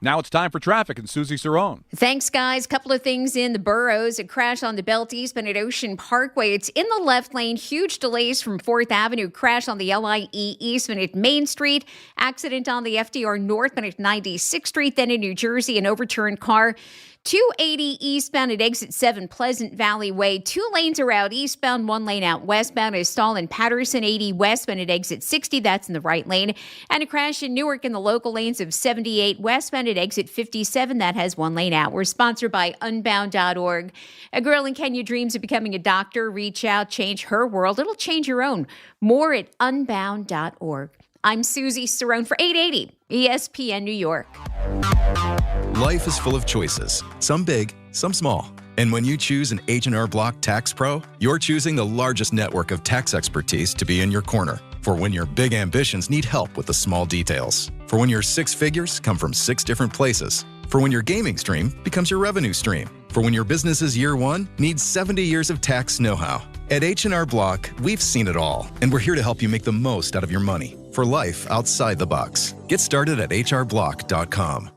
Now it's time for traffic and Susie Cerrone. Thanks, guys. Couple of things in the boroughs. A crash on the Belt eastbound at Ocean Parkway. It's in the left lane. Huge delays from 4th Avenue. Crash on the LIE eastbound at Main Street. Accident on the FDR northbound at 96th Street. Then in New Jersey, an overturned car. 280 eastbound at exit 7 Pleasant Valley Way. 2 lanes are out eastbound, 1 lane out westbound. A stall in Patterson, 80 westbound at exit 60. That's in the right lane. And a crash in Newark in the local lanes of 78 westbound at exit 57. That has 1 lane out. We're sponsored by Unbound.org. A girl in Kenya dreams of becoming a doctor. Reach out, change her world. It'll change your own. More at Unbound.org. I'm Susie Cerrone for 880 ESPN New York. Life is full of choices, some big, some small. And when you choose an H&R Block Tax Pro, you're choosing the largest network of tax expertise to be in your corner. For when your big ambitions need help with the small details. For when your 6 figures come from 6 different places. For when your gaming stream becomes your revenue stream. For when your business's year 1 needs 70 years of tax know-how. At H&R Block, we've seen it all, and we're here to help you make the most out of your money for life outside the box. Get started at hrblock.com.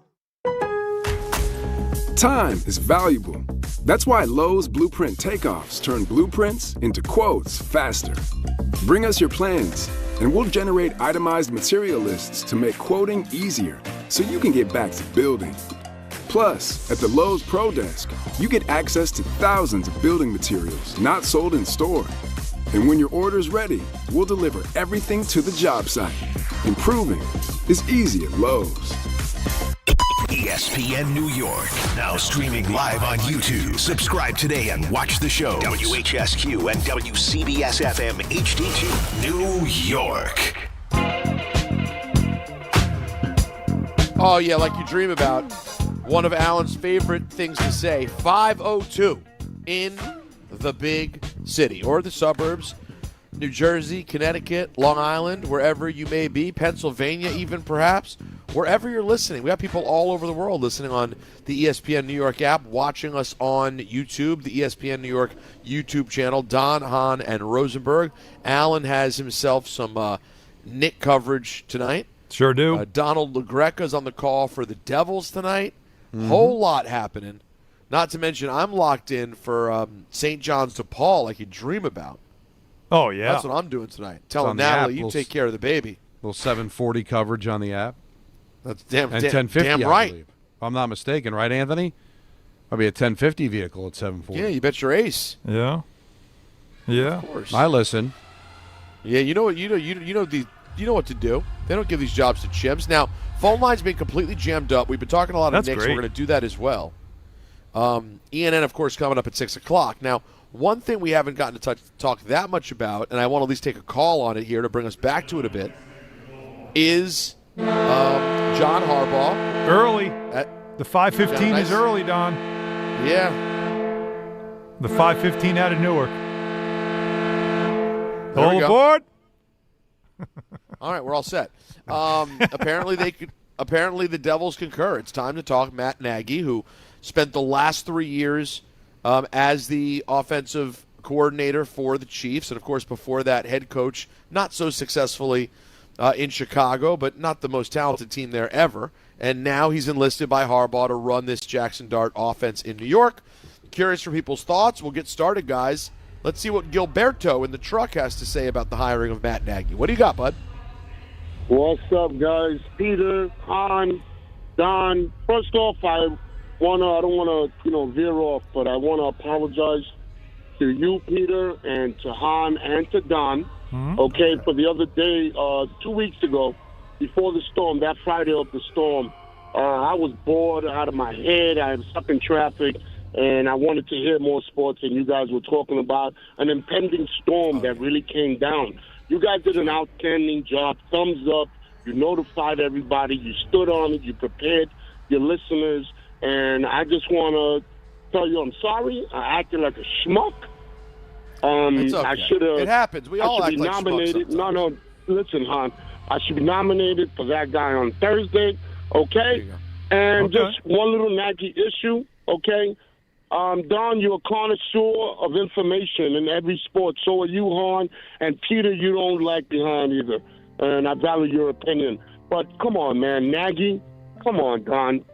Time is valuable. That's why Lowe's Blueprint Takeoffs turn blueprints into quotes faster. Bring us your plans, and we'll generate itemized material lists to make quoting easier so you can get back to building. Plus, at the Lowe's Pro Desk, you get access to thousands of building materials not sold in store. And when your order's ready, we'll deliver everything to the job site. Improving is easy at Lowe's. ESPN New York, now streaming live on YouTube. Subscribe today and watch the show. WHSQ and WCBS-FM HD2, New York. Oh, yeah, like you dream about. One of Alan's favorite things to say, 5:02 in the big city or the suburbs, New Jersey, Connecticut, Long Island, wherever you may be, Pennsylvania even perhaps, wherever you're listening. We have people all over the world listening on the ESPN New York app, watching us on YouTube, the ESPN New York YouTube channel, Don, Hahn, and Rosenberg. Alan has himself some Knicks coverage tonight. Sure do. Donald LaGreca's on the call for the Devils tonight. Whole lot happening. Not to mention, I'm locked in for St. John's DePaul like you dream about. Oh, yeah. That's what I'm doing tonight. Telling Natalie, you take care of the baby. Little 740 coverage on the app. That's damn 1050, right. I believe. If I'm not mistaken, right, Anthony? I'll be a 1050 vehicle at 740. Yeah, you bet your ace. Yeah. Yeah. Of course. I listen. Yeah, you know what you know what to do. They don't give these jobs to chimps. Now, phone line's been completely jammed up. We've been talking a lot of Knicks. We're going to do that as well. ENN, of course, coming up at 6 o'clock. Now, one thing we haven't gotten to talk that much about, and I want to at least take a call on it here to bring us back to it a bit, is John Harbaugh. Early. The 5:15 is early, Don. Yeah. The 5:15 out of Newark. There All aboard. All right, we're all set. Apparently the Devils concur. It's time to talk Matt Nagy, who spent the last 3 years as the offensive coordinator for the Chiefs, and of course before that head coach, not so successfully in Chicago, but not the most talented team there ever. And now he's enlisted by Harbaugh to run this Jackson Dart offense in New York. Curious for people's thoughts. We'll get started, guys. Let's see what Gilberto in the truck has to say about the hiring of Matt Nagy. What do you got, bud? What's up, guys? Peter, Hahn, Don. First off, I don't want to, veer off, but I want to apologize to you, Peter, and to Hahn and to Don. Okay, for the other day, 2 weeks ago, before the storm, that Friday of the storm, I was bored out of my head. I was stuck in traffic, and I wanted to hear more sports, and you guys were talking about an impending storm that really came down. You guys did an outstanding job. Thumbs up. You notified everybody. You stood on it. You prepared your listeners. And I just want to tell you I'm sorry. I acted like a schmuck. It's okay. I should have. It happens. We all act like nominated. schmucks sometimes. No, listen, hon. I should be nominated for that guy on Thursday. Okay? And just one little Nagy issue. Okay? Don, you're a connoisseur of information in every sport. So are you, Hahn. And Peter, you don't like behind either. And I value your opinion. But come on, man. Nagy. Come on, Don.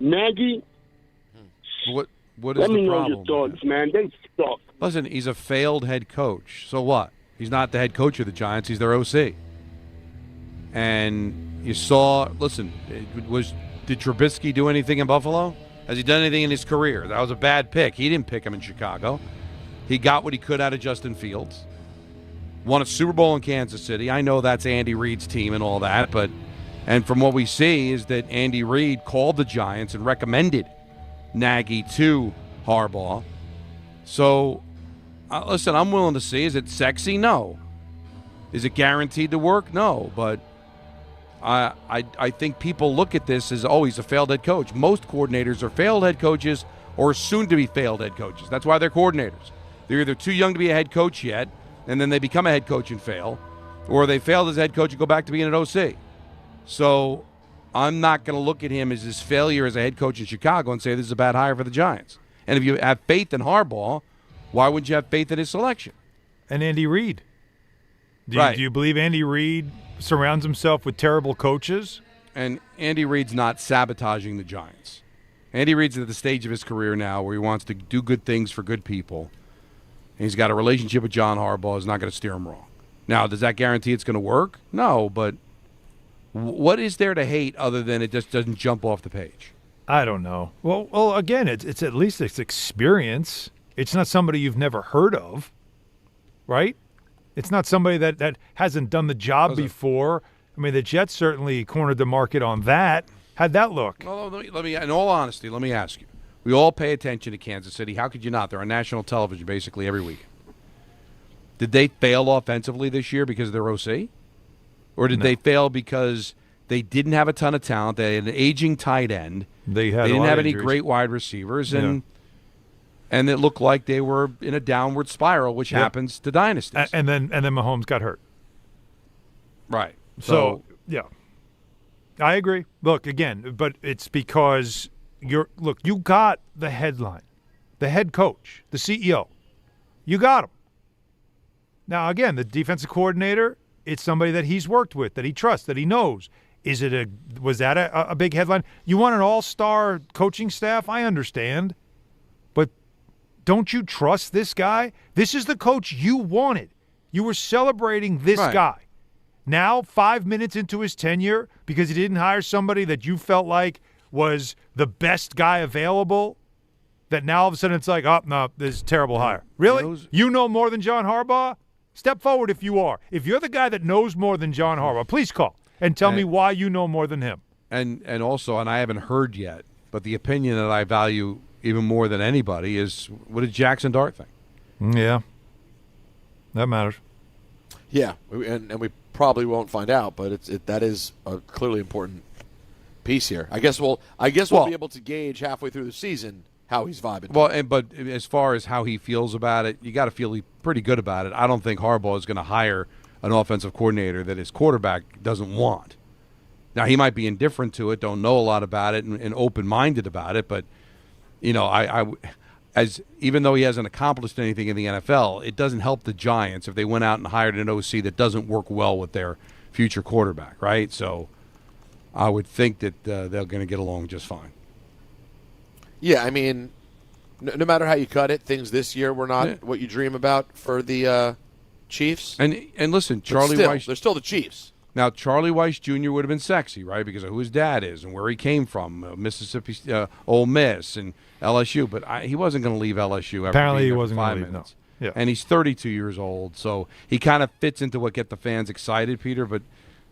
Nagy. What is Let the me know problem? your thoughts, man. They suck. Listen, he's a failed head coach. So what? He's not the head coach of the Giants. He's their OC. And you saw, listen, did Trubisky do anything in Buffalo? Has he done anything in his career? That was a bad pick. He didn't pick him in Chicago. He got what he could out of Justin Fields. Won a Super Bowl in Kansas City. I know that's Andy Reid's team and all that, and from what we see is that Andy Reid called the Giants and recommended Nagy to Harbaugh. So, listen, I'm willing to see. Is it sexy? No. Is it guaranteed to work? No. But I think people look at this as, he's a failed head coach. Most coordinators are failed head coaches or soon-to-be failed head coaches. That's why they're coordinators. They're either too young to be a head coach yet, and then they become a head coach and fail, or they failed as a head coach and go back to being an OC. So I'm not going to look at him as his failure as a head coach in Chicago and say this is a bad hire for the Giants. And if you have faith in Harbaugh, why wouldn't you have faith in his selection? And Andy Reid. Do you believe Andy Reid surrounds himself with terrible coaches? And Andy Reid's not sabotaging the Giants. Andy Reid's at the stage of his career now where he wants to do good things for good people. And he's got a relationship with John Harbaugh. Is not going to steer him wrong. Now, does that guarantee it's going to work? No, but what is there to hate other than it just doesn't jump off the page? I don't know. Well, again, it's at least it's experience. It's not somebody you've never heard of, right? It's not somebody that hasn't done the job before. I mean, the Jets certainly cornered the market on that. How'd that look? Well, let me, in all honesty, let me ask you. We all pay attention to Kansas City. How could you not? They're on national television basically every week. Did they fail offensively this year because of their OC? Or did they fail because they didn't have a ton of talent? They had an aging tight end. They didn't have any great wide receivers. And it looked like they were in a downward spiral, which happens to dynasties. And then Mahomes got hurt. Right. So, yeah. I agree. Look, again, but it's because you got the headline, the head coach, the CEO. You got him. Now, again, the defensive coordinator, it's somebody that he's worked with, that he trusts, that he knows. Was that a big headline? You want an all-star coaching staff? I understand. But don't you trust this guy? This is the coach you wanted. You were celebrating this guy. Now, 5 minutes into his tenure, because he didn't hire somebody that you felt like was the best guy available, that now all of a sudden it's like, oh, no, this is a terrible hire. Really? You know more than John Harbaugh? Step forward if you are. If you're the guy that knows more than John Harbaugh, please call and tell me why you know more than him. And also, and I haven't heard yet, but the opinion that I value even more than anybody is, what did Jackson Dart think? Yeah. That matters. Yeah, and we probably won't find out, but that is a clearly important piece here. I guess we'll be able to gauge halfway through the season how he's vibing. Well, but as far as how he feels about it, you got to feel pretty good about it. I don't think Harbaugh is going to hire an offensive coordinator that his quarterback doesn't want. Now, he might be indifferent to it, don't know a lot about it, and open-minded about it, but even though he hasn't accomplished anything in the NFL, it doesn't help the Giants if they went out and hired an OC that doesn't work well with their future quarterback, right? So I would think that they're going to get along just fine. Yeah, I mean, no matter how you cut it, things this year were not what you dream about for the Chiefs. And listen, Charlie Weiss, Weiss, they're still the Chiefs. Now, Charlie Weiss Jr. would have been sexy, right, because of who his dad is and where he came from, Mississippi, Ole Miss, and LSU. But he wasn't going to leave LSU. Apparently, he wasn't going to leave. No. Yeah. And he's 32 years old, so he kind of fits into what get the fans excited, Peter. But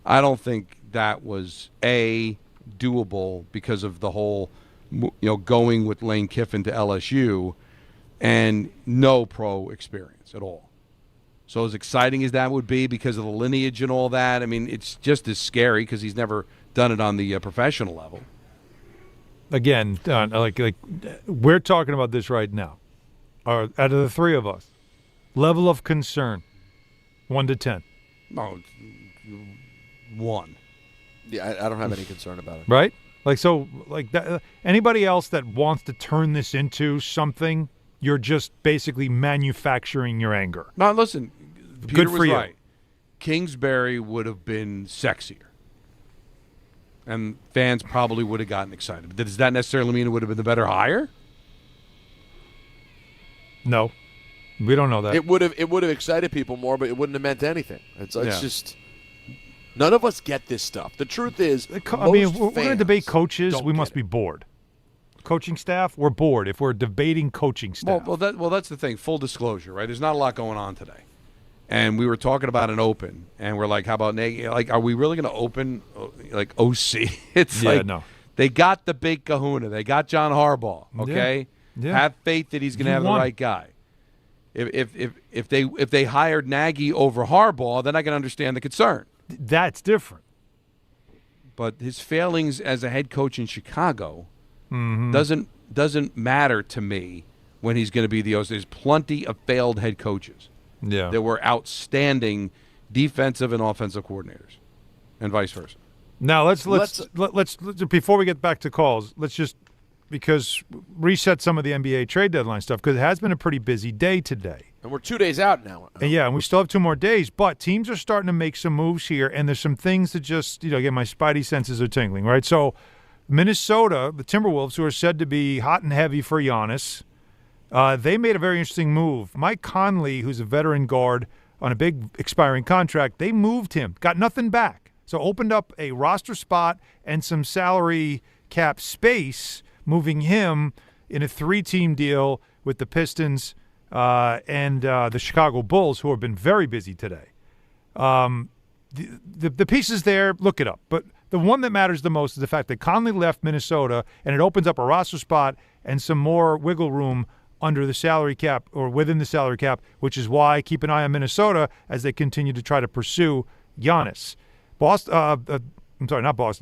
I don't think that was doable because of the whole, going with Lane Kiffin to LSU, and no pro experience at all. So as exciting as that would be because of the lineage and all that, I mean, it's just as scary because he's never done it on the professional level. Again, like we're talking about this right now. Out of the three of us, level of concern, 1 to 10. No, 1. Yeah, I don't have any concern about it. Right? That, anybody else that wants to turn this into something, you're just basically manufacturing your anger. No, listen, Peter Good for was you. right. Kingsbury would have been sexier. And fans probably would have gotten excited. But does that necessarily mean it would have been the better hire? No. We don't know that. It would have excited people more, but it wouldn't have meant anything. It's just none of us get this stuff. The truth is, we're going to debate coaches. We must be bored. Coaching staff, we're bored if we're debating coaching staff. Well, that's the thing. Full disclosure, right? There's not a lot going on today. And we were talking about an open, and we're like, how about Nagy? Like, are we really going to open, like, OC? It's no. They got the big kahuna. They got John Harbaugh, okay? Yeah. Have faith that he's going to have the right guy. If they hired Nagy over Harbaugh, then I can understand the concern. That's different. But his failings as a head coach in Chicago doesn't matter to me when he's going to be the OC. There's plenty of failed head coaches. Yeah. There were outstanding defensive and offensive coordinators, and vice versa. Now let's before we get back to calls, let's just reset some of the NBA trade deadline stuff because it has been a pretty busy day today. And we're 2 days out now. And we still have 2 more days, but teams are starting to make some moves here, and there's some things that just again my spidey senses are tingling. Right, so Minnesota, the Timberwolves, who are said to be hot and heavy for Giannis. They made a very interesting move. Mike Conley, who's a veteran guard on a big expiring contract, they moved him, got nothing back. So opened up a roster spot and some salary cap space, moving him in a 3-team deal with the Pistons and the Chicago Bulls, who have been very busy today. The pieces there, look it up. But the one that matters the most is the fact that Conley left Minnesota, and it opens up a roster spot and some more wiggle room under the salary cap or within the salary cap, which is why keep an eye on Minnesota as they continue to try to pursue Giannis.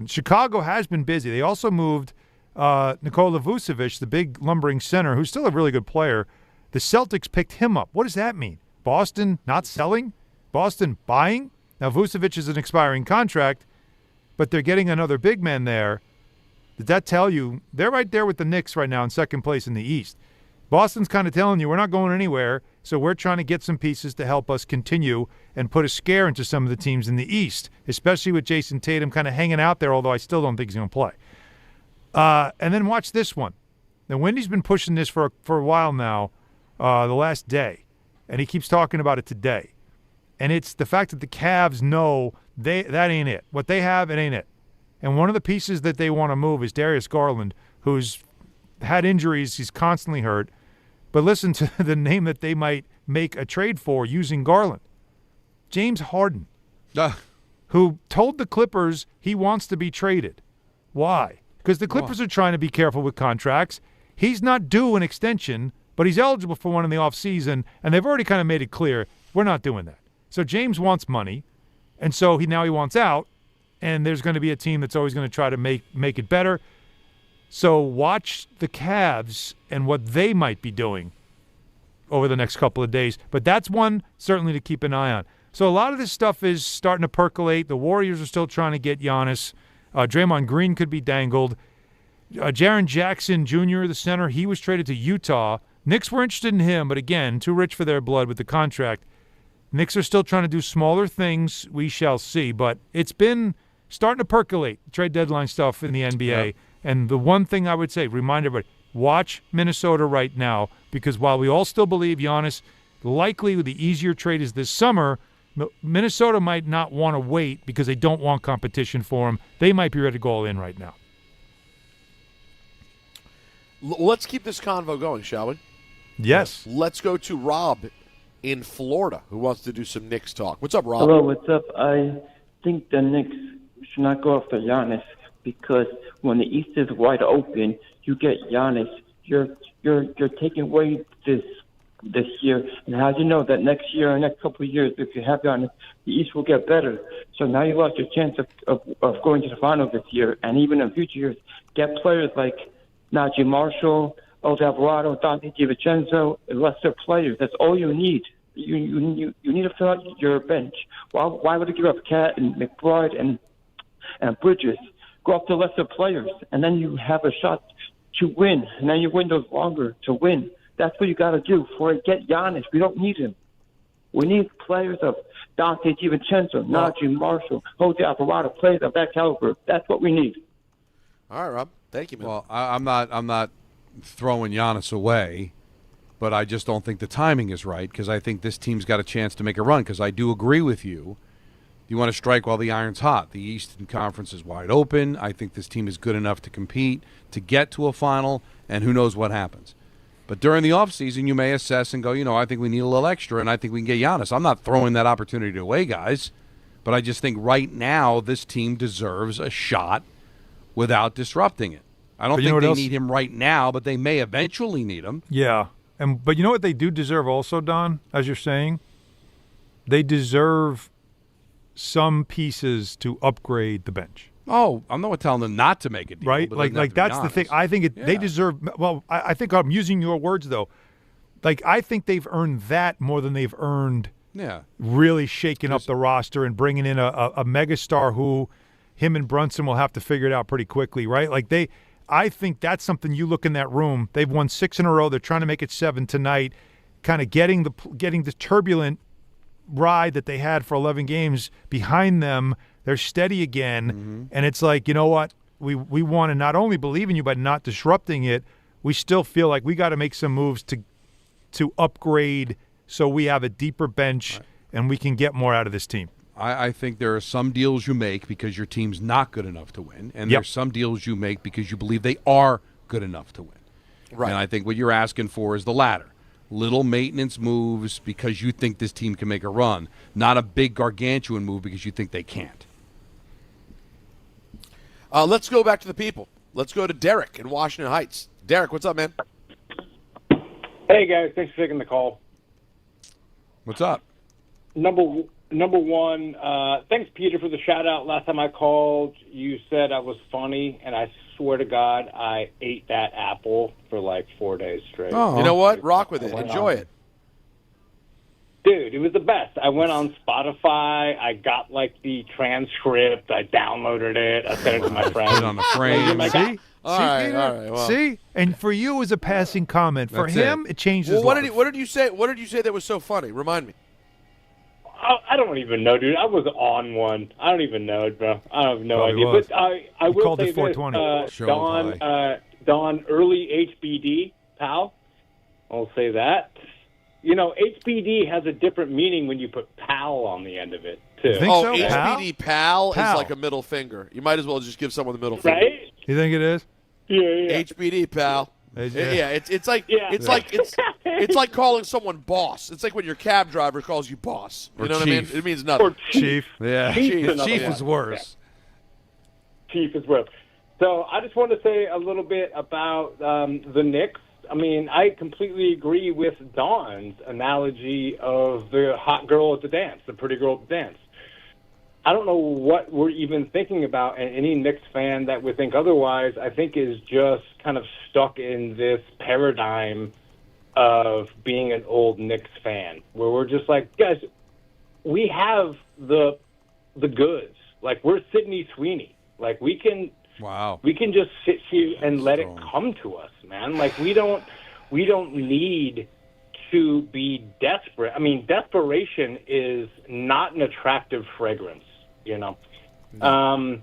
Chicago has been busy. They also moved Nikola Vucevic, the big lumbering center, who's still a really good player. The Celtics picked him up. What does that mean? Boston not selling? Boston buying? Now, Vucevic is an expiring contract, but they're getting another big man there. Did that tell you? They're right there with the Knicks right now in second place in the East. Boston's kind of telling you we're not going anywhere, so we're trying to get some pieces to help us continue and put a scare into some of the teams in the East, especially with Jason Tatum kind of hanging out there, although I still don't think he's going to play. And then watch this one. Now, Wendy's been pushing this for a while now, the last day, and he keeps talking about it today. And it's the fact that the Cavs know that ain't it. What they have, it ain't it. And one of the pieces that they want to move is Darius Garland, who's had injuries. He's constantly hurt. But listen to the name that they might make a trade for using Garland. James Harden, who told the Clippers he wants to be traded. Why? Because the Clippers are trying to be careful with contracts. He's not due an extension, but he's eligible for one in the offseason, and they've already kind of made it clear we're not doing that. So James wants money, and so he wants out, and there's going to be a team that's always going to try to make it better. So watch the Cavs and what they might be doing over the next couple of days. But that's one certainly to keep an eye on. So a lot of this stuff is starting to percolate. The Warriors are still trying to get Giannis. Draymond Green could be dangled. Jaren Jackson Jr., the center, he was traded to Utah. Knicks were interested in him, but again, too rich for their blood with the contract. Knicks are still trying to do smaller things. We shall see. But it's been starting to percolate, trade deadline stuff in the NBA. Yeah. And the one thing I would say, remind everybody, watch Minnesota right now, because while we all still believe Giannis likely the easier trade is this summer, Minnesota might not want to wait because they don't want competition for him. They might be ready to go all in right now. Let's keep this convo going, shall we? Yes. Let's go to Rob in Florida, who wants to do some Knicks talk. What's up, Rob? Hello, what's up? I think the Knicks should not go after Giannis because when the East is wide open, you get Giannis. You're taking away this year, and how do you know that next year or next couple of years, if you have Giannis, the East will get better? So now you lost your chance of going to the finals this year, and even in future years, get players like Nagy Marshall, Old Alvarado, Dante DiVincenzo, lesser players. That's all you need. You need to fill out your bench. Why would you give up Cat and McBride and Bridges? Go up to lesser players, and then you have a shot to win, and then you win those longer to win. That's what you got to do for it. Get Giannis. We don't need him. We need players of Dante DiVincenzo, Nagy Marshall, Jose Alvarado, players of that caliber. That's what we need. All right, Rob. Thank you, man. Well, I'm not throwing Giannis away, but I just don't think the timing is right because I think this team's got a chance to make a run because I do agree with you. You want to strike while the iron's hot. The Eastern Conference is wide open. I think this team is good enough to compete, to get to a final, and who knows what happens. But during the offseason, you may assess and go, I think we need a little extra, and I think we can get Giannis. I'm not throwing that opportunity away, guys, but I just think right now this team deserves a shot without disrupting it. I don't think they need him right now, but they may eventually need him. Yeah, but you know what they do deserve also, Don, as you're saying? They deserve some pieces to upgrade the bench. Oh, I'm not telling them not to make a deal. Right? Like that's the thing. I think they deserve – well, I think I'm using your words, though. Like, I think they've earned that more than they've earned really shaking up the roster and bringing in a megastar who him and Brunson will have to figure it out pretty quickly, right? Like, I think that's something you look in that room. They've won 6 in a row. They're trying to make it 7 tonight, kind of getting the turbulent ride that they had for 11 games behind them. They're steady again, and it's like, you know what? We want to not only believe in you, but not disrupting it. We still feel like we got to make some moves to upgrade so we have a deeper bench and we can get more out of this team. I think there are some deals you make because your team's not good enough to win, and there's some deals you make because you believe they are good enough to win. Right. And I think what you're asking for is the latter. Little maintenance moves because you think this team can make a run, not a big gargantuan move because you think they can't. Let's go back to the people. Let's go to Derek in Washington Heights. Derek, what's up, man? Hey, guys. Thanks for taking the call. What's up? Number one, thanks, Peter, for the shout-out. Last time I called, you said I was funny, and I swear to God, I ate that apple for like 4 days straight. Oh. You know what? Rock with it. Enjoy it. Dude, it was the best. I went on Spotify. I got, like, the transcript. I downloaded it. I sent it to my friends. Put it on the frame. See? All right. Well. See? And for you, it was a passing comment. For him, it changed his life. What did you say? What did you say that was so funny? Remind me. I don't even know, dude. I was on one. I don't even know it, bro. I have no idea. Was. But I will called say it 420. this, Don, early HBD, pal. I'll say that. You know, HBD has a different meaning when you put pal on the end of it, too. You think so? HBD pal is like a middle finger. You might as well just give someone the middle finger. Right? You think it is? Yeah. HBD pal. Yeah, it's like calling someone boss. It's like when your cab driver calls you boss. You know what I mean? It means nothing. Or chief. Yeah. Chief is worse. Chief is worse. So I just want to say a little bit about the Knicks. I mean, I completely agree with Don's analogy of the hot girl at the dance, the pretty girl at the dance. I don't know what we're even thinking about, and any Knicks fan that would think otherwise, I think is just kind of stuck in this paradigm of being an old Knicks fan, where we're just like, guys, we have the goods. Like, we're Sidney Sweeney. Like, we can just sit here and let it come to us, man. Like, we don't need to be desperate. I mean, desperation is not an attractive fragrance, you know. To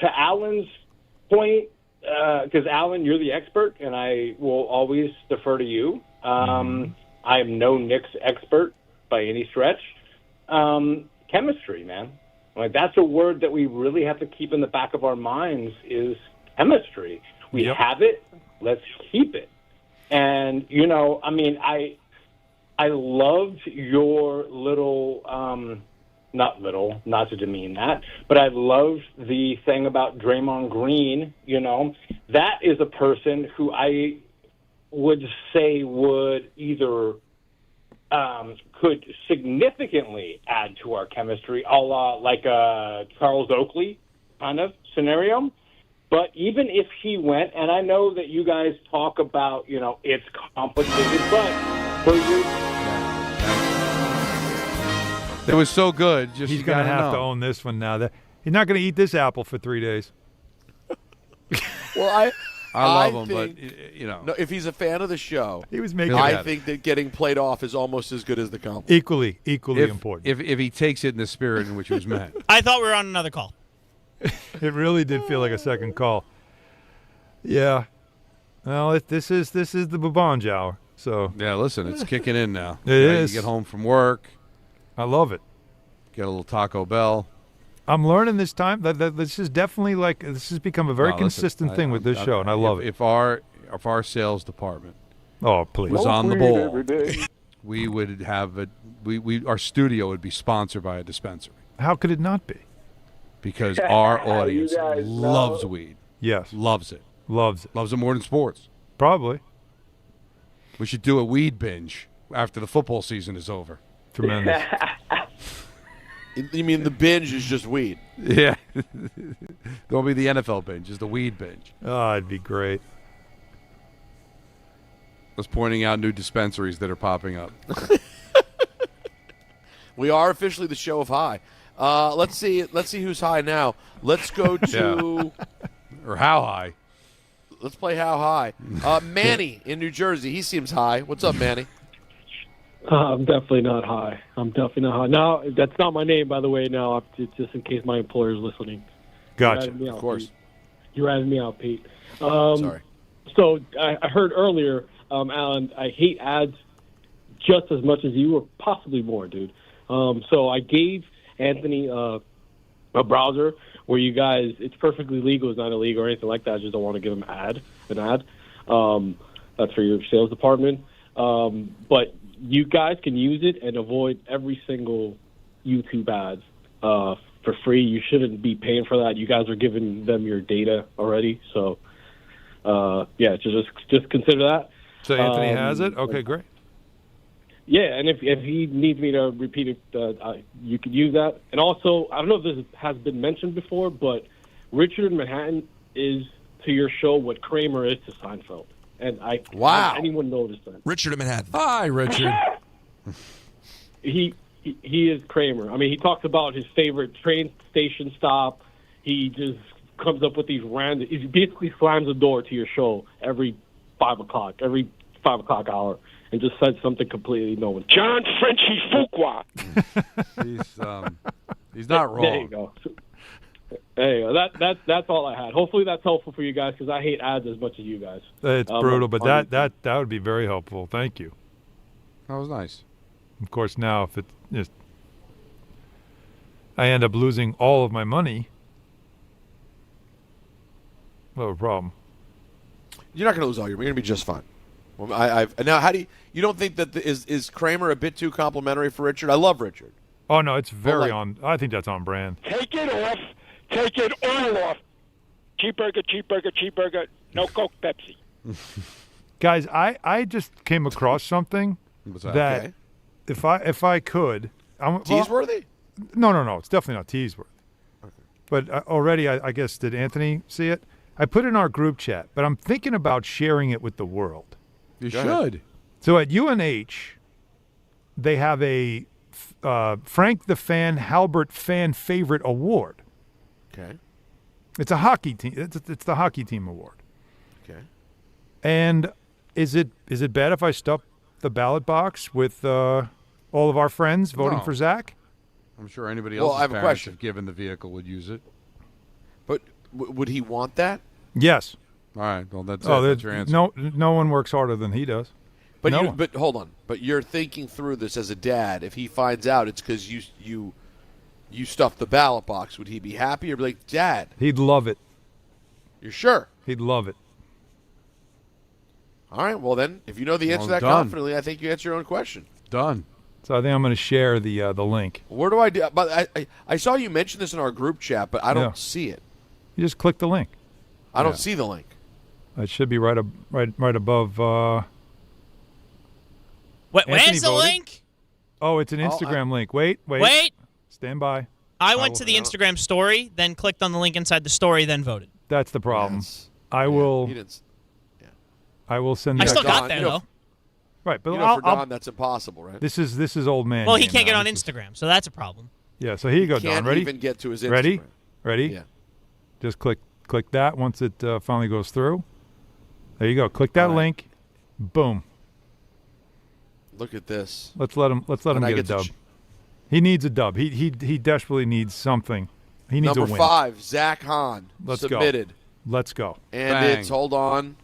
Alan's point, because Alan, you're the expert, and I will always defer to you. I am no Knicks expert by any stretch. chemistry, man. Like, that's a word that we really have to keep in the back of our minds is chemistry. We have it. Let's keep it. And, you know, I mean, I loved your little, not to demean that, but I loved the thing about Draymond Green, you know. That is a person who I would say would either could significantly add to our chemistry, a la like a Charles Oakley kind of scenario. But even if he went, and I know that you guys talk about, you know, it's complicated, but for you... It was so good. Just he's going to have to own this one now. He's not going to eat this apple for 3 days. Well, I love him, but you know, no, if he's a fan of the show, he was making. I think that getting played off is almost as good as the compliment. Equally important. If he takes it in the spirit in which it was meant. I thought we were on another call. It really did feel like a second call. Yeah. Well, this is the Babanj hour. So yeah, listen, it's kicking in now. It is. You get home from work. I love it. Get a little Taco Bell. I'm learning this time that this is definitely this has become a very consistent thing with this show, and I love it. If our sales department was on the ball, we would have our studio would be sponsored by a dispensary. How could it not be? Because our audience loves weed. Yes. Loves it. Loves it. Loves it more than sports. Probably. We should do a weed binge after the football season is over. Tremendous. You mean the binge is just weed? Yeah. Don't be the NFL binge, it's the weed binge. Oh, it'd be great. Just pointing out new dispensaries that are popping up. We are officially the show of high. Let's see who's high now. Let's go to or how high. Let's play how high. Manny in New Jersey. He seems high. What's up, Manny? I'm definitely not high. No, that's not my name, by the way. Now, just in case my employer's listening. Gotcha. Of course. You ratted me out, Pete. Sorry. So I heard earlier, Alan, I hate ads just as much as you, or possibly more, dude. So I gave Anthony a browser where you guys, it's perfectly legal, it's not illegal or anything like that. I just don't want to give him an ad. That's for your sales department. But you guys can use it and avoid every single YouTube ads for free. You shouldn't be paying for that. You guys are giving them your data already. So, just consider that. So Anthony has it? Okay, great. Yeah, and if he needs me to repeat it, you could use that. And also, I don't know if this has been mentioned before, but Richard in Manhattan is to your show what Kramer is to Seinfeld. And wow. Has anyone noticed that? Richard in Manhattan. Hi, Richard. He is Kramer. I mean, he talks about his favorite train station stop. He just comes up with these random. He basically slams the door to your show every 5 o'clock hour, and just says something completely no one. John Frenchie Fuqua. He's not wrong. There you go. There you go. That's all I had. Hopefully that's helpful for you guys because I hate ads as much as you guys. It's brutal, but that would be very helpful. Thank you. That was nice. Of course, now if it just I end up losing all of my money, no problem. You're not going to lose all your money. You're going to be just fine. Well, now, how do you don't think that is Kramer a bit too complimentary for Richard? I love Richard. Oh no, it's very on. I think that's on brand. Take it off. Take it all off. Cheeseburger. No Coke, Pepsi. Guys, I just came across something that okay. if I could, teaseworthy? No, it's definitely not teaseworthy. Okay. But already, I guess, did Anthony see it? I put it in our group chat, but I'm thinking about sharing it with the world. You should. So at UNH, they have a Frank the Fan Halbert Fan Favorite Award. Okay. It's a hockey team. It's the hockey team award. Okay. And is it bad if I stuff the ballot box with all of our friends voting for Zach? I'm sure anybody else's I have a parents, question. if given the vehicle, would use it. But would he want that? Yes. All right. Well, that's your answer. No one works harder than he does. But No one. but hold on. But you're thinking through this as a dad. If he finds out it's because you stuffed the ballot box, would he be happy or be like, Dad? He'd love it. You're sure? He'd love it. All right. Well, then, if you know the answer to that done. confidently, I think you answer your own question. Done. So I think I'm going to share the link. Where do I do? But I saw you mention this in our group chat, but I don't Yeah. see it. You just click the link. I don't see the link. It should be right above. Where's Anthony the voted. link? Oh, it's an Instagram link. Wait. Stand by. I went to the Instagram story, then clicked on the link inside the story, then voted. That's the problem. I will. I will send. I that. still got there, though. Right, but for Don, that's impossible, right? This is old man. Well, he game can't get now. on Instagram, so that's a problem. Yeah, so here you go, Can't Don. Ready? even get to his Ready? Instagram. Ready? Yeah. Just click that once it finally goes through. There you go. Click that link. Boom. Look at this. Let's let him And I get a get to dub. He needs a dub. He desperately needs something. He needs Number a win. 5, Zach Hahn, Let's submitted. go. Let's go. And Bang. it's, hold on,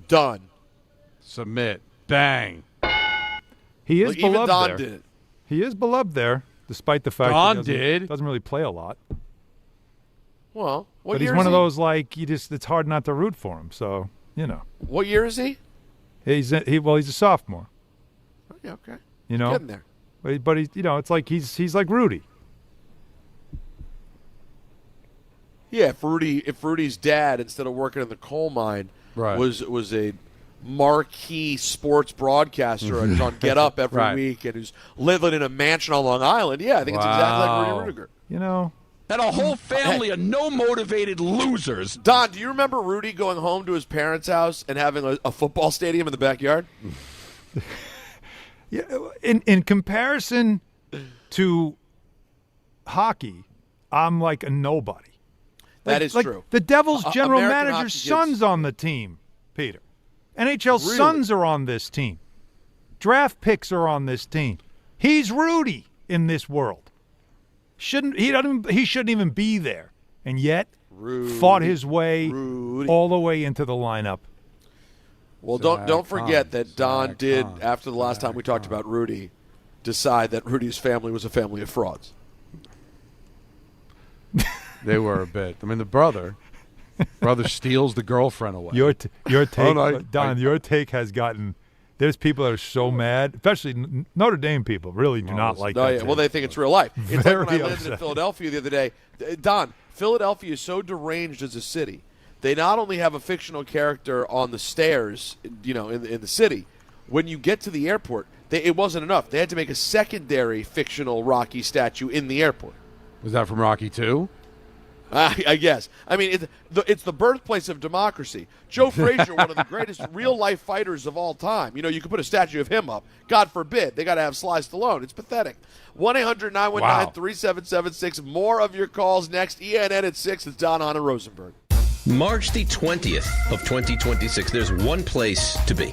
done. Submit. Bang. He is Look, even beloved Don there. did it. He is beloved there, despite the fact Don that he did. doesn't really play a lot. Well, what But year he's one is of he? those like it's hard not to root for him. So What year is he? he's a sophomore. Yeah, okay. You know, Getting there. but he's it's like he's like Rudy. Yeah, if Rudy's dad, instead of working in the coal mine, Right. was a marquee sports broadcaster and is on Get Up every Right. week and who's living in a mansion on Long Island, yeah, I think it's exactly like Wow. Rudy Rudiger. You know, And a whole family of no motivated losers. Don, do you remember Rudy going home to his parents' house and having a football stadium in the backyard? yeah. In comparison to hockey, I'm like a nobody. That is like true. The Devils' general American manager's hockey son's gives- on the team, Peter. NHL Really? sons are on this team. Draft picks are on this team. He's Rudy in this world. He shouldn't even be there, and yet fought his way all the way into the lineup. Well, don't forget that Don did, after the last time we talked about Rudy, decide that Rudy's family was a family of frauds. They were a bit. I mean, the brother steals the girlfriend away. Your take, no, Don. Your take has gotten. There's people that are so mad, especially Notre Dame people. Really do not like No, that. yeah, take. well, they think it's real life. It's Very like when I landed in upset. Philadelphia the other day. Don, Philadelphia is so deranged as a city. They not only have a fictional character on the stairs, in the city. When you get to the airport, it wasn't enough. They had to make a secondary fictional Rocky statue in the airport. Was that from Rocky 2? I guess. I mean, it's the birthplace of democracy. Joe Frazier, one of the greatest real-life fighters of all time. You could put a statue of him up. God forbid. They got to have Sly Stallone. It's pathetic. 1-800-919-3776. More of your calls next. ENN at 6. It's Don, Hahn, and Rosenberg. March the 20th of 2026, there's one place to be.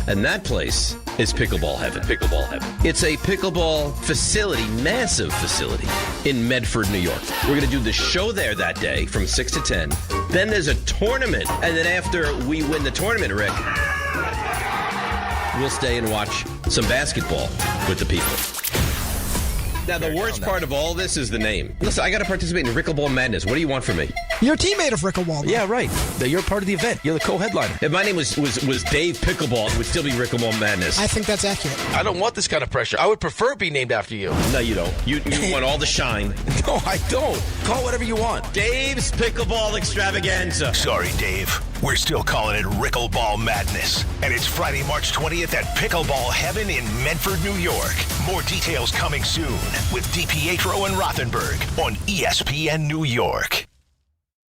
And that place is Pickleball Heaven. Pickleball Heaven. It's a pickleball facility, massive facility, in Medford, New York. We're going to do the show there that day from 6 to 10. Then there's a tournament. And then after we win the tournament, Rick, we'll stay and watch some basketball with the people. Now, the worst part of all this is the name. Listen, I got to participate in Rickleball Madness. What do you want from me? You're a teammate of Rickleball. Yeah, right. You're part of the event. You're the co-headliner. If my name was Dave Pickleball, it would still be Rickleball Madness. I think that's accurate. I don't want this kind of pressure. I would prefer it be named after you. No, you don't. You want all the shine. No, I don't. Call whatever you want. Dave's Pickleball Extravaganza. Sorry, Dave. We're still calling it Rickleball Madness. And it's Friday, March 20th at Pickleball Heaven in Medford, New York. More details coming soon with DiPietro and Rothenberg on ESPN New York.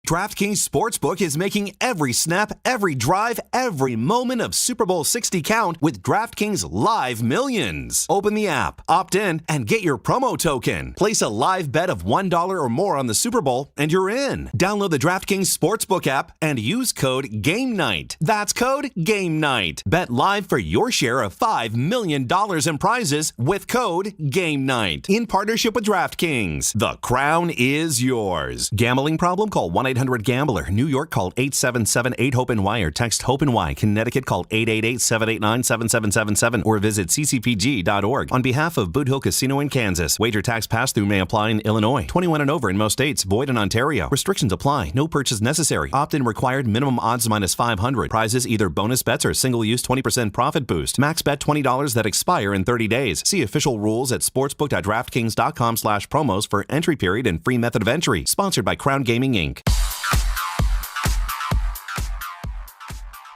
DraftKings Sportsbook is making every snap, every drive, every moment of Super Bowl 60 count with DraftKings Live Millions. Open the app, opt in, and get your promo token. Place a live bet of $1 or more on the Super Bowl, and you're in. Download the DraftKings Sportsbook app and use code GAMENIGHT. That's code GAMENIGHT. Bet live for your share of $5 million in prizes with code GAMENIGHT. In partnership with DraftKings. The crown is yours. Gambling problem? Call 1-800 1-800-GAMBLER. New York, call 877-8-HOPE-NY or text HOPE-NY. Connecticut, call 888-789-7777 or visit ccpg.org. On behalf of Boot Hill Casino in Kansas, wager tax pass-through may apply in Illinois. 21 and over in most states. Void in Ontario. Restrictions apply. No purchase necessary. Opt-in required. Minimum odds minus 500. Prizes either bonus bets or single-use 20% profit boost. Max bet $20 that expire in 30 days. See official rules at sportsbook.draftkings.com/promos for entry period and free method of entry. Sponsored by Crown Gaming, Inc.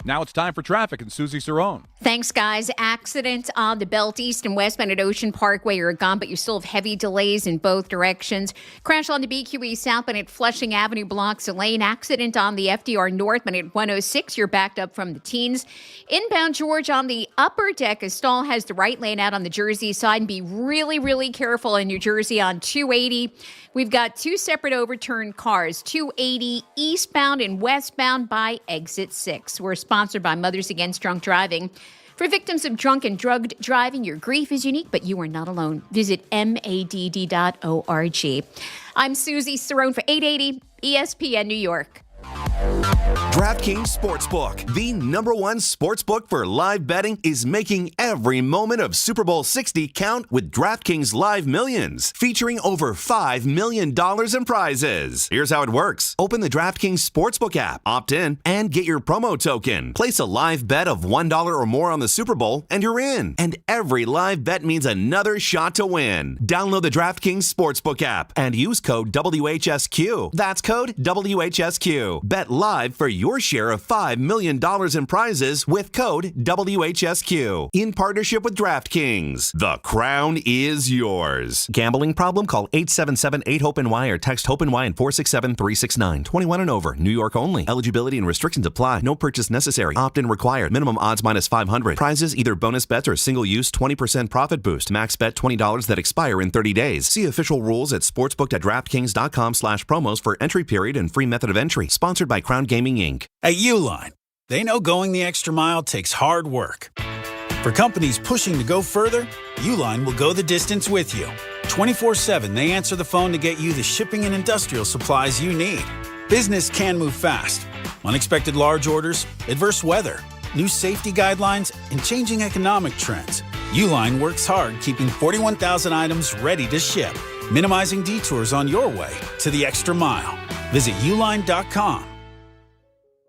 Now it's time for traffic and Susie Cerrone. Thanks, guys. Accident on the Belt East and westbound at Ocean Parkway. You're gone, but you still have heavy delays in both directions. Crash on the BQE southbound at Flushing Avenue blocks a lane. Accident on the FDR northbound at 106. You're backed up from the teens. Inbound George on the upper deck. A stall has the right lane out on the Jersey side. And be really, really careful in New Jersey on 280. We've got two separate overturned cars, 280 eastbound and westbound by exit 6. We're sponsored by Mothers Against Drunk Driving. For victims of drunk and drugged driving, your grief is unique, but you are not alone. Visit madd.org. I'm Susie Cerrone for 880 ESPN New York. DraftKings Sportsbook, the #1 sportsbook for live betting, is making every moment of Super Bowl 60 count with DraftKings Live Millions, featuring over $5 million in prizes. Here's how it works. Open the DraftKings Sportsbook app, opt in, and get your promo token. Place a live bet of $1 or more on the Super Bowl, and you're in. And every live bet means another shot to win. Download the DraftKings Sportsbook app and use code WHSQ. That's code WHSQ. Bet live for your share of $5 million in prizes with code WHSQ. In partnership with DraftKings. The crown is yours. Gambling problem? Call 877-8-HOPE-NY or text HOPE-NY and 467-369. 21 and over. New York only. Eligibility and restrictions apply. No purchase necessary. Opt-in required. Minimum odds minus 500. Prizes either bonus bets or single-use 20% profit boost. Max bet $20 that expire in 30 days. See official rules at sportsbook.draftkings.com/promos for entry period and free method of entry. Sponsored by Crown Gaming, Inc. At Uline, they know going the extra mile takes hard work. For companies pushing to go further, Uline will go the distance with you. 24/7, they answer the phone to get you the shipping and industrial supplies you need. Business can move fast. Unexpected large orders, adverse weather, new safety guidelines, and changing economic trends. Uline works hard keeping 41,000 items ready to ship, minimizing detours on your way to the extra mile. Visit uline.com.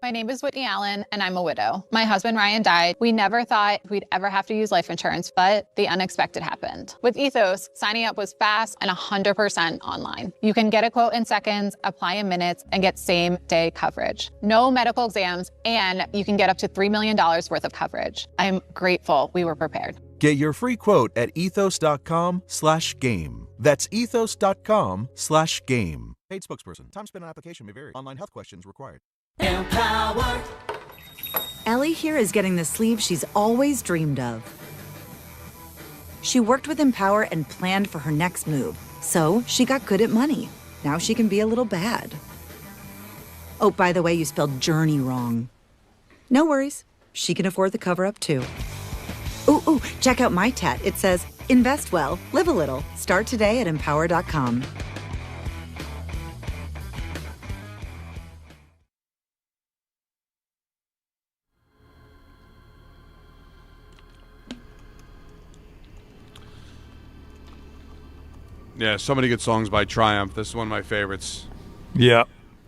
My name is Whitney Allen, and I'm a widow. My husband, Ryan, died. We never thought we'd ever have to use life insurance, but the unexpected happened. With Ethos, signing up was fast and 100% online. You can get a quote in seconds, apply in minutes, and get same-day coverage. No medical exams, and you can get up to $3 million worth of coverage. I'm grateful we were prepared. Get your free quote at ethos.com/game. That's ethos.com/game. Paid spokesperson. Time spent on application may vary. Online health questions required. Empowered. Ellie here is getting the sleeve she's always dreamed of. She worked with Empower and planned for her next move, so she got good at money. Now she can be a little bad. Oh, by the way, you spelled journey wrong. No worries. She can afford the cover-up, too. Ooh, check out my tat. It says, invest well, live a little. Start today at empower.com. Yeah, so many good songs by Triumph. This is one of my favorites. Yeah.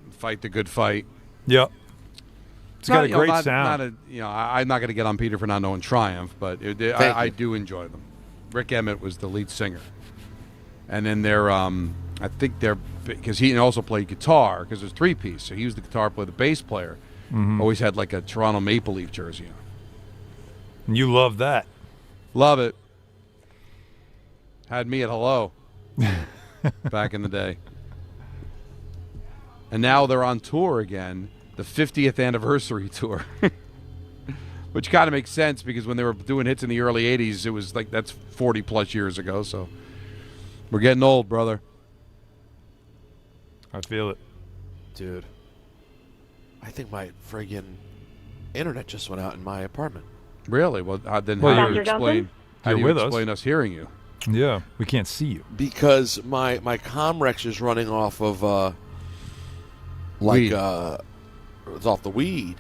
Fight the Good Fight. Yep. It's got a great sound. I'm not going to get on Peter for not knowing Triumph, but I do enjoy them. Rick Emmett was the lead singer. And then I think because he also played guitar, because there's three-piece. So he was the guitar player, the bass player. Mm-hmm. Always had like a Toronto Maple Leaf jersey on. And you love that. Love it. Had me at Hello. Back in the day. And now they're on tour again, the 50th anniversary tour. Which kind of makes sense because when they were doing hits in the early 80s, it was like that's 40 plus years ago, so we're getting old, brother. I feel it. Dude, I think my friggin' internet just went out in my apartment. Really? Well, then how do you explain us hearing you? Yeah, we can't see you. Because my Comrex is running off of Like it's off the weed.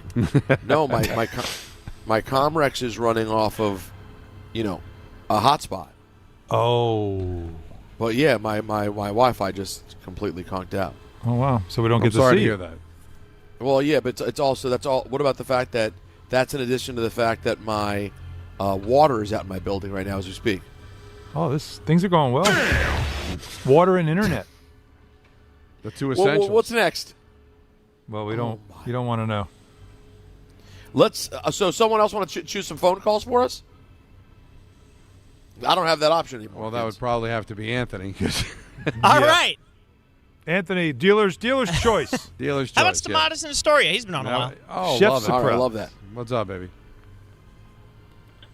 No, my Comrex is running off of, a hotspot. Oh. But yeah, my Wi-Fi just completely conked out. Oh wow! So we don't get to sorry see to hear it. that. Well, yeah, but it's also that's all. What about the fact that that's in addition to the fact that my water is out in my building right now as we speak? Oh, things are going well. Water and internet. The two essentials. What's next? Well, we don't. You don't want to know. Let's. So, someone else want to choose some phone calls for us? I don't have that option anymore. Well, that would probably have to be Anthony. All right. Anthony, dealer's choice. Dealer's choice. How about Stamatis and Astoria? He's been on a while. Oh, Chef love it. Supra. I love that. What's up, baby?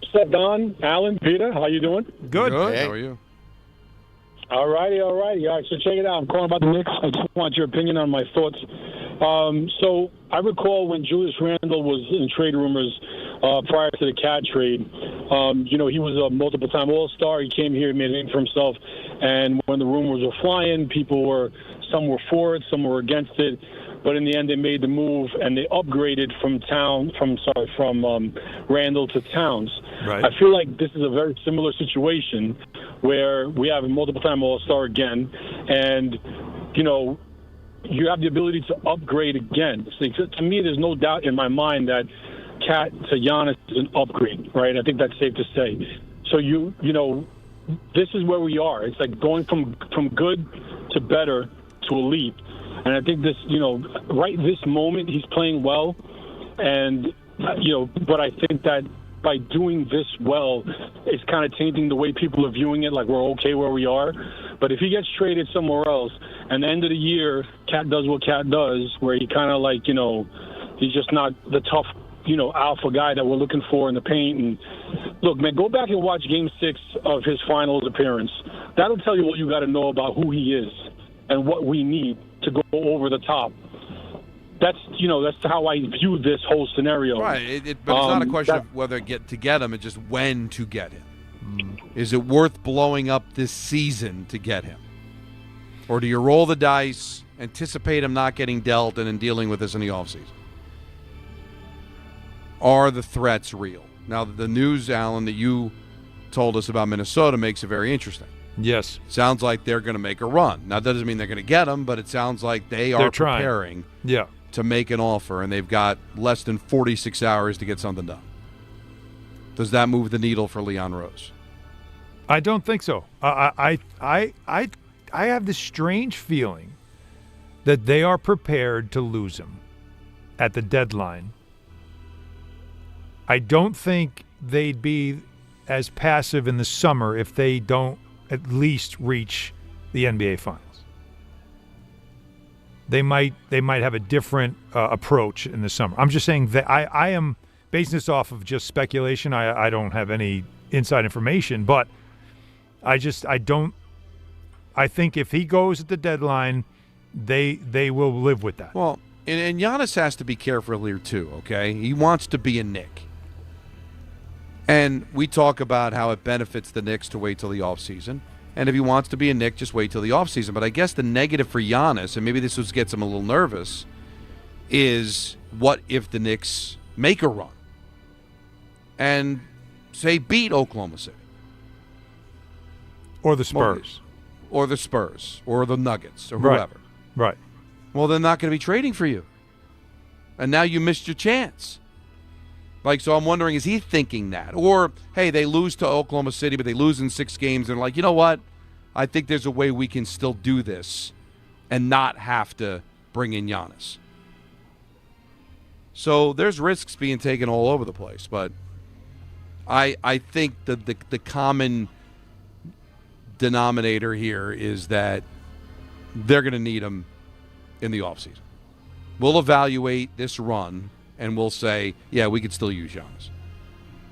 What's up, Don, Alan, Peter? How you doing? Good. Hey. How are you? All righty. All right, so check it out. I'm calling about the Knicks. I just want your opinion on my thoughts. So I recall when Julius Randle was in trade rumors prior to the Cat trade. He was a multiple-time All-Star. He came here, made a name for himself. And when the rumors were flying, some were for it, some were against it. But in the end, they made the move and they upgraded from Randle to Towns. Right. I feel like this is a very similar situation where we have a multiple-time All-Star again, and you have the ability to upgrade again. So to me, there's no doubt in my mind that Cat to Giannis is an upgrade, right? I think that's safe to say. So this is where we are. It's like going from good to better to elite. And I think this, right this moment, he's playing well. And, but I think that by doing this well, it's kind of tainting the way people are viewing it, like we're okay where we are. But if he gets traded somewhere else, and the end of the year, Cat does what Cat does, where he kind of he's just not the tough, alpha guy that we're looking for in the paint. And look, man, go back and watch Game 6 of his finals appearance. That'll tell you what you got to know about who he is and what we need to go over the top. That's how I view this whole scenario. Right, but it's not a question of whether to get him; it's just when to get him. Is it worth blowing up this season to get him, or do you roll the dice, anticipate him not getting dealt, and then dealing with this in the offseason? Are the threats real? Now, the news, Alan, that you told us about Minnesota makes it very interesting. Yes. Sounds like they're going to make a run. Now, that doesn't mean they're going to get him, but it sounds like they're preparing to make an offer, and they've got less than 46 hours to get something done. Does that move the needle for Leon Rose? I don't think so. I have this strange feeling that they are prepared to lose him at the deadline. I don't think they'd be as passive in the summer if they don't at least reach the NBA Finals. They might have a different approach in the summer. I'm just saying that I am basing this off of just speculation. I don't have any inside information, but I think if he goes at the deadline, they will live with that. Well, and Giannis has to be careful here too, okay? He wants to be a Knick. And we talk about how it benefits the Knicks to wait till the offseason. And if he wants to be a Knick, just wait till the offseason. But I guess the negative for Giannis, and maybe this gets him a little nervous, is what if the Knicks make a run and, say, beat Oklahoma City? Or the Spurs. Or the Spurs. Or the Nuggets. Or whoever. Right. Well, they're not going to be trading for you. And now you missed your chance. So I'm wondering, is he thinking that? Or, hey, they lose to Oklahoma City, but they lose in 6 games. And like, you know what? I think there's a way we can still do this and not have to bring in Giannis. So there's risks being taken all over the place. But I think the common denominator here is that they're going to need him in the offseason. We'll evaluate this run. And we'll say, yeah, we could still use Giannis.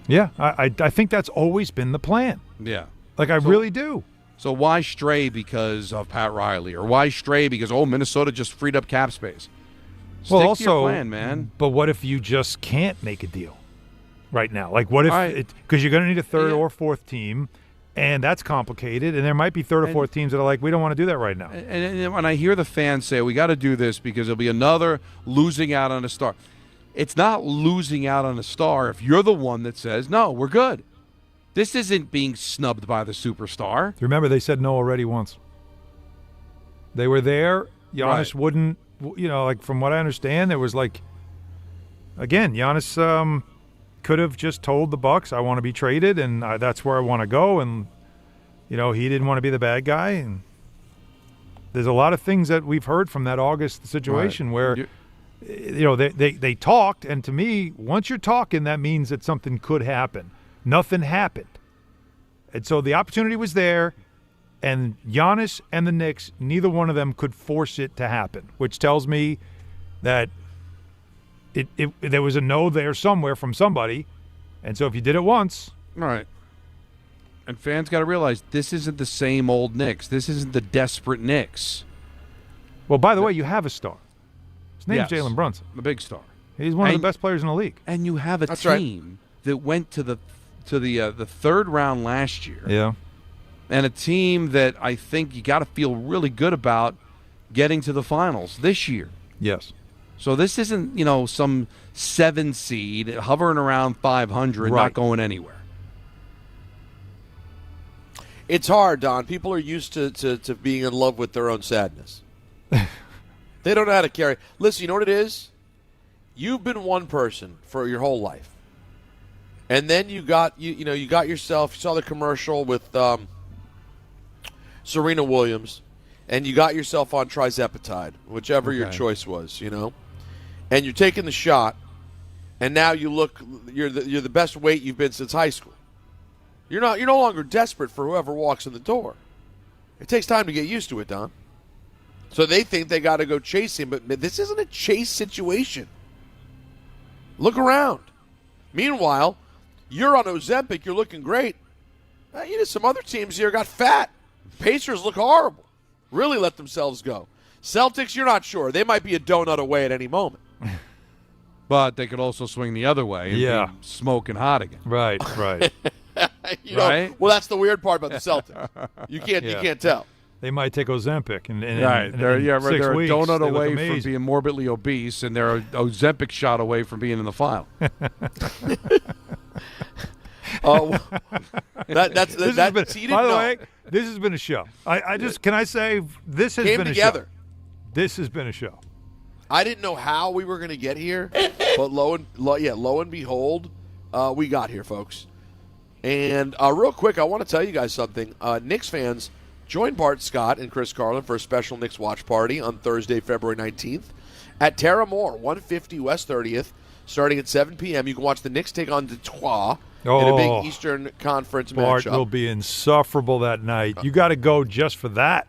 Yeah, I think that's always been the plan. Yeah. I really do. So why stray because of Pat Riley? Or why stray because, Minnesota just freed up cap space? Stick to your plan, man. But what if you just can't make a deal right now? What if – because you're going to need a third or fourth team. And that's complicated, and there might be third or fourth teams that are like, we don't want to do that right now. And when I hear the fans say, we got to do this because there'll be another losing out on a star. It's not losing out on a star if you're the one that says, no, we're good. This isn't being snubbed by the superstar. Remember, they said no already once. They were there. Giannis wouldn't, like from what I understand, there was like, again, Giannis could have just told the Bucks, I want to be traded, and that's where I want to go. And, he didn't want to be the bad guy. And there's a lot of things that we've heard from that August situation where, they talked. And to me, once you're talking, that means that something could happen. Nothing happened. And so the opportunity was there, and Giannis and the Knicks, neither one of them could force it to happen, which tells me that there was a no there somewhere from somebody, and so if you did it once. Right. And fans got to realize this isn't the same old Knicks. This isn't the desperate Knicks. Well, by the way, you have a star. His name's Jalen Brunson. The big star. He's one of the best players in the league. And you have a team that went to the third round last year. Yeah. And a team that I think you got to feel really good about getting to the finals this year. Yes. So this isn't, some 7 seed hovering around 500, not going anywhere. It's hard, Don. People are used to being in love with their own sadness. They don't know how to carry. Listen, you know what it is? You've been one person for your whole life. And then you got yourself, you saw the commercial with Serena Williams, and you got yourself on trizepatide, whichever your choice was, and you're taking the shot, and now you're the best weight you've been since high school. You're no longer desperate for whoever walks in the door. It takes time to get used to it, Don. So they think they got to go chase him, but this isn't a chase situation. Look around. Meanwhile, you're on Ozempic. You're looking great. Some other teams here got fat. Pacers look horrible. Really let themselves go. Celtics, you're not sure. They might be a donut away at any moment. But they could also swing the other way and be smoking hot again. Right. Right? Well, that's the weird part about the Celtics. You can't tell. They might take Ozempic and they're a 6 weeks, donut they away from being morbidly obese, and they're a Ozempic shot away from being in the final. By the way, this has been a show. Can I say this has been a show. This has been a show. I didn't know how we were going to get here, but lo and behold, we got here, folks. And real quick, I want to tell you guys something. Knicks fans, join Bart Scott and Chris Carlin for a special Knicks watch party on Thursday, February 19th at Terra Moore, 150 West 30th, starting at 7 p.m. You can watch the Knicks take on Detroit in a big Eastern Conference Bart matchup. Will be insufferable that night. You got to go just for that.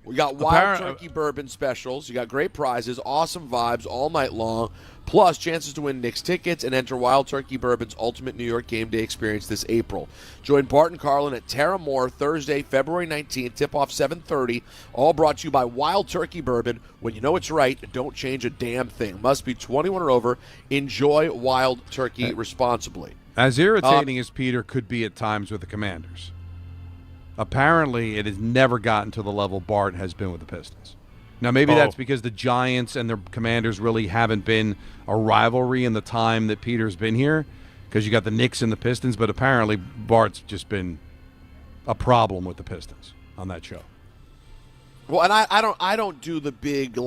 We got wild turkey bourbon specials. You got great prizes, awesome vibes all night long, plus chances to win Knicks tickets and enter Wild Turkey Bourbon's Ultimate New York Game Day experience this April. Join Bart and Carlin at Terra Moore Thursday, February 19th, tip-off 7:30, all brought to you by Wild Turkey Bourbon. When you know it's right, don't change a damn thing. Must be 21 or over. Enjoy Wild Turkey responsibly. As irritating as Peter could be at times with the Commanders, apparently it has never gotten to the level Bart has been with the Pistons. Now, maybe that's because the Giants and their Commanders really haven't been a rivalry in the time that Peter's been here, because you got the Knicks and the Pistons, but apparently Bart's just been a problem with the Pistons on that show. Well, and I don't do the big,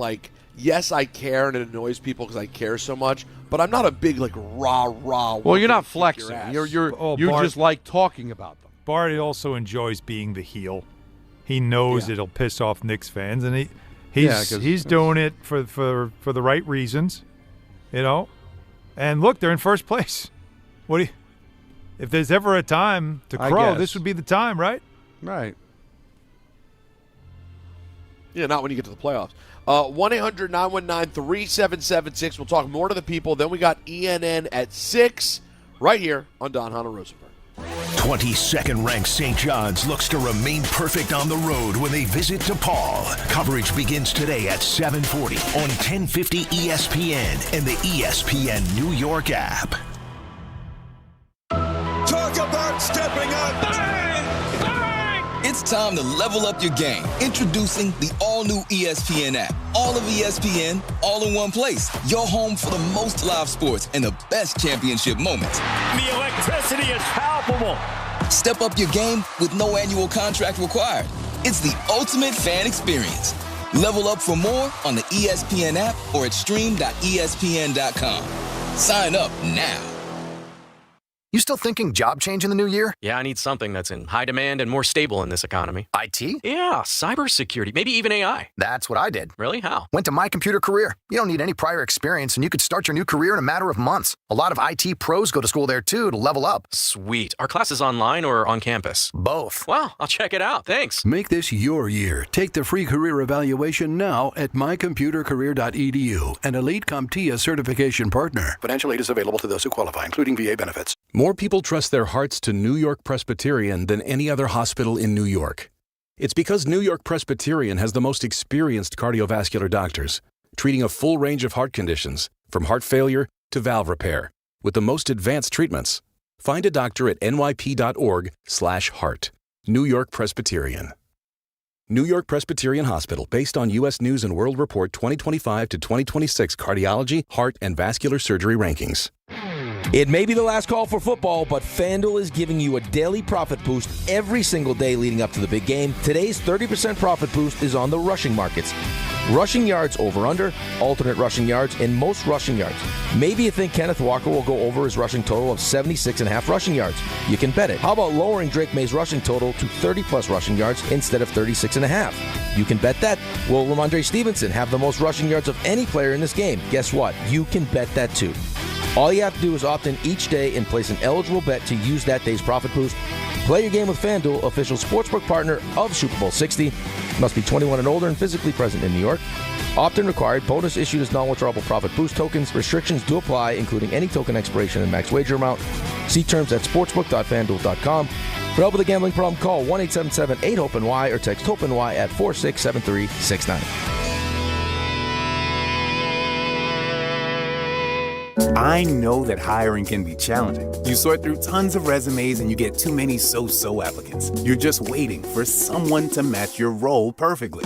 yes, I care, and it annoys people because I care so much, but I'm not a big, rah-rah. Well, you're not flexing. You're Bart, just like talking about them. Bart also enjoys being the heel. He knows it'll piss off Knicks fans, and he's doing it for the right reasons, And look, they're in first place. If there's ever a time to crow, this would be the time, right? Right. Yeah, not when you get to the playoffs. 1-800-919-3776. We'll talk more to the people. Then we got ENN at 6 right here on Don, Hahn, and Rosenberg. 22nd ranked St. John's looks to remain perfect on the road when they visit DePaul. Coverage begins today at 7:40 on 1050 ESPN and the ESPN New York app. Talk about stepping up. Bang! time to level up your game. Introducing the all-new ESPN app. All of ESPN, all in one place. Your home for the most live sports and the best championship moments. The electricity is palpable. Step up your game with no annual contract required. It's the ultimate fan experience. Level up for more on the ESPN app or at stream.espn.com. Sign up now. You still thinking job change in the new year? Yeah, I need something that's in high demand and more stable in this economy. IT? Yeah, cybersecurity, maybe even AI. That's what I did. Really? How? Went to My Computer Career. You don't need any prior experience, and you could start your new career in a matter of months. A lot of IT pros go to school there, too, to level up. Sweet. Are classes online or on campus? Both. Wow, I'll check it out. Thanks. Make this your year. Take the free career evaluation now at mycomputercareer.edu, an Elite CompTIA certification partner. Financial aid is available to those who qualify, including VA benefits. More people trust their hearts to New York Presbyterian than any other hospital in New York. It's because New York Presbyterian has the most experienced cardiovascular doctors, treating a full range of heart conditions, from heart failure to valve repair, with the most advanced treatments. Find a doctor at nyp.org/heart. New York Presbyterian. New York Presbyterian Hospital, based on U.S. News & World Report 2025 to 2026 cardiology, heart, and vascular surgery rankings. It may be the last call for football, but FanDuel is giving you a daily profit boost every single day leading up to the big game. Today's 30% profit boost is on the rushing markets. Rushing yards over-under, alternate rushing yards, and most rushing yards. Maybe you think Kenneth Walker will go over his rushing total of 76.5 rushing yards. You can bet it. How about lowering Drake May's rushing total to 30-plus rushing yards instead of 36.5? You can bet that. Will Ramondre Stevenson have the most rushing yards of any player in this game? Guess what? You can bet that too. All you have to do is opt in each day and place an eligible bet to use that day's profit boost. Play your game with FanDuel, official sportsbook partner of Super Bowl 60. Must be 21 and older and physically present in New York. Opt-in required. Bonus issued as non-withdrawable profit boost tokens. Restrictions do apply, including any token expiration and max wager amount. See terms at sportsbook.fanduel.com. For help with a gambling problem, call 1-877-8-HOPE-NY or text HOPE-NY at 467369. I know that hiring can be challenging. You sort through tons of resumes and you get too many so-so applicants. You're just waiting for someone to match your role perfectly.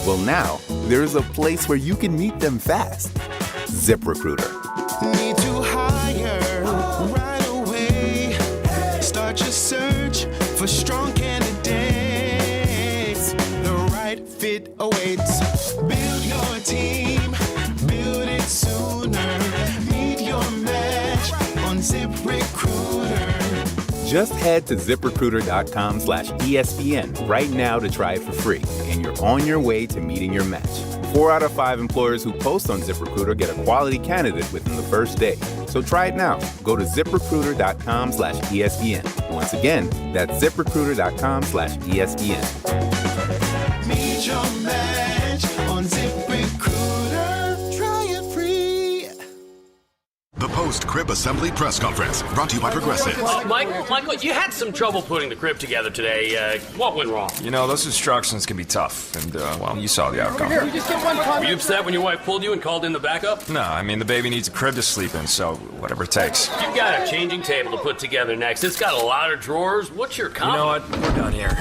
Well, now, there's a place where you can meet them fast. ZipRecruiter. Need to hire right away. Start your search for strong candidates. The right fit awaits. Build your team. Build it sooner. ZipRecruiter. Just head to ZipRecruiter.com/ESPN right now to try it for free, and you're on your way to meeting your match. 4 out of 5 employers who post on ZipRecruiter get a quality candidate within the first day. So try it now. Go to ZipRecruiter.com/ESPN. Once again, that's ZipRecruiter.com/ESPN. Meet your match on ZipRecruiter. Try it free. The post-crib assembly press conference, brought to you by Progressive. Michael, you had some trouble putting the crib together today. What went wrong? You know, those instructions can be tough, and, well, you saw the outcome. Were you upset when your wife pulled you and called in the backup? No, I mean, the baby needs a crib to sleep in, so whatever it takes. You've got a changing table to put together next. It's got a lot of drawers. What's your comment? You know what? We're done here.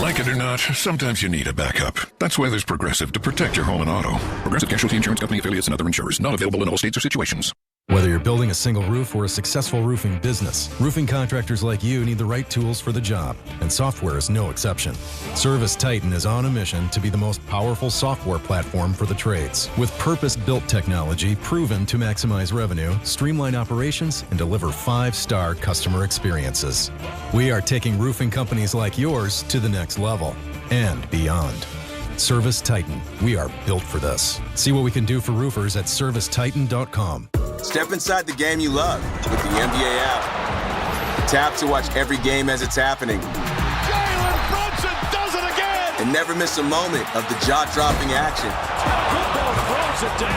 Like it or not, sometimes you need a backup. That's why there's Progressive to protect your home and auto. Progressive Casualty Insurance Company affiliates and other insurers. Not available in all states or situations. Whether you're building a single roof or a successful roofing business, roofing contractors like you need the right tools for the job, and software is no exception. Service Titan is on a mission to be the most powerful software platform for the trades, with purpose-built technology proven to maximize revenue, streamline operations, and deliver 5-star customer experiences. We are taking roofing companies like yours to the next level and beyond. Service Titan. We are built for this. See what we can do for roofers at servicetitan.com. Step inside the game you love with the NBA app. Tap to watch every game as it's happening. Jalen Brunson does it again! And never miss a moment of the jaw-dropping action.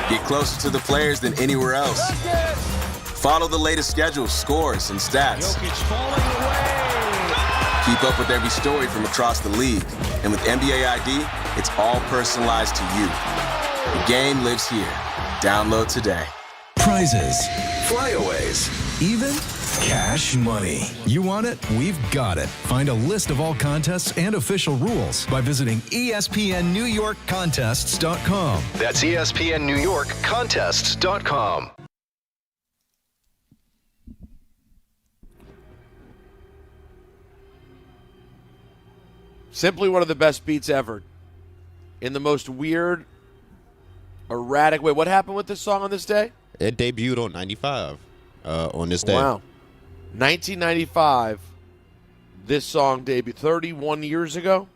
Get closer to the players than anywhere else. Follow the latest schedules, scores, and stats. Keep up with every story from across the league. And with NBA ID, it's all personalized to you. The game lives here. Download today. prizes, flyaways, even cash money. You want it? We've got it. Find a list of all contests and official rules by visiting ESPNNewYorkContests.com. That's ESPNNewYorkContests.com. Simply one of the best beats ever. In the most weird, erratic way. What happened with this song on this day? It debuted on 95 on this day. Wow. 1995, this song debuted 31 years ago.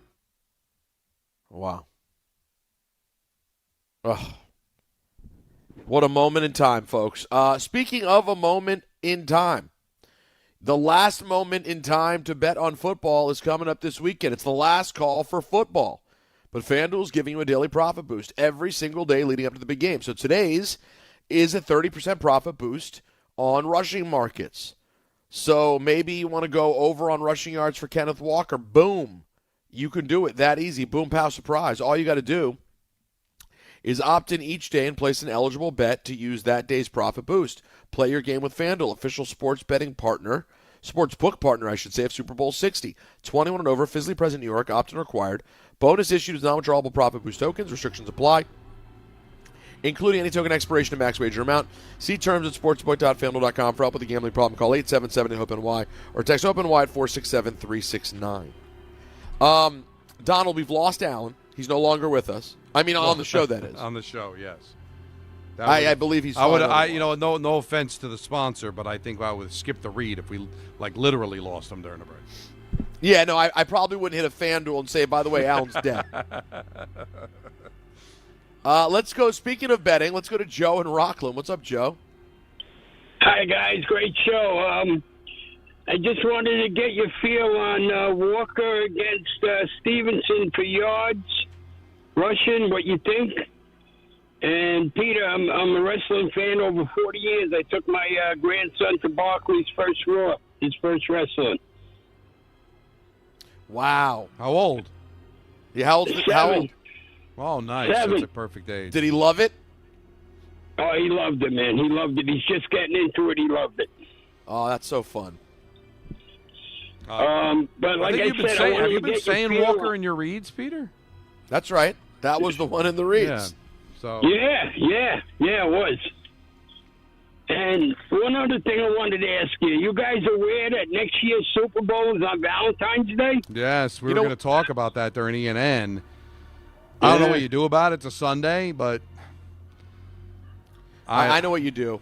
Wow. Ugh. What a moment in time, folks. Speaking of a moment in time, the last moment in time to bet on football is coming up this weekend. It's the last call for football. But FanDuel is giving you a daily profit boost every single day leading up to the big game. So today's is a 30% profit boost on rushing markets. So maybe you want to go over on rushing yards for Kenneth Walker. Boom. You can do it that easy. Boom, pow, surprise. All you got to do is opt in each day and place an eligible bet to use that day's profit boost. Play your game with FanDuel, official sports book partner, I should say, of Super Bowl 60. 21 and over, physically present in New York, opt-in required. Bonus issued as non-withdrawable profit boost tokens. Restrictions apply, including any token expiration and max wager amount. See terms at sportsbook.fanduel.com. For help with a gambling problem, call 877-HOPE-NY or text HOPE-NY at 467-369. Donald, we've lost Alan. He's no longer with us. I mean, on the show, that is. On the show, yes. I believe he's. No offense to the sponsor, but I think I would skip the read if we literally lost him during the break. Yeah, no, I probably wouldn't hit a FanDuel and say, by the way, Alan's dead. Let's go. Speaking of betting, let's go to Joe in Rockland. What's up, Joe? Hi, guys. Great show. I just wanted to get your feel on Walker against Stevenson for yards, rushing, what you think. And, Peter, I'm a wrestling fan over 40 years. I took my grandson to Barkley's first Raw, his first wrestling. Wow. How old? Yeah, how old? 7. Oh, nice. 7. That's a perfect age. Did he love it? Oh, he loved it, man. He loved it. He's just getting into it. He loved it. Oh, that's so fun. But like I said, have you been saying Walker in your reads, Peter? That's right. That was the one in the reads. Yeah. So. Yeah, it was. And one other thing I wanted to ask you. You guys aware that next year's Super Bowl is on Valentine's Day? Yes, we were going to talk about that during ENN. I don't know what you do about it. It's a Sunday, but... I know what you do.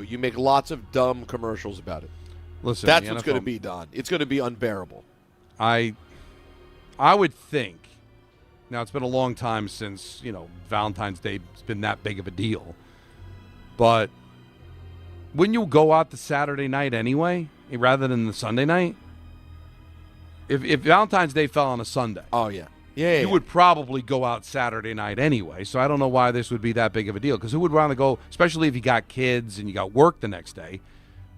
You make lots of dumb commercials about it. Listen, that's what's going to be done. It's going to be unbearable. I would think. Now, it's been a long time since, Valentine's Day has been that big of a deal. But wouldn't you go out the Saturday night anyway, rather than the Sunday night? If Valentine's Day fell on a Sunday. Oh, yeah. You would probably go out Saturday night anyway. So I don't know why this would be that big of a deal. Because who would want to go, especially if you got kids and you got work the next day,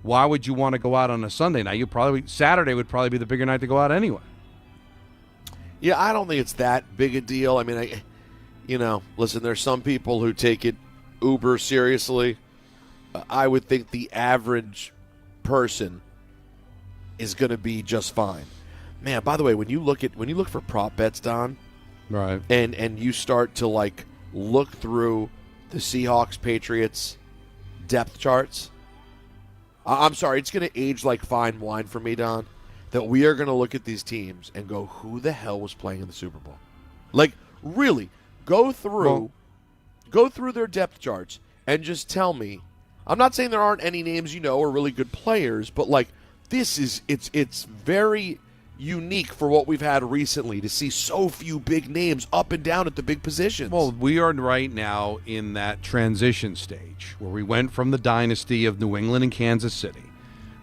why would you want to go out on a Sunday night? Saturday would probably be the bigger night to go out anyway. Yeah, I don't think it's that big a deal. I mean, listen, there's some people who take it uber seriously. I would think the average person is going to be just fine. Man, by the way, when you look for prop bets, Don, right, and you start to look through the Seahawks Patriots depth charts, I'm sorry, it's going to age like fine wine for me, Don, that we are going to look at these teams and go, who the hell was playing in the Super Bowl? Really, go through their depth charts and just tell me. I'm not saying there aren't any names are really good players, but this is it's very unique for what we've had recently to see so few big names up and down at the big positions. Well, we are right now in that transition stage where we went from the dynasty of New England and Kansas City,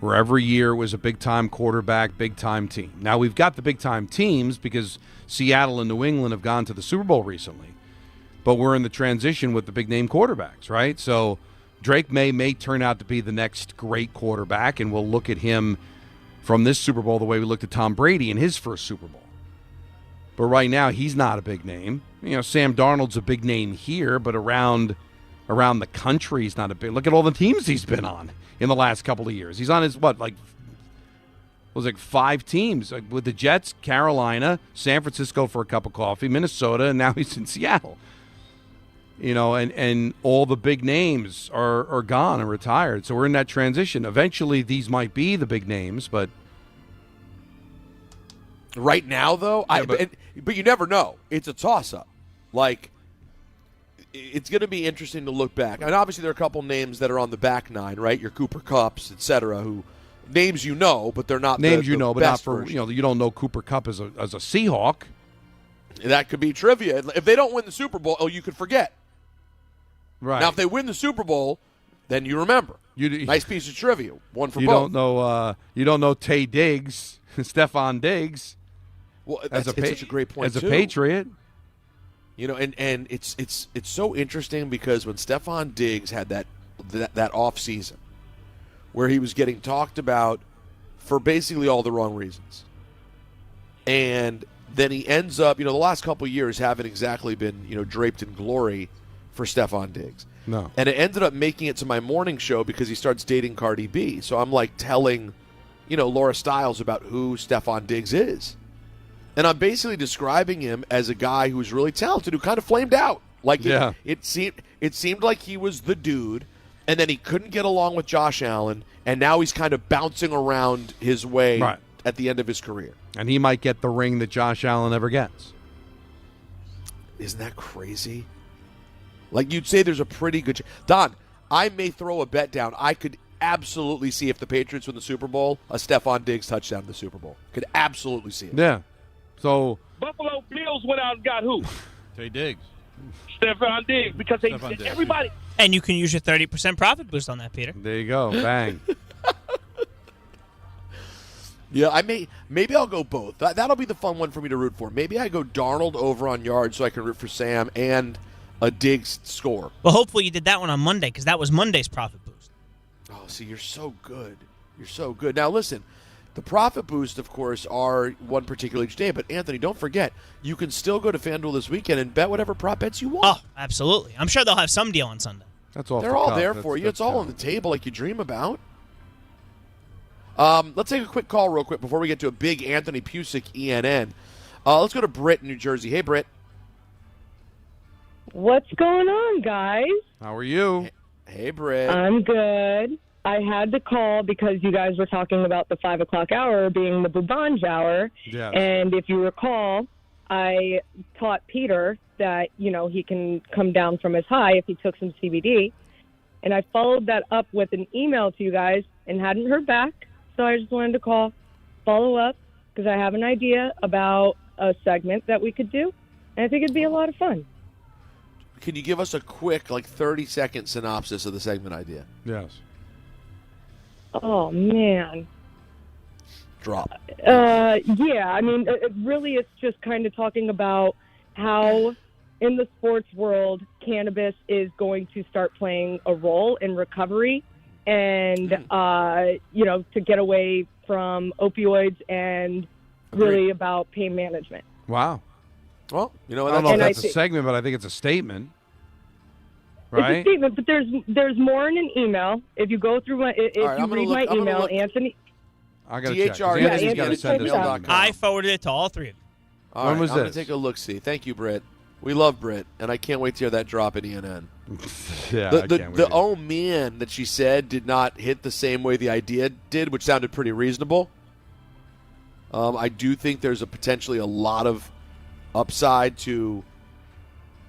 where every year was a big-time quarterback, big-time team. Now we've got the big-time teams because Seattle and New England have gone to the Super Bowl recently, but we're in the transition with the big-name quarterbacks, right? So Drake may turn out to be the next great quarterback, and we'll look at him from this Super Bowl the way we looked at Tom Brady in his first Super Bowl. But right now, he's not a big name. Sam Darnold's a big name here, but around around the country, he's not a big. Look at all the teams he's been on in the last couple of years. He's on his, 5 teams, with the Jets, Carolina, San Francisco for a cup of coffee, Minnesota, and now he's in Seattle. And all the big names are gone and retired. So we're in that transition. Eventually, these might be the big names, but right now, though, but you never know. It's a toss-up. Like, it's going to be interesting to look back. And obviously, there are a couple names that are on the back nine, right? Your Cooper Kupps, et cetera, who names you know, but they're not names the but best not for version. you don't know Cooper Kupp as a Seahawk. That could be trivia. If they don't win the Super Bowl, you could forget. Right now, if they win the Super Bowl, then you remember. Nice piece of trivia. One for both. You don't know Tay Diggs, Stephon Diggs. Well, it's such a great point as a Patriot. And it's so interesting because when Stephon Diggs had that offseason where he was getting talked about for basically all the wrong reasons, and then he ends up, the last couple of years haven't exactly been, draped in glory for Stephon Diggs. No. And it ended up making it to my morning show because he starts dating Cardi B. So I'm like telling, Laura Stiles about who Stephon Diggs is. And I'm basically describing him as a guy who's really talented, who kind of flamed out. Like it seemed like he was the dude, and then he couldn't get along with Josh Allen, and now he's kind of bouncing around his way at the end of his career. And he might get the ring that Josh Allen never gets. Isn't that crazy? Like, you'd say there's a pretty good Don, I may throw a bet down. I could absolutely see, if the Patriots win the Super Bowl, a Stephon Diggs touchdown in the Super Bowl. Could absolutely see it. Yeah. So Buffalo Bills went out and got who? Tay Diggs. Stephon Diggs, because everybody. And you can use your 30% profit boost on that, Peter. There you go. Bang. Yeah, maybe I'll go both. That'll be the fun one for me to root for. Maybe I go Darnold over on yards so I can root for Sam and a Diggs score. Well, hopefully you did that one on Monday, because that was Monday's profit boost. Oh, see, you're so good. You're so good. Now, listen, the profit boost, of course, are one particular each day. But, Anthony, don't forget, you can still go to FanDuel this weekend and bet whatever prop bets you want. Oh, absolutely. I'm sure they'll have some deal on Sunday. That's all. They're all there for you. It's all on the table like you dream about. Let's take a quick call real quick before we get to a big Anthony Pusick ENN. Let's go to Britt in New Jersey. Hey, Britt. What's going on, guys? How are you? Hey, Britt. I'm good. I had to call because you guys were talking about the 5 o'clock hour being the Boubange hour. Yes. And if you recall, I taught Peter that, he can come down from his high if he took some CBD. And I followed that up with an email to you guys and hadn't heard back. So I just wanted to follow up, because I have an idea about a segment that we could do. And I think it'd be a lot of fun. Can you give us a quick, 30-second synopsis of the segment idea? Yes. Oh, man. Drop. Yeah, I mean, really it's just kind of talking about how in the sports world cannabis is going to start playing a role in recovery and, to get away from opioids and really about pain management. Wow. Well, I don't know if that's a segment, but I think it's a statement. Right? It's a statement, but there's more in an email. If you go through if you read my email, Anthony. I got to check. Anthony's got to send this to me. I forwarded it to all three of you. All when right, was I'm going to this? take a look-see. Thank you, Britt. We love Britt, and I can't wait to hear that drop at ENN. Yeah, the oh man that she said did not hit the same way the idea did, which sounded pretty reasonable. I do think there's potentially a lot of upside to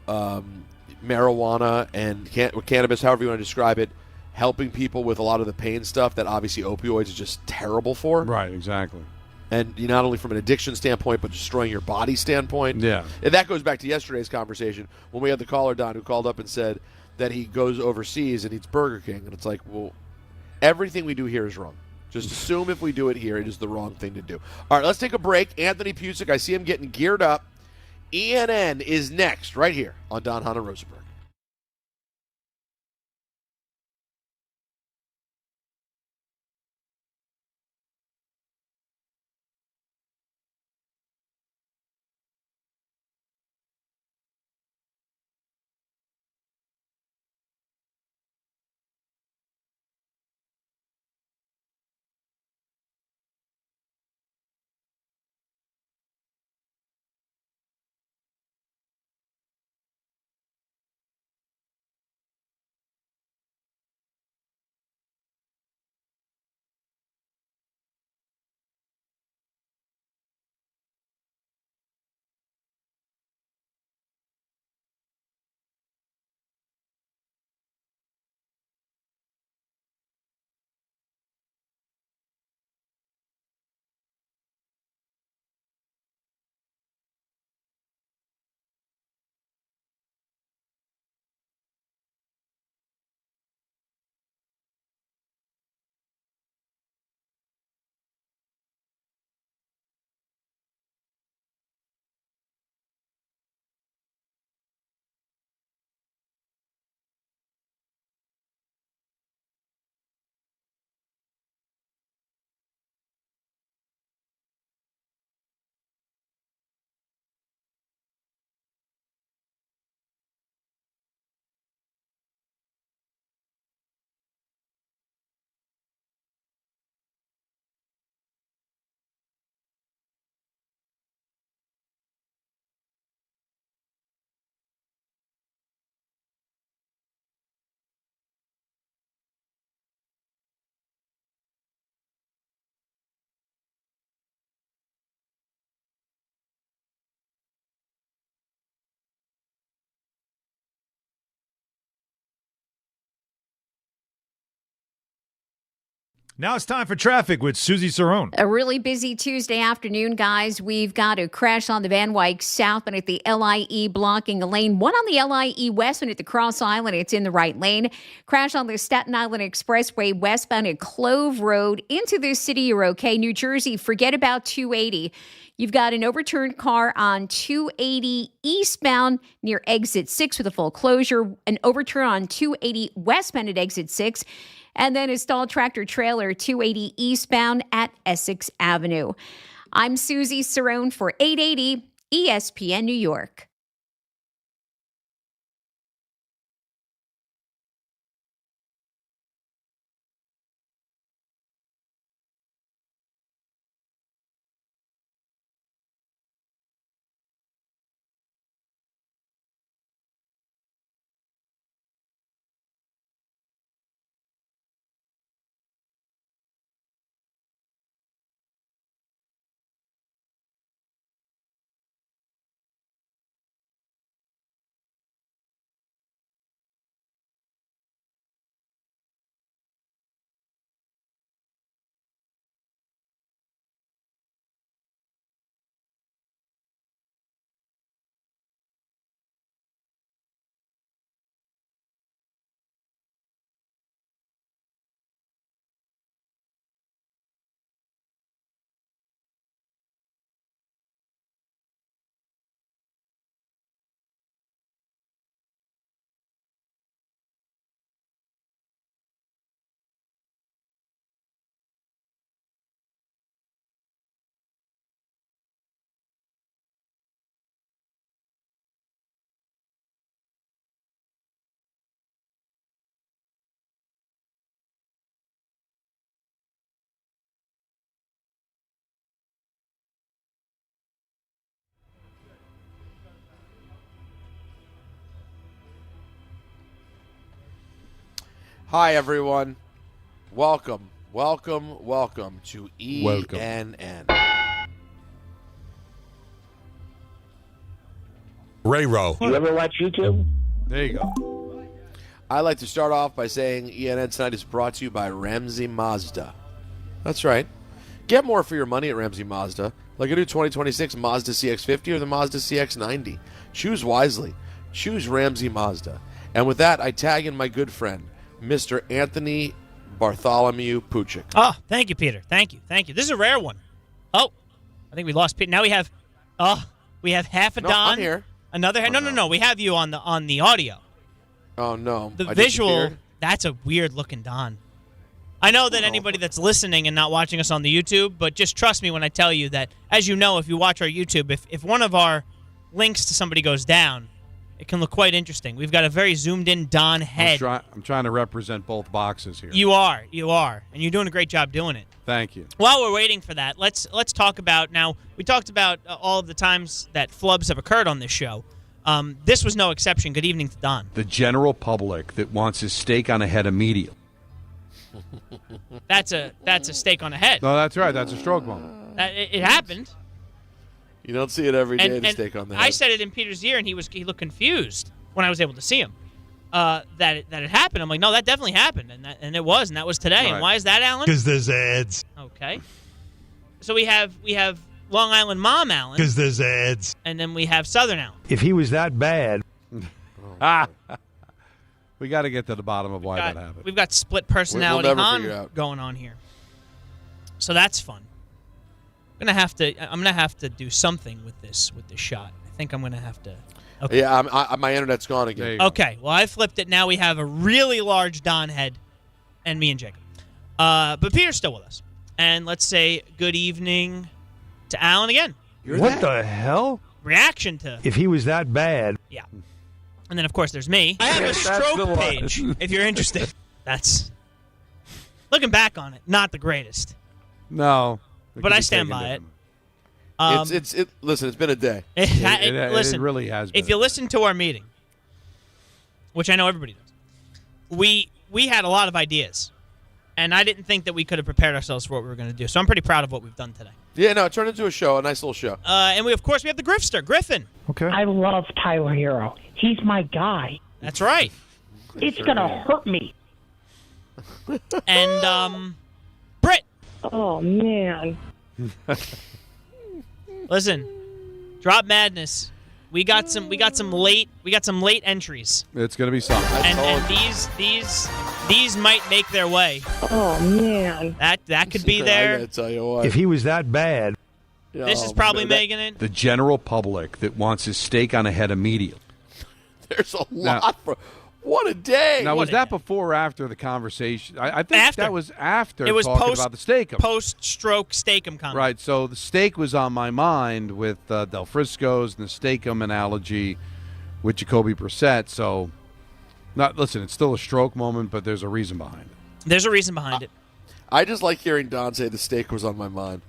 marijuana and cannabis, however you want to describe it, helping people with a lot of the pain stuff that obviously opioids is just terrible for. Right, exactly. And not only from an addiction standpoint, but destroying your body standpoint. Yeah. And that goes back to yesterday's conversation when we had the caller, Don, who called up and said that he goes overseas and eats Burger King. And it's like, well, everything we do here is wrong. Just assume if we do it here, it is the wrong thing to do. All right, let's take a break. Anthony Pusick, I see him getting geared up. ENN is next right here on Don, Hahn, and Rosenberg. Now it's time for traffic with Susie Cerrone. A really busy Tuesday afternoon, guys. We've got a crash on the Van Wyck southbound at the LIE blocking a lane. One on the LIE westbound at the Cross Island. It's in the right lane. Crash on the Staten Island Expressway westbound at Clove Road. Into the city, you're okay. New Jersey, forget about 280. You've got an overturned car on 280 eastbound near exit 6 with a full closure. An overturn on 280 westbound at exit 6. And then a stalled tractor trailer 280 eastbound at Essex Avenue. I'm Susie Cerrone for 880 ESPN New York. Hi, everyone. Welcome to ENN. Ray-Ro. You ever watch YouTube? There you go. I like to start off by saying ENN tonight is brought to you by Ramsey Mazda. That's right. Get more for your money at Ramsey Mazda, like a new 2026 Mazda CX-50 or the Mazda CX-90. Choose wisely. Choose Ramsey Mazda. And with that, I tag in my good friend, Mr. Anthony Bartholomew Puchik. Oh, thank you, Peter. Thank you. This is a rare one. Oh, I think we lost Peter. Now we have half a Don. I'm here. Another. No. We have you on the audio. Oh no. The I visual. disappeared? That's a weird looking Don. I know that anybody that's listening and not watching us on the YouTube, but just trust me when I tell you that, as you know, if you watch our YouTube, if one of our links to somebody goes down, it can look quite interesting. We've got a very zoomed-in Don head. I'm trying to represent both boxes here. You are, and you're doing a great job doing it. Thank you. While we're waiting for that, let's talk about now. We talked about all of the times that flubs have occurred on this show. This was no exception. Good evening to Don. The general public that wants his steak on a head immediately. That's a steak on a head. No, that's right. That's a stroke moment. It happened. You don't see it every day, the steak on the head. I said it in Peter's ear, and he looked confused when I was able to see him. That it happened. I'm like, no, that definitely happened, and it was, and that was today. Right. And why is that, Alan? Because there's ads. Okay. So we have Long Island Mom Alan. Because there's ads. And then we have Southern Alan. If he was that bad. We got to get to the bottom of why that happened. We've got split personality We'll never figure Hahn out. going on here. So that's fun. I'm gonna have to do something with this shot. I think I'm gonna have to. Okay. Yeah, my internet's gone again. Okay, well I flipped it. Now we have a really large Don head, and me and Jacob. But Peter's still with us, and let's say good evening to Alan again. What the hell? Reaction to. If he was that bad. Yeah. And then of course there's me. I have a stroke page if you're interested. That's looking back on it, not the greatest. No. But I stand by it. Listen, it's been a day. Listen, it really has been. If you listen to our meeting, which I know everybody does, we had a lot of ideas, and I didn't think that we could have prepared ourselves for what we were going to do. So I'm pretty proud of what we've done today. Yeah, no, it turned into a show, a nice little show. And we have the Griffster, Griffin. Okay. I love Tyler Hero. He's my guy. That's right. It's going to hurt me. And Oh man. Listen, Drop Madness. We got some late entries. It's going to be something. And these might make their way. Oh man. That could be there. I gotta tell you what. If he was that bad. This is probably making it. The general public that wants his steak on a head immediately. There's a lot for. What a day! Now, was that before or after the conversation? I think After. that was after It was talking about the Steakum. Post-stroke Steakum comment. Right, so the steak was on my mind with Del Frisco's and the Steakum analogy with Jacoby Brissett. So, listen, it's still a stroke moment, but there's a reason behind it. There's a reason behind it. I just like hearing Don say the steak was on my mind.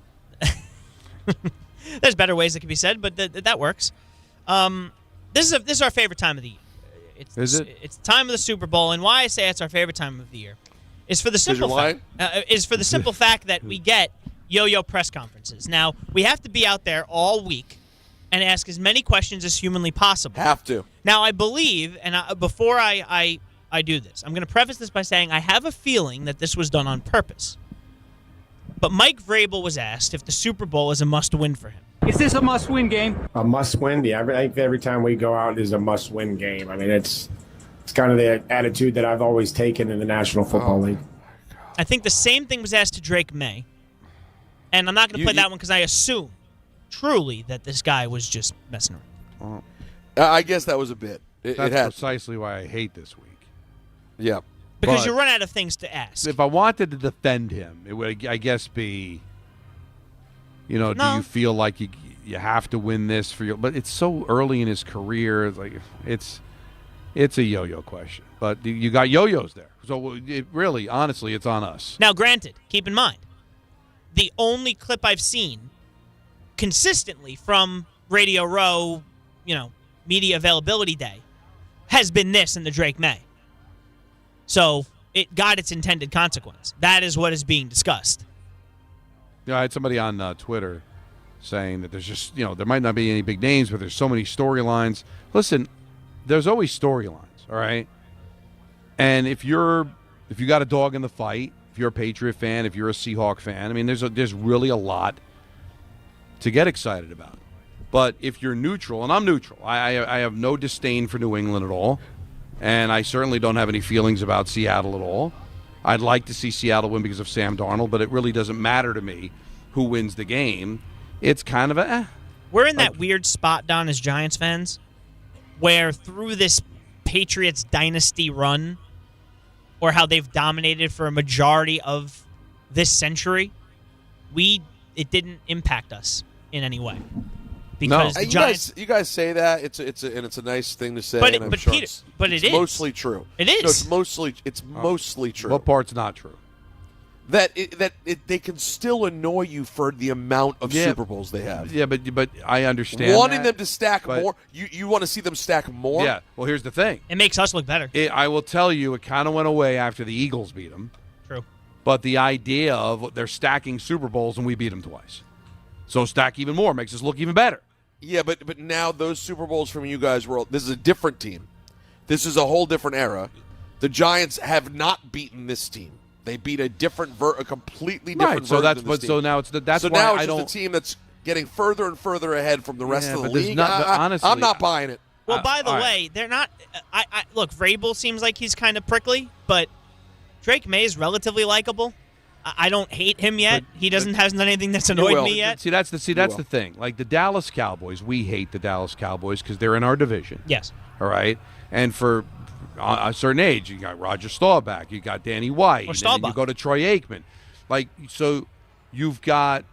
There's better ways it can be said, but that works. This is our favorite time of the year. It's the time of the Super Bowl, and why I say it's our favorite time of the year is for the simple fact that we get yo-yo press conferences. Now, we have to be out there all week and ask as many questions as humanly possible. Have to. Now, I believe, and before I do this, I'm going to preface this by saying I have a feeling that this was done on purpose. But Mike Vrabel was asked if the Super Bowl is a must-win for him. Is this a must-win game? A must-win? Yeah, I think every time we go out is a must-win game. I mean, it's kind of the attitude that I've always taken in the National Football League. I think the same thing was asked to Drake May. And I'm not going to play that one because I assume, truly, that this guy was just messing around. I guess that was a bit. That's precisely why I hate this week. Yeah. Because you run out of things to ask. If I wanted to defend him, it would, I guess, be, do you feel like you have to win this for your? But it's so early in his career. It's like it's a yo-yo question. But you got yo-yos there, so it really, honestly, it's on us. Now, granted, keep in mind, the only clip I've seen consistently from Radio Row, media availability day, has been this in the Drake May. So it got its intended consequence. That is what is being discussed. I had somebody on Twitter saying that there's just, there might not be any big names, but there's so many storylines. Listen, there's always storylines, all right? And if you got a dog in the fight, if you're a Patriot fan, if you're a Seahawk fan, I mean, there's really a lot to get excited about. But if you're neutral, and I'm neutral, I have no disdain for New England at all. And I certainly don't have any feelings about Seattle at all. I'd like to see Seattle win because of Sam Darnold, but it really doesn't matter to me who wins the game. It's kind of We're in that weird spot, Don, as Giants fans, where through this Patriots dynasty run, or how they've dominated for a majority of this century, it didn't impact us in any way. Because the Giants, you guys say that it's a nice thing to say, but and I'm sure it's mostly true. It is. No, it's mostly true. What part's not true? That they can still annoy you for the amount of Super Bowls they have. Yeah, but I understand wanting them to stack more. You want to see them stack more. Yeah. Well, here's the thing. It makes us look better. I will tell you, it kind of went away after the Eagles beat them. True. But the idea of they're stacking Super Bowls and we beat them twice, so stack even more makes us look even better. Yeah, but now those Super Bowls from you guys this is a different team. This is a whole different era. The Giants have not beaten this team. They beat a completely different version of this team. So now it's now it's just a team that's getting further and further ahead from the rest of the league. Honestly, I'm not buying it. Well, by the way, they're not. Look, Vrabel seems like he's kind of prickly, but Drake May is relatively likable. I don't hate him yet. He hasn't done anything that's annoyed me yet. See, that's the thing. Like the Dallas Cowboys, we hate the Dallas Cowboys because they're in our division. Yes. All right. And for a certain age, you got Roger Staubach, you got Danny White, and then you go to Troy Aikman. So you've got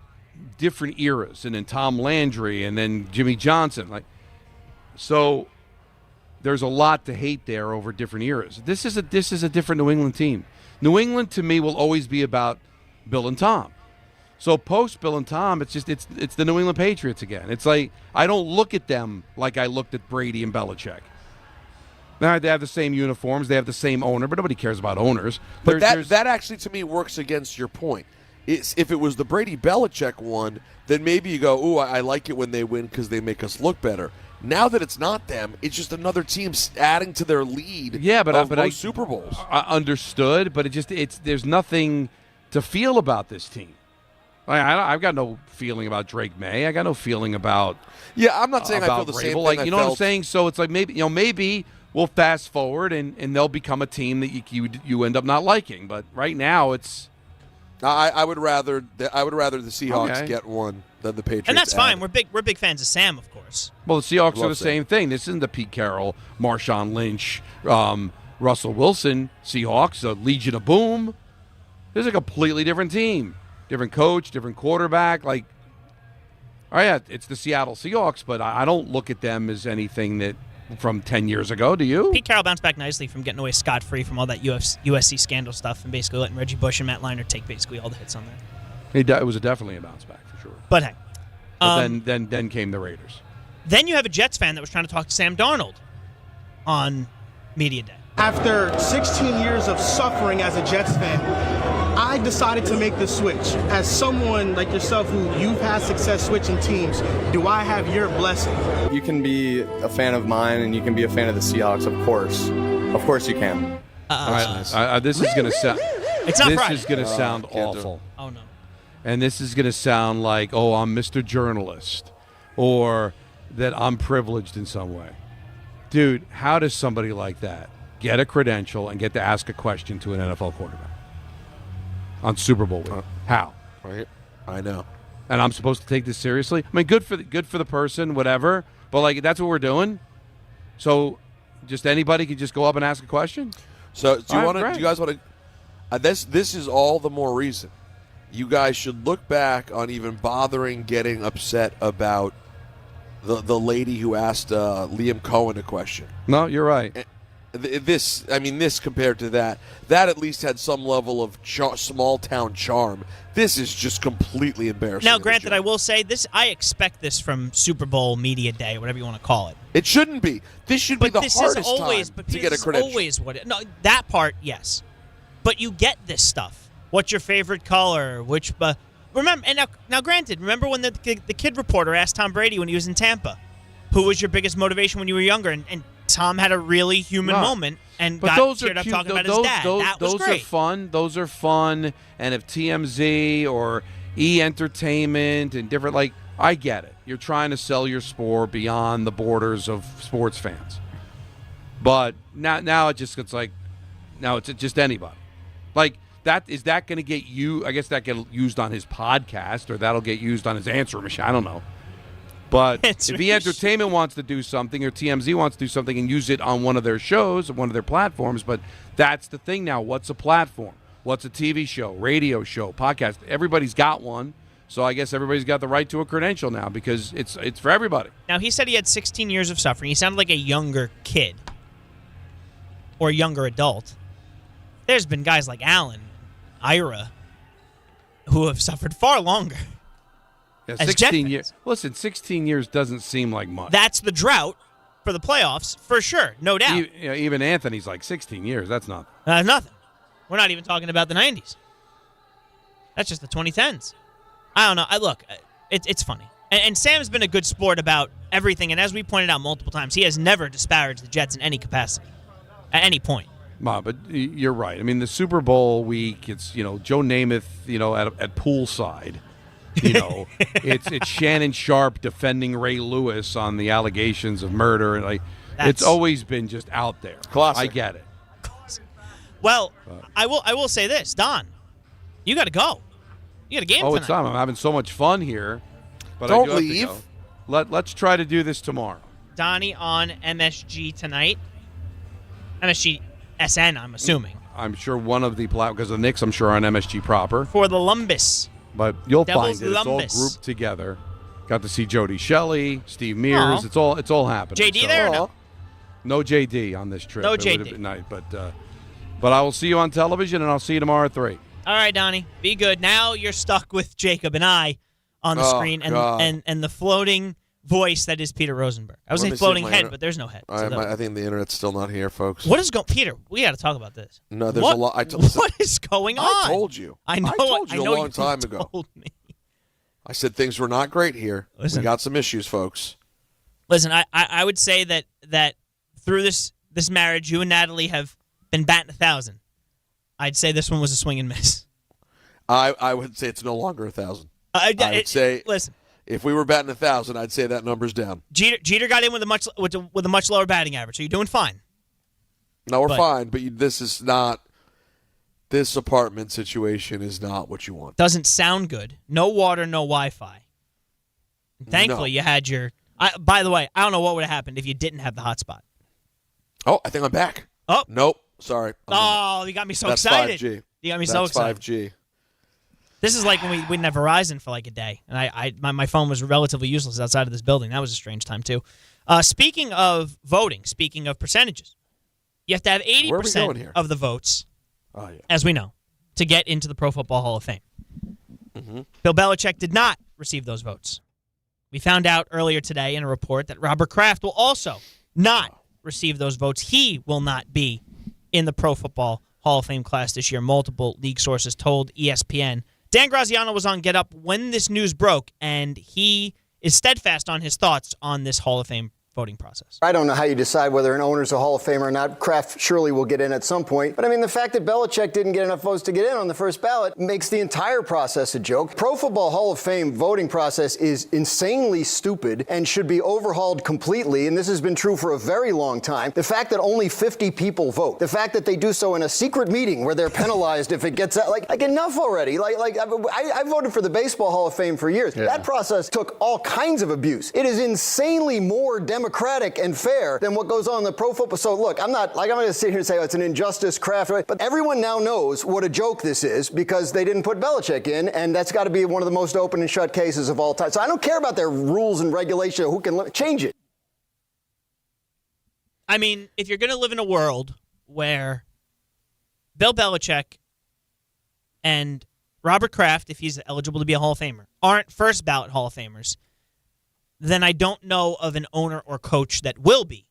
different eras, and then Tom Landry, and then Jimmy Johnson. So there's a lot to hate there over different eras. This is a different New England team. New England, to me, will always be about Bill and Tom. So post Bill and Tom, it's the New England Patriots again. It's like I don't look at them like I looked at Brady and Belichick. Now they have the same uniforms, they have the same owner, but nobody cares about owners. But that actually, to me, works against your point. If it was the Brady Belichick one, then maybe you go, "Ooh, I like it when they win because they make us look better." Now that it's not them, it's just another team adding to their lead. Yeah, but Super Bowls. I understood, but there's nothing to feel about this team. I've got no feeling about Drake May. I got no feeling about. Yeah, I'm not saying I feel the same thing. Like, you know what I'm saying? So it's like maybe we'll fast forward and they'll become a team that you end up not liking. But right now it's. I would rather the Seahawks get one than the Patriots. And that's fine. We're big fans of Sam, of course. Well, the Seahawks are the same thing. This isn't the Pete Carroll, Marshawn Lynch, Russell Wilson Seahawks, a Legion of Boom. This is a completely different team. Different coach, different quarterback. Like, oh yeah, it's the Seattle Seahawks, but I don't look at them as anything that from 10 years ago. Do you? Pete Carroll bounced back nicely from getting away scot-free from all that USC scandal stuff and basically letting Reggie Bush and Matt Leinart take basically all the hits on that. It was definitely a bounce back for sure. But hey. But then came the Raiders. Then you have a Jets fan that was trying to talk to Sam Darnold on Media Day. After 16 years of suffering as a Jets fan, I decided to make the switch. As someone like yourself who you've had success switching teams, do I have your blessing? You can be a fan of mine and you can be a fan of the Seahawks, of course. Of course you can. All right, this is going to sound. It's not this Friday. is going to sound awful. Oh no. And this is going to sound like, oh, I'm Mr. Journalist, or that I'm privileged in some way. Dude, how does somebody like that get a credential and get to ask a question to an NFL quarterback on Super Bowl week? How? Right. I know. And I'm supposed to take this seriously? I mean, good for the person, whatever. But like, that's what we're doing. So, just anybody could just go up and ask a question. So, do you guys want to? This is all the more reason you guys should look back on even bothering getting upset about the lady who asked Liam Cohen a question. No, you're right. This compared to that at least had some level of small town charm. This is just completely embarrassing. Now, granted, I will say this: I expect this from Super Bowl Media Day, whatever you want to call it. It shouldn't be. This should be the hardest time to get a credential. Always what it. No, that part, yes, but you get this stuff. What's your favorite color? Which, remember? And now, granted, remember when the kid reporter asked Tom Brady when he was in Tampa, who was your biggest motivation when you were younger? And Tom had a really human moment and got teared up talking about his dad. That was great. Those are fun. And if TMZ or E Entertainment and different, like, I get it. You're trying to sell your sport beyond the borders of sports fans. But now it just gets like, now it's just anybody. Like, is that going to get you? I guess that get used on his podcast, or that'll get used on his answering machine. I don't know. But if E Entertainment wants to do something, or TMZ wants to do something and use it on one of their shows, one of their platforms, but that's the thing now. What's a platform? What's a TV show, radio show, podcast? Everybody's got one, so I guess everybody's got the right to a credential now because it's for everybody. Now, he said he had 16 years of suffering. He sounded like a younger kid or a younger adult. There's been guys like Allen, Ira, who have suffered far longer. Yeah, 16 years. Listen, 16 years doesn't seem like much. That's the drought for the playoffs, for sure, no doubt. Even Anthony's like 16 years. That's not. Nothing. We're not even talking about the 90s. That's just the 2010s. I don't know. Look, it's funny. And Sam's been a good sport about everything, and as we pointed out multiple times, he has never disparaged the Jets in any capacity, at any point. But you're right. I mean, the Super Bowl week, it's, Joe Namath, at poolside. It's Shannon Sharp defending Ray Lewis on the allegations of murder, and it's always been just out there. Classic. I get it. Well, I will say this, Don, you got to go. You got a game tonight. It's time. I'm having so much fun here, but don't I do leave. Have to go. Let's try to do this tomorrow. Donnie on MSG tonight. MSG SN, I'm assuming. I'm sure one of the because the Knicks, I'm sure, are on MSG proper for the Lumbus. But you'll Devils find it. Lumbus. It's all grouped together. Got to see Jody Shelley, Steve Mears. It's all happening. JD there or no? No JD on this trip. No it JD. Would have been nice, but I will see you on television, and I'll see you tomorrow at 3. All right, Donnie. Be good. Now you're stuck with Jacob and I on the screen and the floating voice that is Peter Rosenberg. I was saying floating head, but there's no head. I think the internet's still not here, folks. What is going Peter, we got to talk about this. No, there's a lot. What is going on? I told you. I know. I told you a long time ago. Told me. I said things were not great here. We got some issues, folks. Listen, I would say that through this marriage, you and Natalie have been batting 1,000. I'd say this one was a swing and miss. I would say it's no longer 1,000. I would say, listen, if we were batting 1,000, I'd say that number's down. Jeter got in with a much lower batting average, so you're doing fine. No, we're fine, but this is not. This apartment situation is not what you want. Doesn't sound good. No water, no Wi-Fi. Thankfully, you had your. By the way, I don't know what would have happened if you didn't have the hotspot. Oh, I think I'm back. Oh, nope. Sorry. You got me so That's excited. 5G. You got me so excited. 5G. This is like when we didn't have Verizon for like a day, and my phone was relatively useless outside of this building. That was a strange time too. Speaking of voting, speaking of percentages, you have to have 80% of the votes, as we know, to get into the Pro Football Hall of Fame. Mm-hmm. Bill Belichick did not receive those votes. We found out earlier today in a report that Robert Kraft will also not receive those votes. He will not be in the Pro Football Hall of Fame class this year. Multiple league sources told ESPN. Dan Graziano was on Get Up when this news broke, and he is steadfast on his thoughts on this Hall of Fame voting process. I don't know how you decide whether an owner's a Hall of Famer or not. Kraft surely will get in at some point. But, I mean, the fact that Belichick didn't get enough votes to get in on the first ballot makes the entire process a joke. Pro Football Hall of Fame voting process is insanely stupid and should be overhauled completely, and this has been true for a very long time. The fact that only 50 people vote, the fact that they do so in a secret meeting where they're penalized if it gets out, like enough already. I voted for the Baseball Hall of Fame for years. Yeah. That process took all kinds of abuse. It is insanely more democratic and fair than what goes on in the pro football. So look, I'm not going to sit here and say, it's an injustice, Kraft, but everyone now knows what a joke this is because they didn't put Belichick in, and that's got to be one of the most open and shut cases of all time. So I don't care about their rules and regulation, who can change it. I mean, if you're going to live in a world where Bill Belichick and Robert Kraft, if he's eligible to be a Hall of Famer, aren't first ballot Hall of Famers, then I don't know of an owner or coach that will be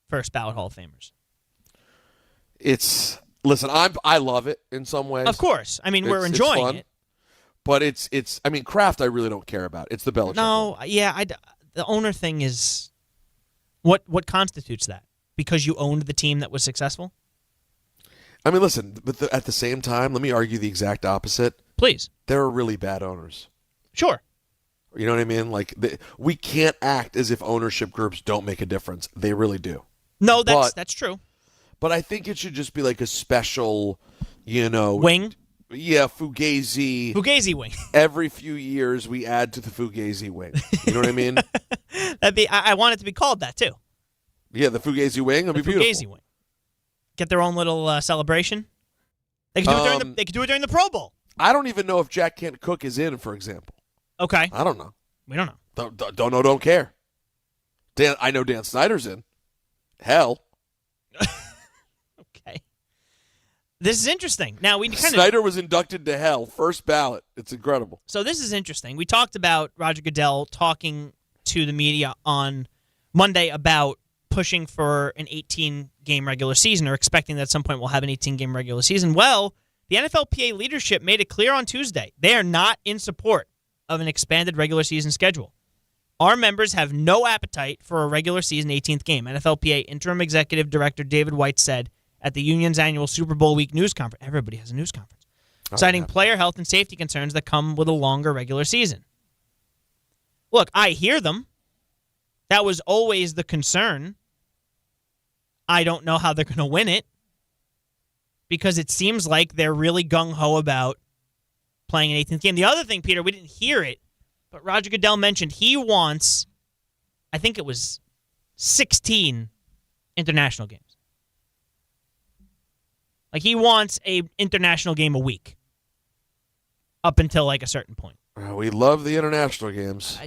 first ballot Hall of Famers. Listen, I love it in some ways. Of course. I mean, we're enjoying it. But I mean, Kraft I really don't care about. It's the Belichick. No, yeah, the owner thing is what constitutes that? Because you owned the team that was successful? I mean, listen, but at the same time, let me argue the exact opposite. Please. There are really bad owners. Sure. You know what I mean? Like, we can't act as if ownership groups don't make a difference. They really do. No, that's true. But I think it should just be like a special, wing? Yeah, Fugazi. Fugazi wing. Every few years we add to the Fugazi wing. You know what I mean? I want it to be called that, too. Yeah, the Fugazi wing would be beautiful. Fugazi wing. Get their own little celebration. They could do it during the Pro Bowl. I don't even know if Jack Can't Cook is in, for example. Okay. I don't know. We don't know. Don't know, don't care. I know Dan Snyder's in. Hell. Okay. This is interesting. Now Snyder was inducted to hell, first ballot. It's incredible. So this is interesting. We talked about Roger Goodell talking to the media on Monday about pushing for an 18-game regular season or expecting that at some point we'll have an 18-game regular season. Well, the NFLPA leadership made it clear on Tuesday they are not in support of an expanded regular season schedule. Our members have no appetite for a regular season 18th game, NFLPA Interim Executive Director David White said at the union's annual Super Bowl week news conference. Everybody has a news conference. Citing player health and safety concerns that come with a longer regular season. Look, I hear them. That was always the concern. I don't know how they're going to win it because it seems like they're really gung-ho about playing an 18th game. The other thing, Peter, we didn't hear it, but Roger Goodell mentioned he wants, I think it was 16 international games. Like he wants an international game a week up until like a certain point. We love the international games.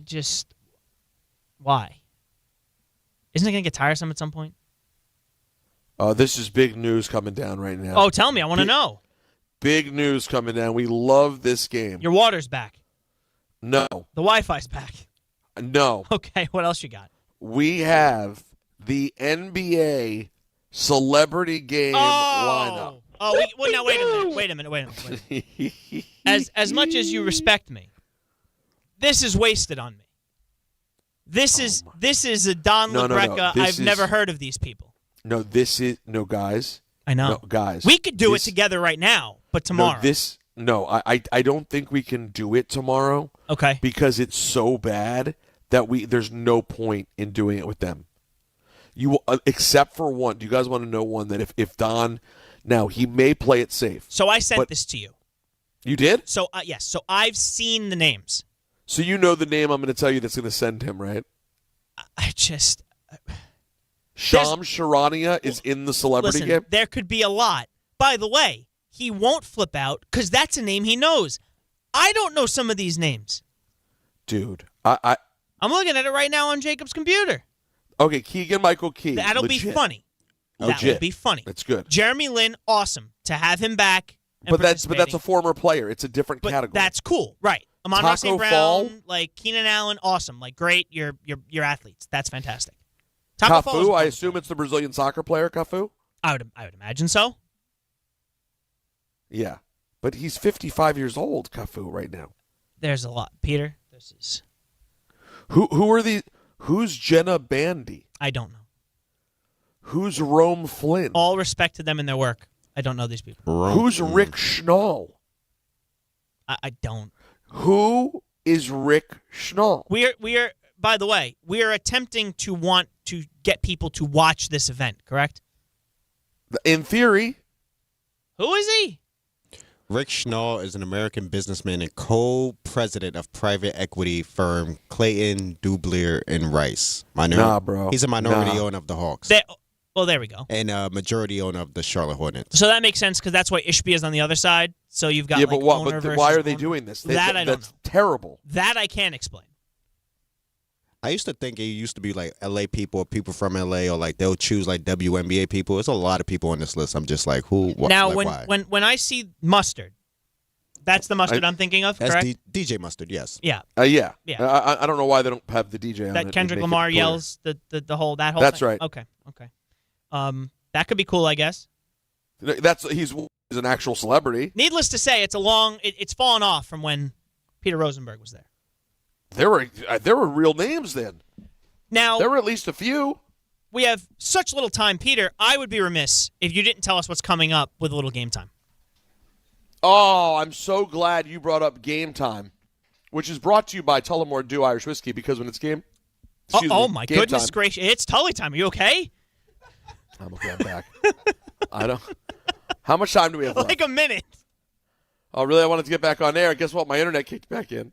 Why? Isn't it going to get tiresome at some point? This is big news coming down right now. Oh, tell me. I want to know. Big news coming down. We love this game. Your water's back. No. The Wi-Fi's back. No. Okay, what else you got? We have the NBA celebrity game lineup. Oh, now wait a minute. As much as you respect me, this is wasted on me. This is a Don LaGreca. I've never heard of these people. No, guys. I know. No, guys. We could do it together right now, but tomorrow. No, I don't think we can do it tomorrow. Okay. Because it's so bad that there's no point in doing it with them. Except for one. Do you guys want to know one that if Don, now he may play it safe. So I sent this to you. You did? So yes. So I've seen the names. So you know the name I'm going to tell you that's going to send him, right? I just. Shams Charania is in the celebrity game. There could be a lot. By the way, he won't flip out because that's a name he knows. I don't know some of these names. Dude, I'm looking at it right now on Jacob's computer. Okay, Keegan-Michael Key. That'll be funny. That would be funny. That's good. Jeremy Lin, awesome to have him back. But that's a former player. It's a different category. That's cool, right? Amon St. Brown, like Keenan Allen, awesome. Like great, you're athletes. That's fantastic. Cafu, I assume it's the Brazilian soccer player, Cafu? I would imagine so. Yeah. But he's 55 years old, Cafu, right now. There's a lot. Peter, this is... Who are these? Who's Jenna Bandy? I don't know. Who's Rome Flynn? All respect to them and their work. I don't know these people. Who's Rick Schnall? I don't. Who is Rick Schnall? We are. By the way, we are attempting to want to get people to watch this event, correct? In theory. Who is he? Rick Schnall is an American businessman and co-president of private equity firm Clayton, Dublier, and Rice. Nah, bro. He's a minority owner of the Hawks. Well, there we go. And a majority owner of the Charlotte Hornets. So that makes sense because that's why Ishbia is on the other side. So you've got but why are they doing this? I don't know. That's terrible. That I can't explain. I used to think it used to be like LA people or people from LA, or like they'll choose like WNBA people. There's a lot of people on this list. I'm just like, who? Now, why? when I see Mustard, that's the Mustard I'm thinking of, that's correct? DJ Mustard, yes. Yeah. Yeah. Yeah. I don't know why they don't have the DJ on that it. Kendrick Lamar yells the whole that whole. That's thing? right. Okay. That could be cool, I guess. He's an actual celebrity. Needless to say, it's fallen off from when Peter Rosenberg was there. There were real names then. Now there were at least a few. We have such little time, Peter. I would be remiss if you didn't tell us what's coming up with a little game time. Oh, I'm so glad you brought up Game Time, which is brought to you by Tullamore Dew Irish Whiskey, because when it's game my goodness gracious. It's Tully time. Are you okay? I'm okay. I'm back. I don't. How much time do we have left? Like a minute. Oh, really? I wanted to get back on air. Guess what? My internet kicked back in.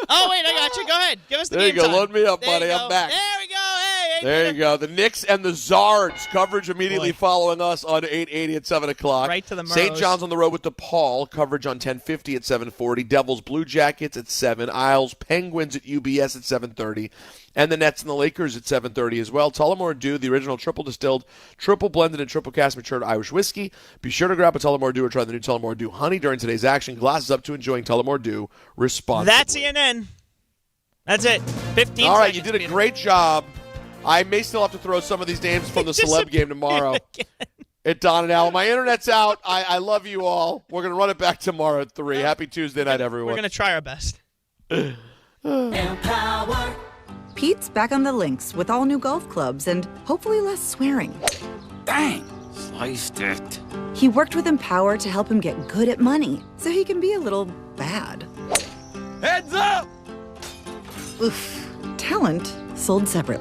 Oh, wait, I got you. Go ahead. Give us the there game you go. time. Load me up, There buddy. you I'm go. back. There we go. Hey, there you go. The Knicks and the Zards. Coverage immediately following us on 880 at 7 o'clock. Right to the St. Murrows. John's on the road with DePaul. Coverage on 1050 at 740. Devils, Blue Jackets at 7. Isles, Penguins at UBS at 730. And the Nets and the Lakers at 7:30 as well. Tullamore Dew, the original triple distilled, triple blended, and triple cast matured Irish whiskey. Be sure to grab a Tullamore Dew or try the new Tullamore Dew Honey during today's action. Glasses up to enjoying Tullamore Dew responsibly. That's CNN. That's it. 15 All right, seconds, you did a Peter. great job. I may still have to throw some of these names from the celeb game tomorrow at Don and Al. My internet's out. I love you all. We're going to run it back tomorrow at 3. Happy Tuesday night, everyone. We're going to try our best. Empower. Pete's back on the links with all new golf clubs and hopefully less swearing. Dang, sliced it. He worked with Empower to help him get good at money so he can be a little bad. Heads up! Oof. Talent sold separately.